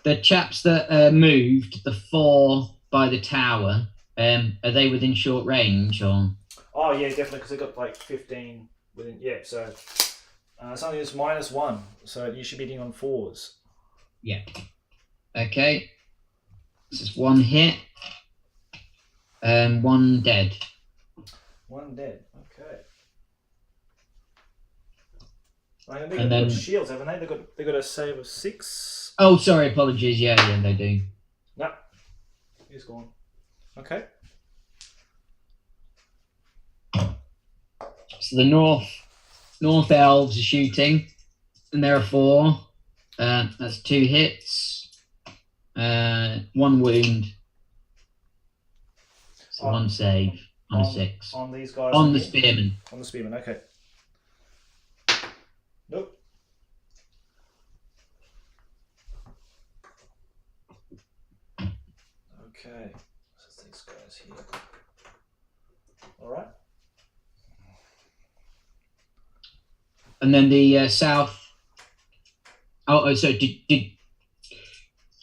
the chaps that moved, the 4 by the tower, are they within short range or? Oh yeah, definitely, because they got like 15 within. Yeah, so something that's -1, so you should be hitting on 4s. Yeah. Okay. This is 1 hit. One dead. One dead. Okay. Right, and And they've then- got shields, haven't they? They've got a save of 6. Oh, sorry, apologies. Yeah, they do. No. He's gone. Okay. So the North elves are shooting, and there are 4. That's 2 hits, 1 wound, so 1 save on a 6. On these guys. On the here? spearman. On the spearman. Okay. Nope. Okay. So these guys here. All right. And then the south. Oh, so did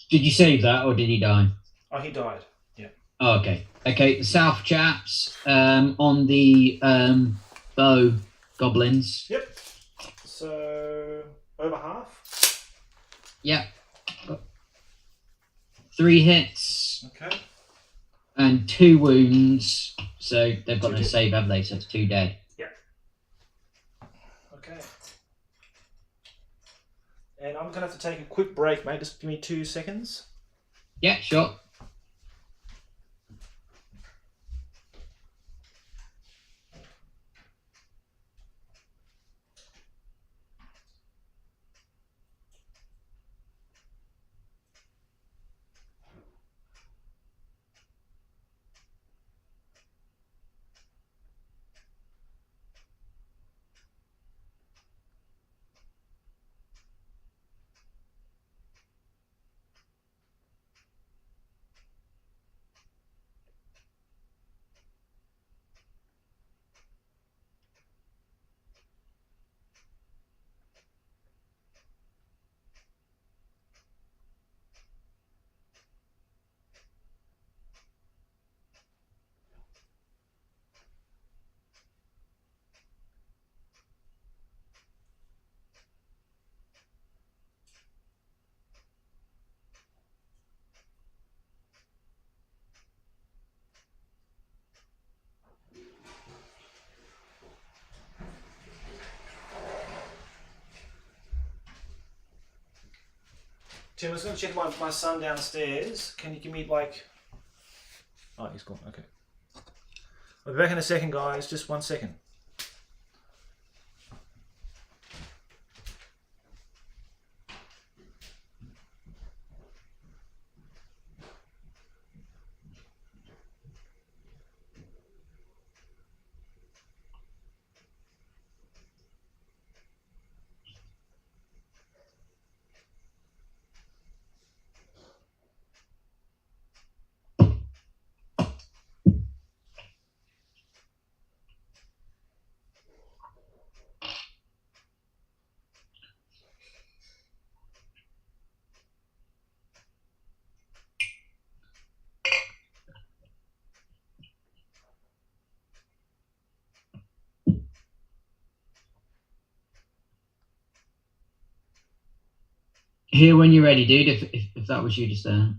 you save that, or did he die? Oh, he died. Yeah. Oh, okay. Okay, the south chaps on the bow goblins. Yep. So over half. Yep. 3 hits Okay. and 2 wounds. So they've got 2 no dead. save, have they? So it's 2 dead. Okay. And I'm gonna have to take a quick break, mate. Just give me 2 seconds. Yeah, sure. Tim, I was going to check my son downstairs. Can you give me like... Oh, he's gone. Okay. I'll be back in a second, guys. Just 1 second. Here when you're ready, dude. If that was you just there.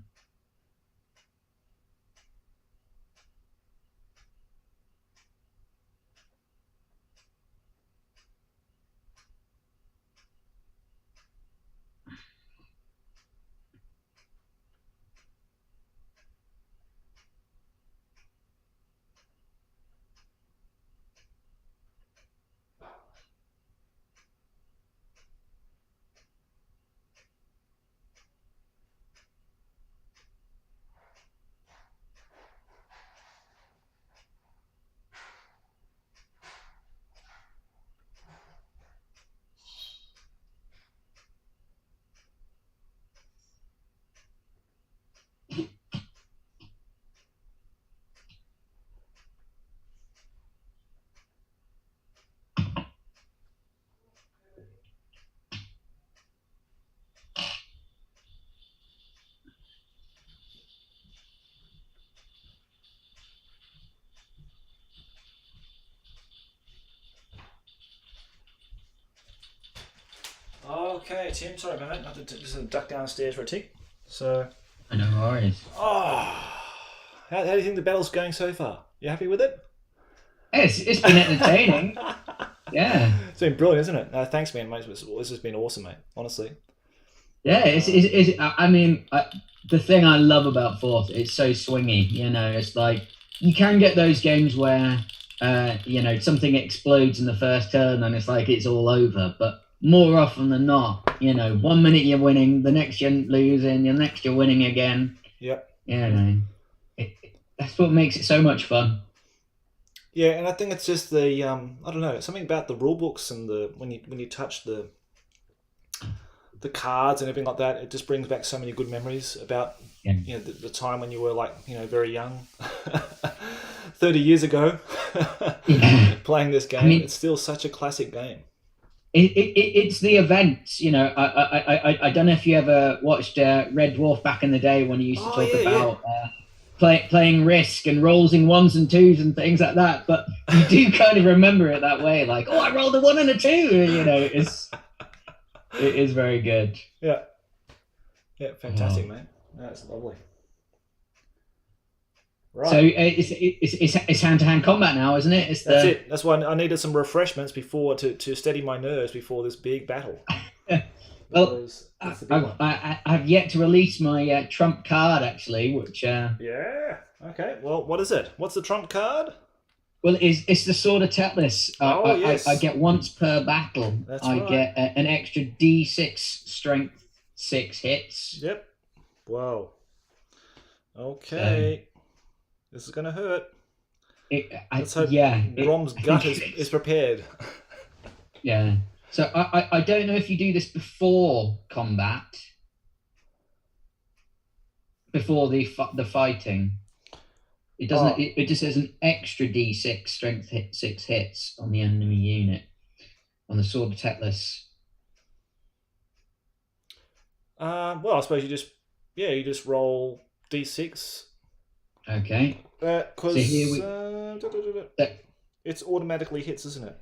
Okay, Tim. Sorry about that. I had to just duck downstairs for a tick. So... I know worries. Oh, How do you think the battle's going so far? You happy with it? It's been entertaining. Yeah. It's been brilliant, isn't it? No, thanks, man. Mate. This has been awesome, mate. Honestly. Yeah, I mean, the thing I love about Fourth, it's so swingy. You know, it's like you can get those games where, you know, something explodes in the first turn and it's like it's all over. But more often than not, you know, 1 minute you're winning, the next you're losing, the next you're winning again. Yep. You know, that's what makes it so much fun. Yeah, and I think it's just the I don't know, something about the rule books and the when you touch the cards and everything like that, it just brings back so many good memories about you know the time when you were like, you know, very young, 30 years ago, playing this game. I mean, it's still such a classic game. It's the events, you know. I don't know if you ever watched Red Dwarf back in the day when he used to talk about playing Risk and rolls in 1s and 2s and things like that. But you do kind of remember it that way, like, oh, I rolled a 1 and a 2. You know, it is very good. Yeah, fantastic, mate. That's lovely. Right. So it's hand-to-hand combat now, isn't it? That's it. That's why I needed some refreshments before to steady my nerves before this big battle. Well, I've yet to release my trump card, actually, which... Yeah, okay. Well, what is it? What's the trump card? Well, it's the Sword of Tethys. Yes. I get once per battle. That's I right. get an extra D6 strength 6 hits. Yep. Wow. Okay. This is going to hurt. Let's hope Grom's gut is prepared. Yeah. So I don't know if you do this before combat, before the fighting. It doesn't. It just says an extra D6 strength 6 hits on the enemy unit on the Sword of Tethys. Well, I suppose you just roll D6. Okay. Because so it's automatically hits, isn't it?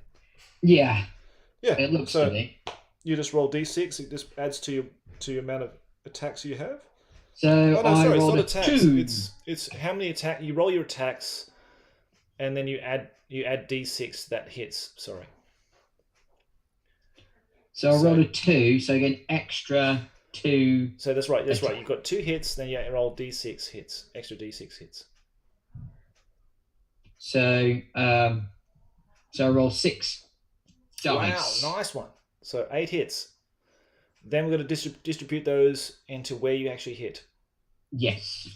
Yeah. Yeah. It looks so to be. You just roll D6. It just adds to your amount of attacks you have. So it's not a attacks. 2. It's how many attack you roll your attacks, and then you add D6 that hits. Sorry. So I rolled a 2. So I get an extra 2. So that's right. That's right. You've got 2 hits. Then you roll D6 hits. Extra D6 hits. So I roll 6 dice. Wow, nice one. So 8 hits. Then we're going to distribute those into where you actually hit. Yes.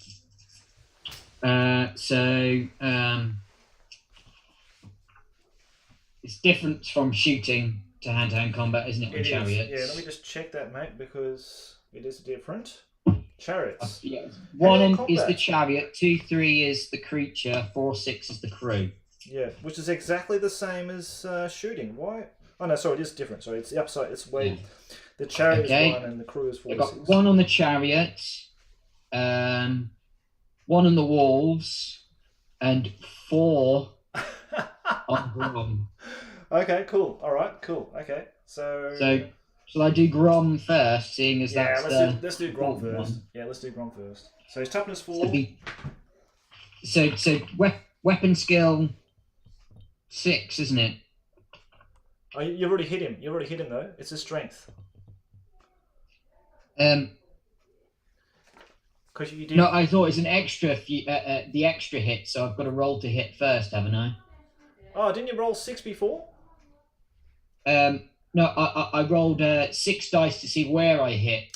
It's different from shooting to hand-to-hand combat, isn't it? On chariots. Yeah, let me just check that, mate, because it is different. Chariots. Yeah. 1 is the chariot, 2, 3 is the creature, 4, 6 is the crew. Yeah, which is exactly the same as shooting. Why? Oh no, sorry, it is different. Sorry, it's the upside. It's way the chariot is 1 and the crew is 4. I've got 1 on the chariot, 1 on the wolves, and 4 on Grom. Okay, cool. All right, cool. Okay, so shall I do Grom first, seeing as that's let's do Grom first. Yeah, let's do Grom first. So his toughness 4. So weapon skill 6, isn't it? Oh, you've already hit him. You already hit him though. It's his strength. Because you did. No, I thought it's an extra. The extra hit, so I've got to roll to hit first, haven't I? Oh, didn't you roll 6 before? No, I rolled 6 dice to see where I hit.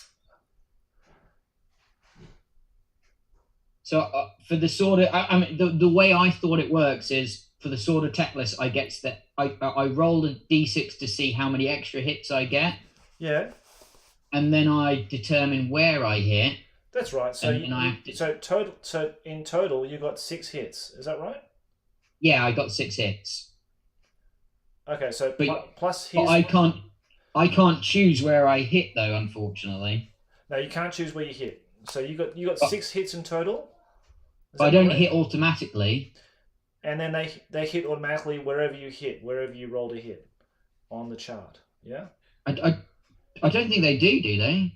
So for the Sword of, I mean, the way I thought it works is for the Sword of Tethys, I roll a d6 to see how many extra hits I get. Yeah. And then I determine where I hit. That's right. So so in total you got 6 hits. Is that right? Yeah, I got 6 hits. Okay, so plus his... But I can't choose where I hit though, unfortunately. No, you can't choose where you hit. So you got 6 hits in total. But I don't hit automatically. And then they hit automatically wherever you rolled a hit on the chart. Yeah? I don't think they do they?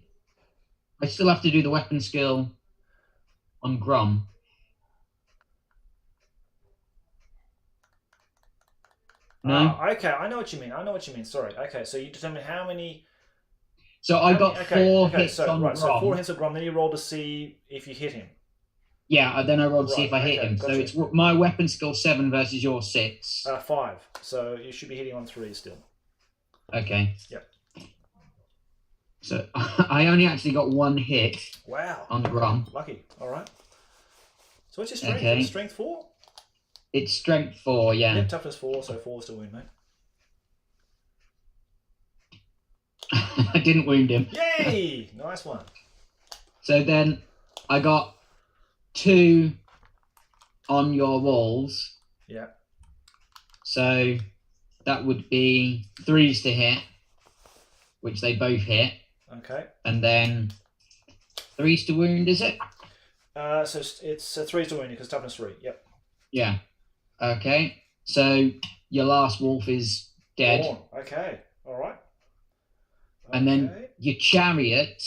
I still have to do the weapon skill on Grom. No. Okay, I know what you mean. Sorry. Okay, so you determine how many. So I got 4 hits on Grom. So 4 hits on Grom. Then you roll to see if you hit him. Yeah, then I rolled to see if I hit him. Gotcha. So it's my weapon skill 7 versus your 6. 5. So you should be hitting on 3 still. Okay. Yep. So I only actually got 1 hit. Wow. On Grom. Lucky. All right. So what's your strength? Okay. Strength 4? It's strength 4, yeah. Yep, toughness 4, so 4 is to wound, mate. I didn't wound him. Yay! Nice one. So then I got 2 on your walls. Yeah. So that would be 3s to hit, which they both hit. Okay. And then 3s to wound, is it? So it's 3 to wound because toughness 3. Yep. Yeah. Okay. So your last wolf is dead. Born. Okay. All right. And then your chariot.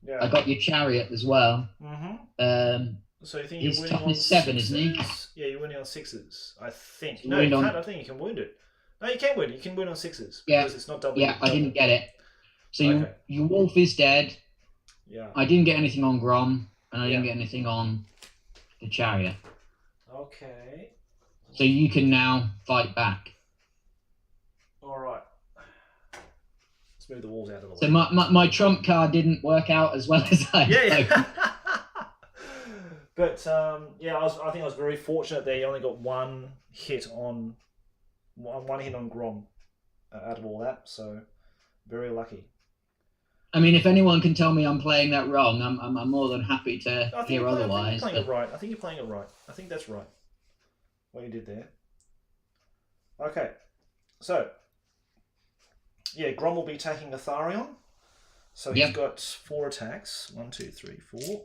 Yeah. I got your chariot as well. Mm-hmm. So you think he's you're winning on toughness 7, 6s? isn't he? Yeah, you're winning on 6s. I think. You No, you wound can't. on- I think you can wound it. No, you can wound it. You can wound on 6s. Yeah. Because it's not double. Yeah, I didn't get it. So Okay. your wolf is dead. Yeah. I didn't get anything on Grom, and I didn't Yeah. get anything on the chariot. Okay. So you can now fight back. All right. Let's move the walls out of the way. So my trump card didn't work out as well as I hoped. But yeah, I think I was very fortunate there. You only got 1 hit on Grom out of all that, so very lucky. I mean, if anyone can tell me I'm playing that wrong, I'm more than happy to hear otherwise. I think you're playing it right. I think that's right. What you did there. Okay, so yeah, Grom will be taking Eltharion. So he's got 4 attacks. 1, 2, 3, 4.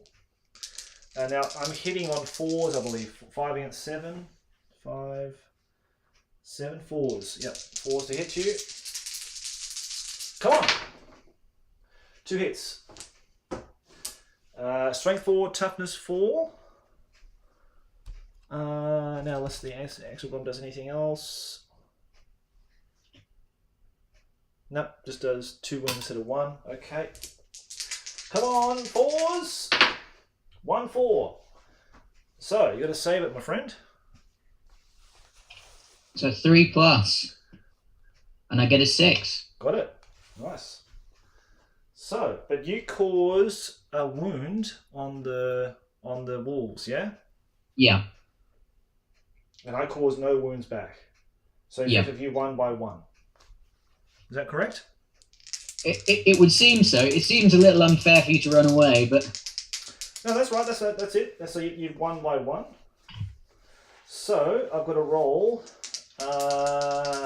And now I'm hitting on 4s, I believe. 5 against 7. 5, 7 4s. Yep, 4s to hit you. Come on. 2 hits. Strength 4, toughness 4. Now let's see if the actual bomb does anything else. Nope, just does 2 wounds instead of 1. Okay. Come on, 4s. 1 4. So you got to save it, my friend. So 3 plus, and I get a 6. Got it. Nice. So, but you cause a wound on the wolves, yeah? Yeah. And I cause no wounds back. So effectively you won by 1. Is that correct? It would seem so. It seems a little unfair for you to run away, but No, that's right. That's it. So you've won by 1. So I've got to roll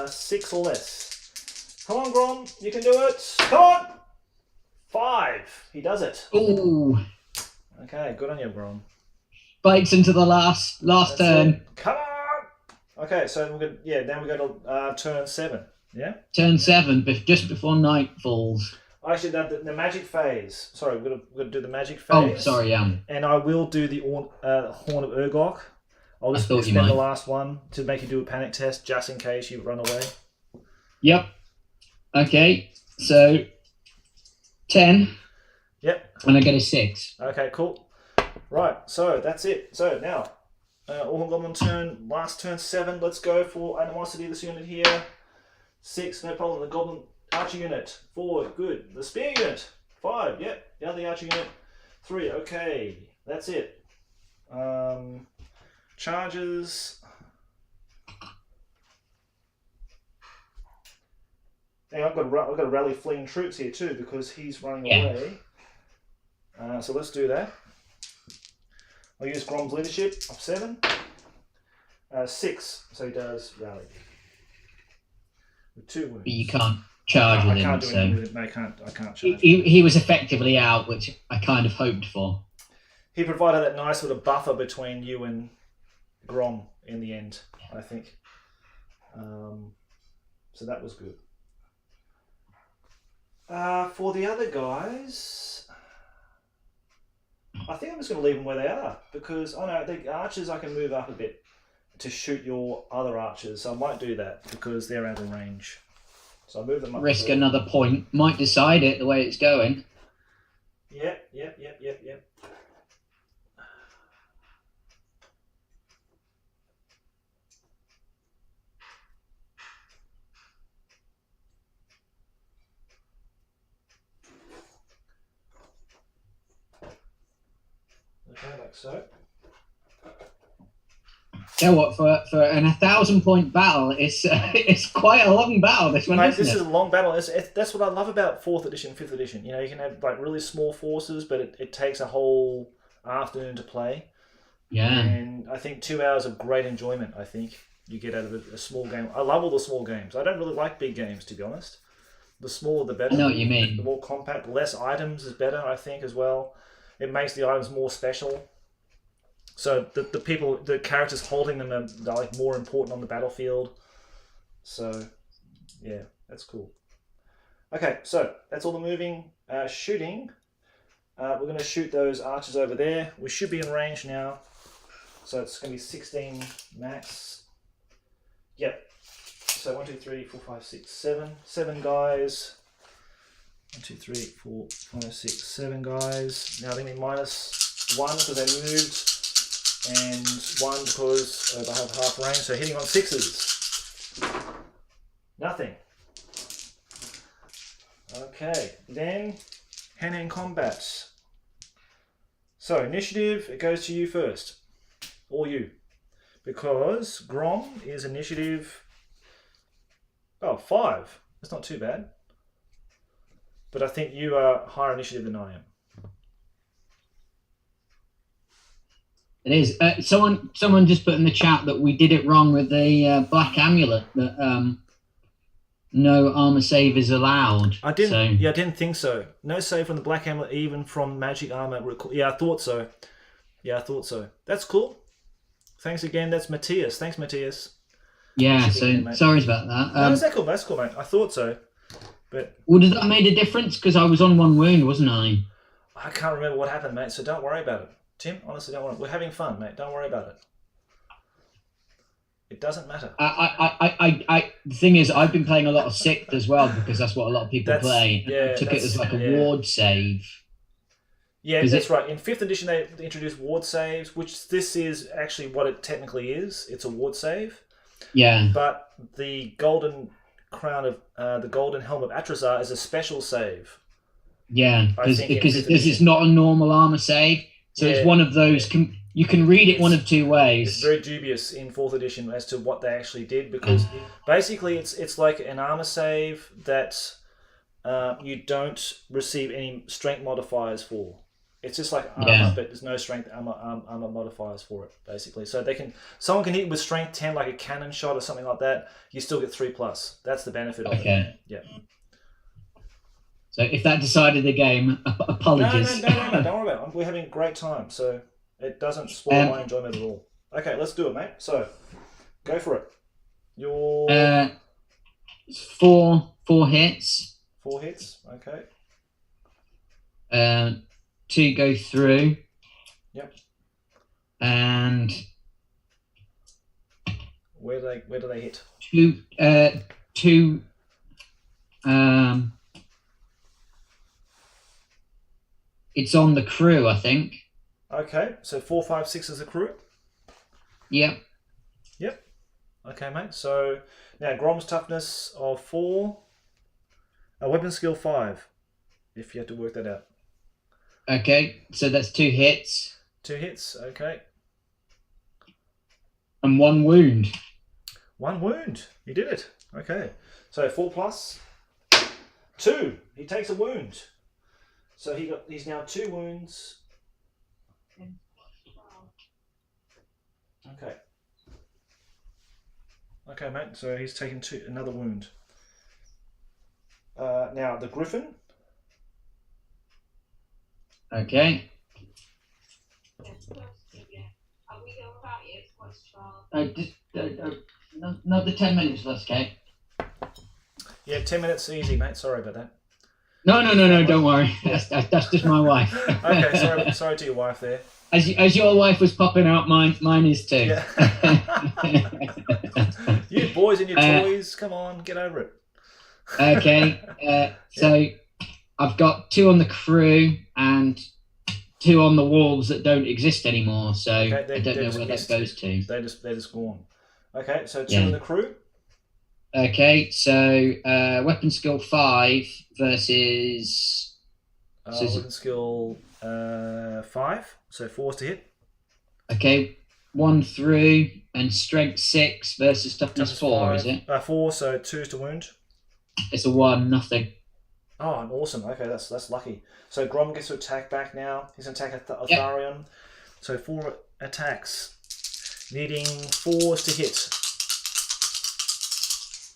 6 or less. Come on, Grom. You can do it. Come on. 5. He does it. ooh, Okay, good on you, Grom. bites into the last That's turn. it. Come on. Okay, so now we go to turn 7. Yeah. Turn 7, just before night falls. Actually, the magic phase. Sorry, we're gonna do the magic phase. Oh, sorry, And I will do the Horn of Urgok. I'll just thought you spend the might. last one to make you do a panic test, just in case you run away. Yep. Okay, so 10, Yep. and I get a 6. Okay, cool. Right, so that's it. So now, Goblin Turn, last turn 7. Let's go for animosity. This unit here. 6, no problem. The Goblin Archer unit. 4, good. The Spear unit. 5, yep. The other Archer unit. 3, okay. That's it. Charges. Hey, I've got to rally fleeing troops here too because he's running away. So let's do that. I'll use Grom's leadership of 7. 6, so he does rally. With 2 wounds. But you can't charge with I him, can't do so anything with it. No, I can't charge. he was effectively out, which I kind of hoped for. He provided that nice sort of buffer between you and Grom in the end, I think. So that was good. For the other guys, I think I'm just going to leave them where they are because, the archers I can move up a bit to shoot your other archers. So I might do that because they're out of range. So I move them up. Risk another point. Might decide it the way it's going. Yep. Okay, like so. Tell what, for an 1,000-point battle, it's quite a long battle. This one, Mate, isn't this it? is a long battle. That's what I love about 4th edition, 5th edition. You know, you can have like really small forces, but it takes a whole afternoon to play. Yeah. And I think 2 hours of great enjoyment, I think, you get out of a small game. I love all the small games. I don't really like big games, to be honest. The smaller, the better. I know what you mean. The more compact, less items is better, I think, as well. It makes the items more special. So the characters holding them are like more important on the battlefield. So, yeah, that's cool. Okay, so that's all the moving. Shooting. We're going to shoot those archers over there. We should be in range now. So it's going to be 16 max. Yep. So 1, 2, 3, 4, 5, 6, 7. 7 guys. 1, 2, 3, 4, 5, 6, 7 guys. Now they need -1 because they moved. And 1 because I have half range, so hitting on 6s. Nothing. Okay, then hand-to-hand combat. So initiative, it goes to you first, or you, because Grom is initiative. 5. That's not too bad. But I think you are higher initiative than I am. It is. Someone just put in the chat that we did it wrong with the black amulet. That no armor save is allowed. I didn't. So. Yeah, I didn't think so. No save from the black amulet, even from magic armor. Yeah, I thought so. That's cool. Thanks again. That's Matthias. Thanks, Matthias. Yeah. So sorry about that. No, that's cool. That's cool, mate. I thought so, but. Well, does that made a difference? Because I was on 1 wound, wasn't I? I can't remember what happened, mate. So don't worry about it. Tim, honestly, don't worry. We're having fun, mate. Don't worry about it. It doesn't matter. The thing is, I've been playing a lot of Sixth as well because that's what a lot of people play. Yeah, I took it as like a ward save. Yeah, that's right. In 5th edition, they introduced ward saves, which this is actually what it technically is. It's a ward save. Yeah. But the golden crown of the golden helm of Atrazar is a special save. Yeah, because it's not a normal armor save. So it's one of those. You can read it one of 2 ways. It's very dubious in 4th edition as to what they actually did, because basically it's like an armor save that you don't receive any strength modifiers for. It's just like armor, but there's no strength armor modifiers for it, basically. So someone can hit with strength 10, like a cannon shot or something like that. You still get 3+. That's the benefit of it. Yeah. So if that decided the game, apologies. No, don't worry about it. We're having a great time, so it doesn't spoil my enjoyment at all. Okay, let's do it, mate. So, go for it. Your 4 hits. 4 hits, okay. 2 go through. Yep. And where do they hit? 2. It's on the crew, I think. Okay, so 4, 5, 6 is the crew? Yep. Okay, mate. So, now Grom's toughness of 4. Weapon skill 5, if you had to work that out. Okay, so that's 2 hits. 2 hits, okay. And 1 wound. 1 wound. You did it. Okay. So 4+. 2. He takes a wound. So he's now 2 wounds. Okay. Okay, mate. So he's taken another wound. Now the Griffin. Okay. Another 10 minutes, that's okay. Yeah, 10 minutes easy, mate. Sorry about that. No, don't worry. That's just my wife. Okay, sorry to your wife there. as your wife was popping out, mine is too. Yeah. You boys and your toys, come on, get over it. Okay, so I've got 2 on the crew and 2 on the wolves that don't exist anymore. So I don't know where that goes to. They're just gone. Okay, so 2 in the crew. Okay, so weapon skill 5 versus Weapon skill 5, so 4's to hit. Okay, 1 through and strength 6 versus toughness 4, 5, is it? 4, so 2's to wound. It's a 1, nothing. Oh, awesome. Okay, that's lucky. So Grom gets to attack back now. He's going to attack Eltharion. Yep. So 4 attacks, needing 4s to hit.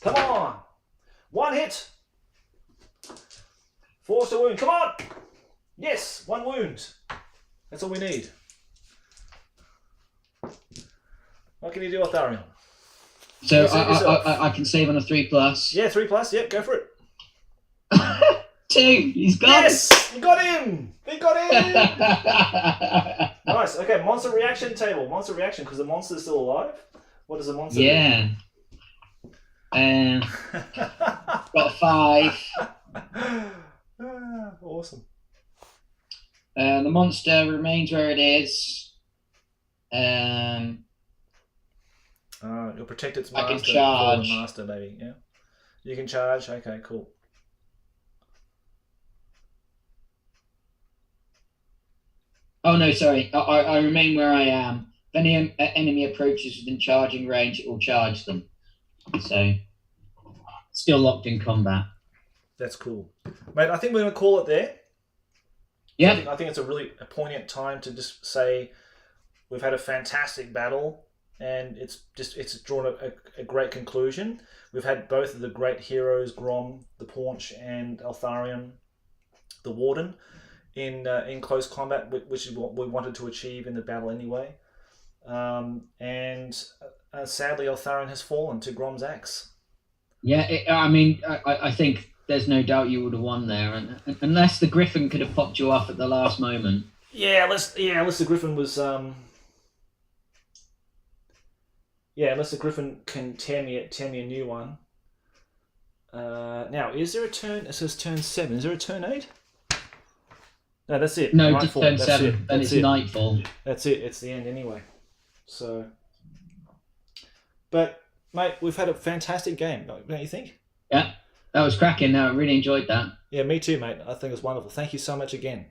Come on! 1 hit! 4s to wound. Come on! Yes, 1 wound. That's all we need. What can you do, Eltharion? So I can save on a 3+. Yeah, 3+. Yep, go for it. 2. He's got Yes! You got him! We got him! Nice. Okay, monster reaction table. Monster reaction, because the monster's still alive. What does the monster do? Yeah. Got 5. Awesome. The monster remains where it is. You'll protect its master. I can charge. Master, maybe. Yeah. You can charge. Okay, cool. Oh no, sorry. I remain where I am. If any enemy approaches within charging range, it will charge them. So, still locked in combat. That's cool, mate. I think we're going to call it there. Yeah. I think it's a really poignant time to just say we've had a fantastic battle, and it's drawn a great conclusion. We've had both of the great heroes, Grom, the Paunch, and Eltharion, the Warden, in close combat, which is what we wanted to achieve in the battle anyway. And sadly, Eltharion has fallen to Grom's axe. Yeah, I think there's no doubt you would have won there, and unless the Griffin could have popped you off at the last moment. Unless the Griffin was unless the Griffin can tear me a new one. Now, is there a turn? It says turn 7. Is there a turn 8? No, that's it. No, Nightfall. just turn 7. Then it's nightfall. That's it. It's the end anyway. So, but mate, we've had a fantastic game, don't you think? Yeah, that was cracking. No, I really enjoyed that. Yeah, me too, mate. I think it was wonderful. Thank you so much again.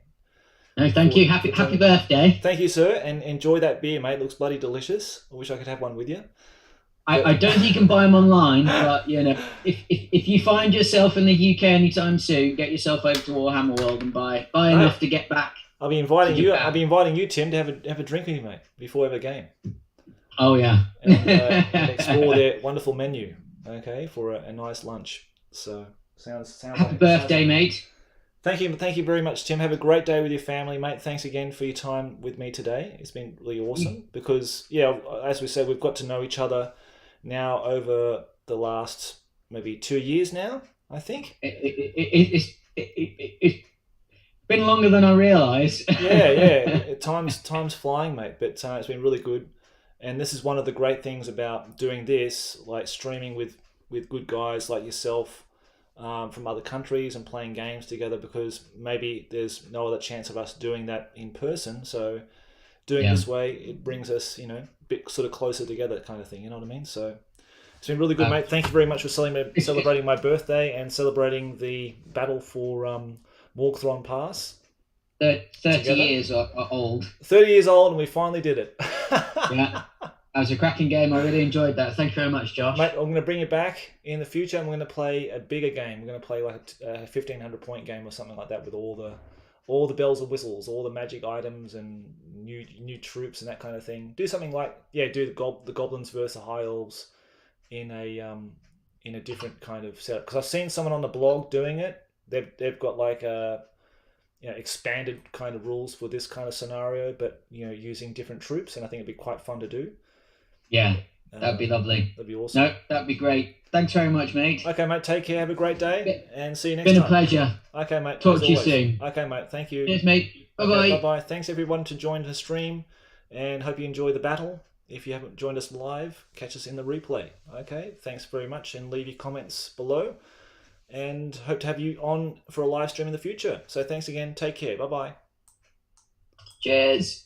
No, thank you. Happy birthday. Thank you, sir, and enjoy that beer, mate. It looks bloody delicious. I wish I could have one with you. I don't think you can buy them online, but if you find yourself in the UK anytime soon, get yourself over to Warhammer World and buy enough to get back. I'll be inviting you. I'll be inviting you, Tim, to have a drink with me, mate, before we have a game. Oh yeah, and explore their wonderful menu. Okay, for a nice lunch. So sounds. Happy birthday, mate. Thank you very much, Tim. Have a great day with your family, mate. Thanks again for your time with me today. It's been really awesome because, as we said, we've got to know each other now over the last maybe 2 years now, I think. It's been longer than I realised. Yeah. Time's flying, mate. But it's been really good. And this is one of the great things about doing this, like streaming with good guys like yourself from other countries and playing games together, because maybe there's no other chance of us doing that in person. So doing this way, it brings us, a bit sort of closer together kind of thing, you know what I mean? So it's been really good, mate. Thank you very much for celebrating my birthday and celebrating the battle for Maugthrond Pass. 30 years old. 30 years old, and we finally did it. Yeah, that was a cracking game. I really enjoyed that. Thank you very much, Josh. Mate, I'm going to bring it back in the future. I'm going to play a bigger game. We're going to play like a 1,500 point game or something like that with all the bells and whistles, all the magic items and new troops and that kind of thing. Do something like do the goblins versus the high elves in a different kind of setup. Because I've seen someone on the blog doing it. They've got like a expanded kind of rules for this kind of scenario, but using different troops, and I think it'd be quite fun to do. Yeah, that'd be lovely. That'd be awesome. No, that'd be great. Thanks very much, mate. Okay, mate. Take care. Have a great day, and see you next time. Been a pleasure. Okay, mate. Talk to you soon. Okay, mate. Thank you. Cheers, mate. Bye. Bye-bye. Bye-bye. Thanks everyone to join the stream, and hope you enjoy the battle. If you haven't joined us live, catch us in the replay. Okay, thanks very much, and leave your comments below. And hope to have you on for a live stream in the future. So thanks again. Take care. Bye-bye. Cheers.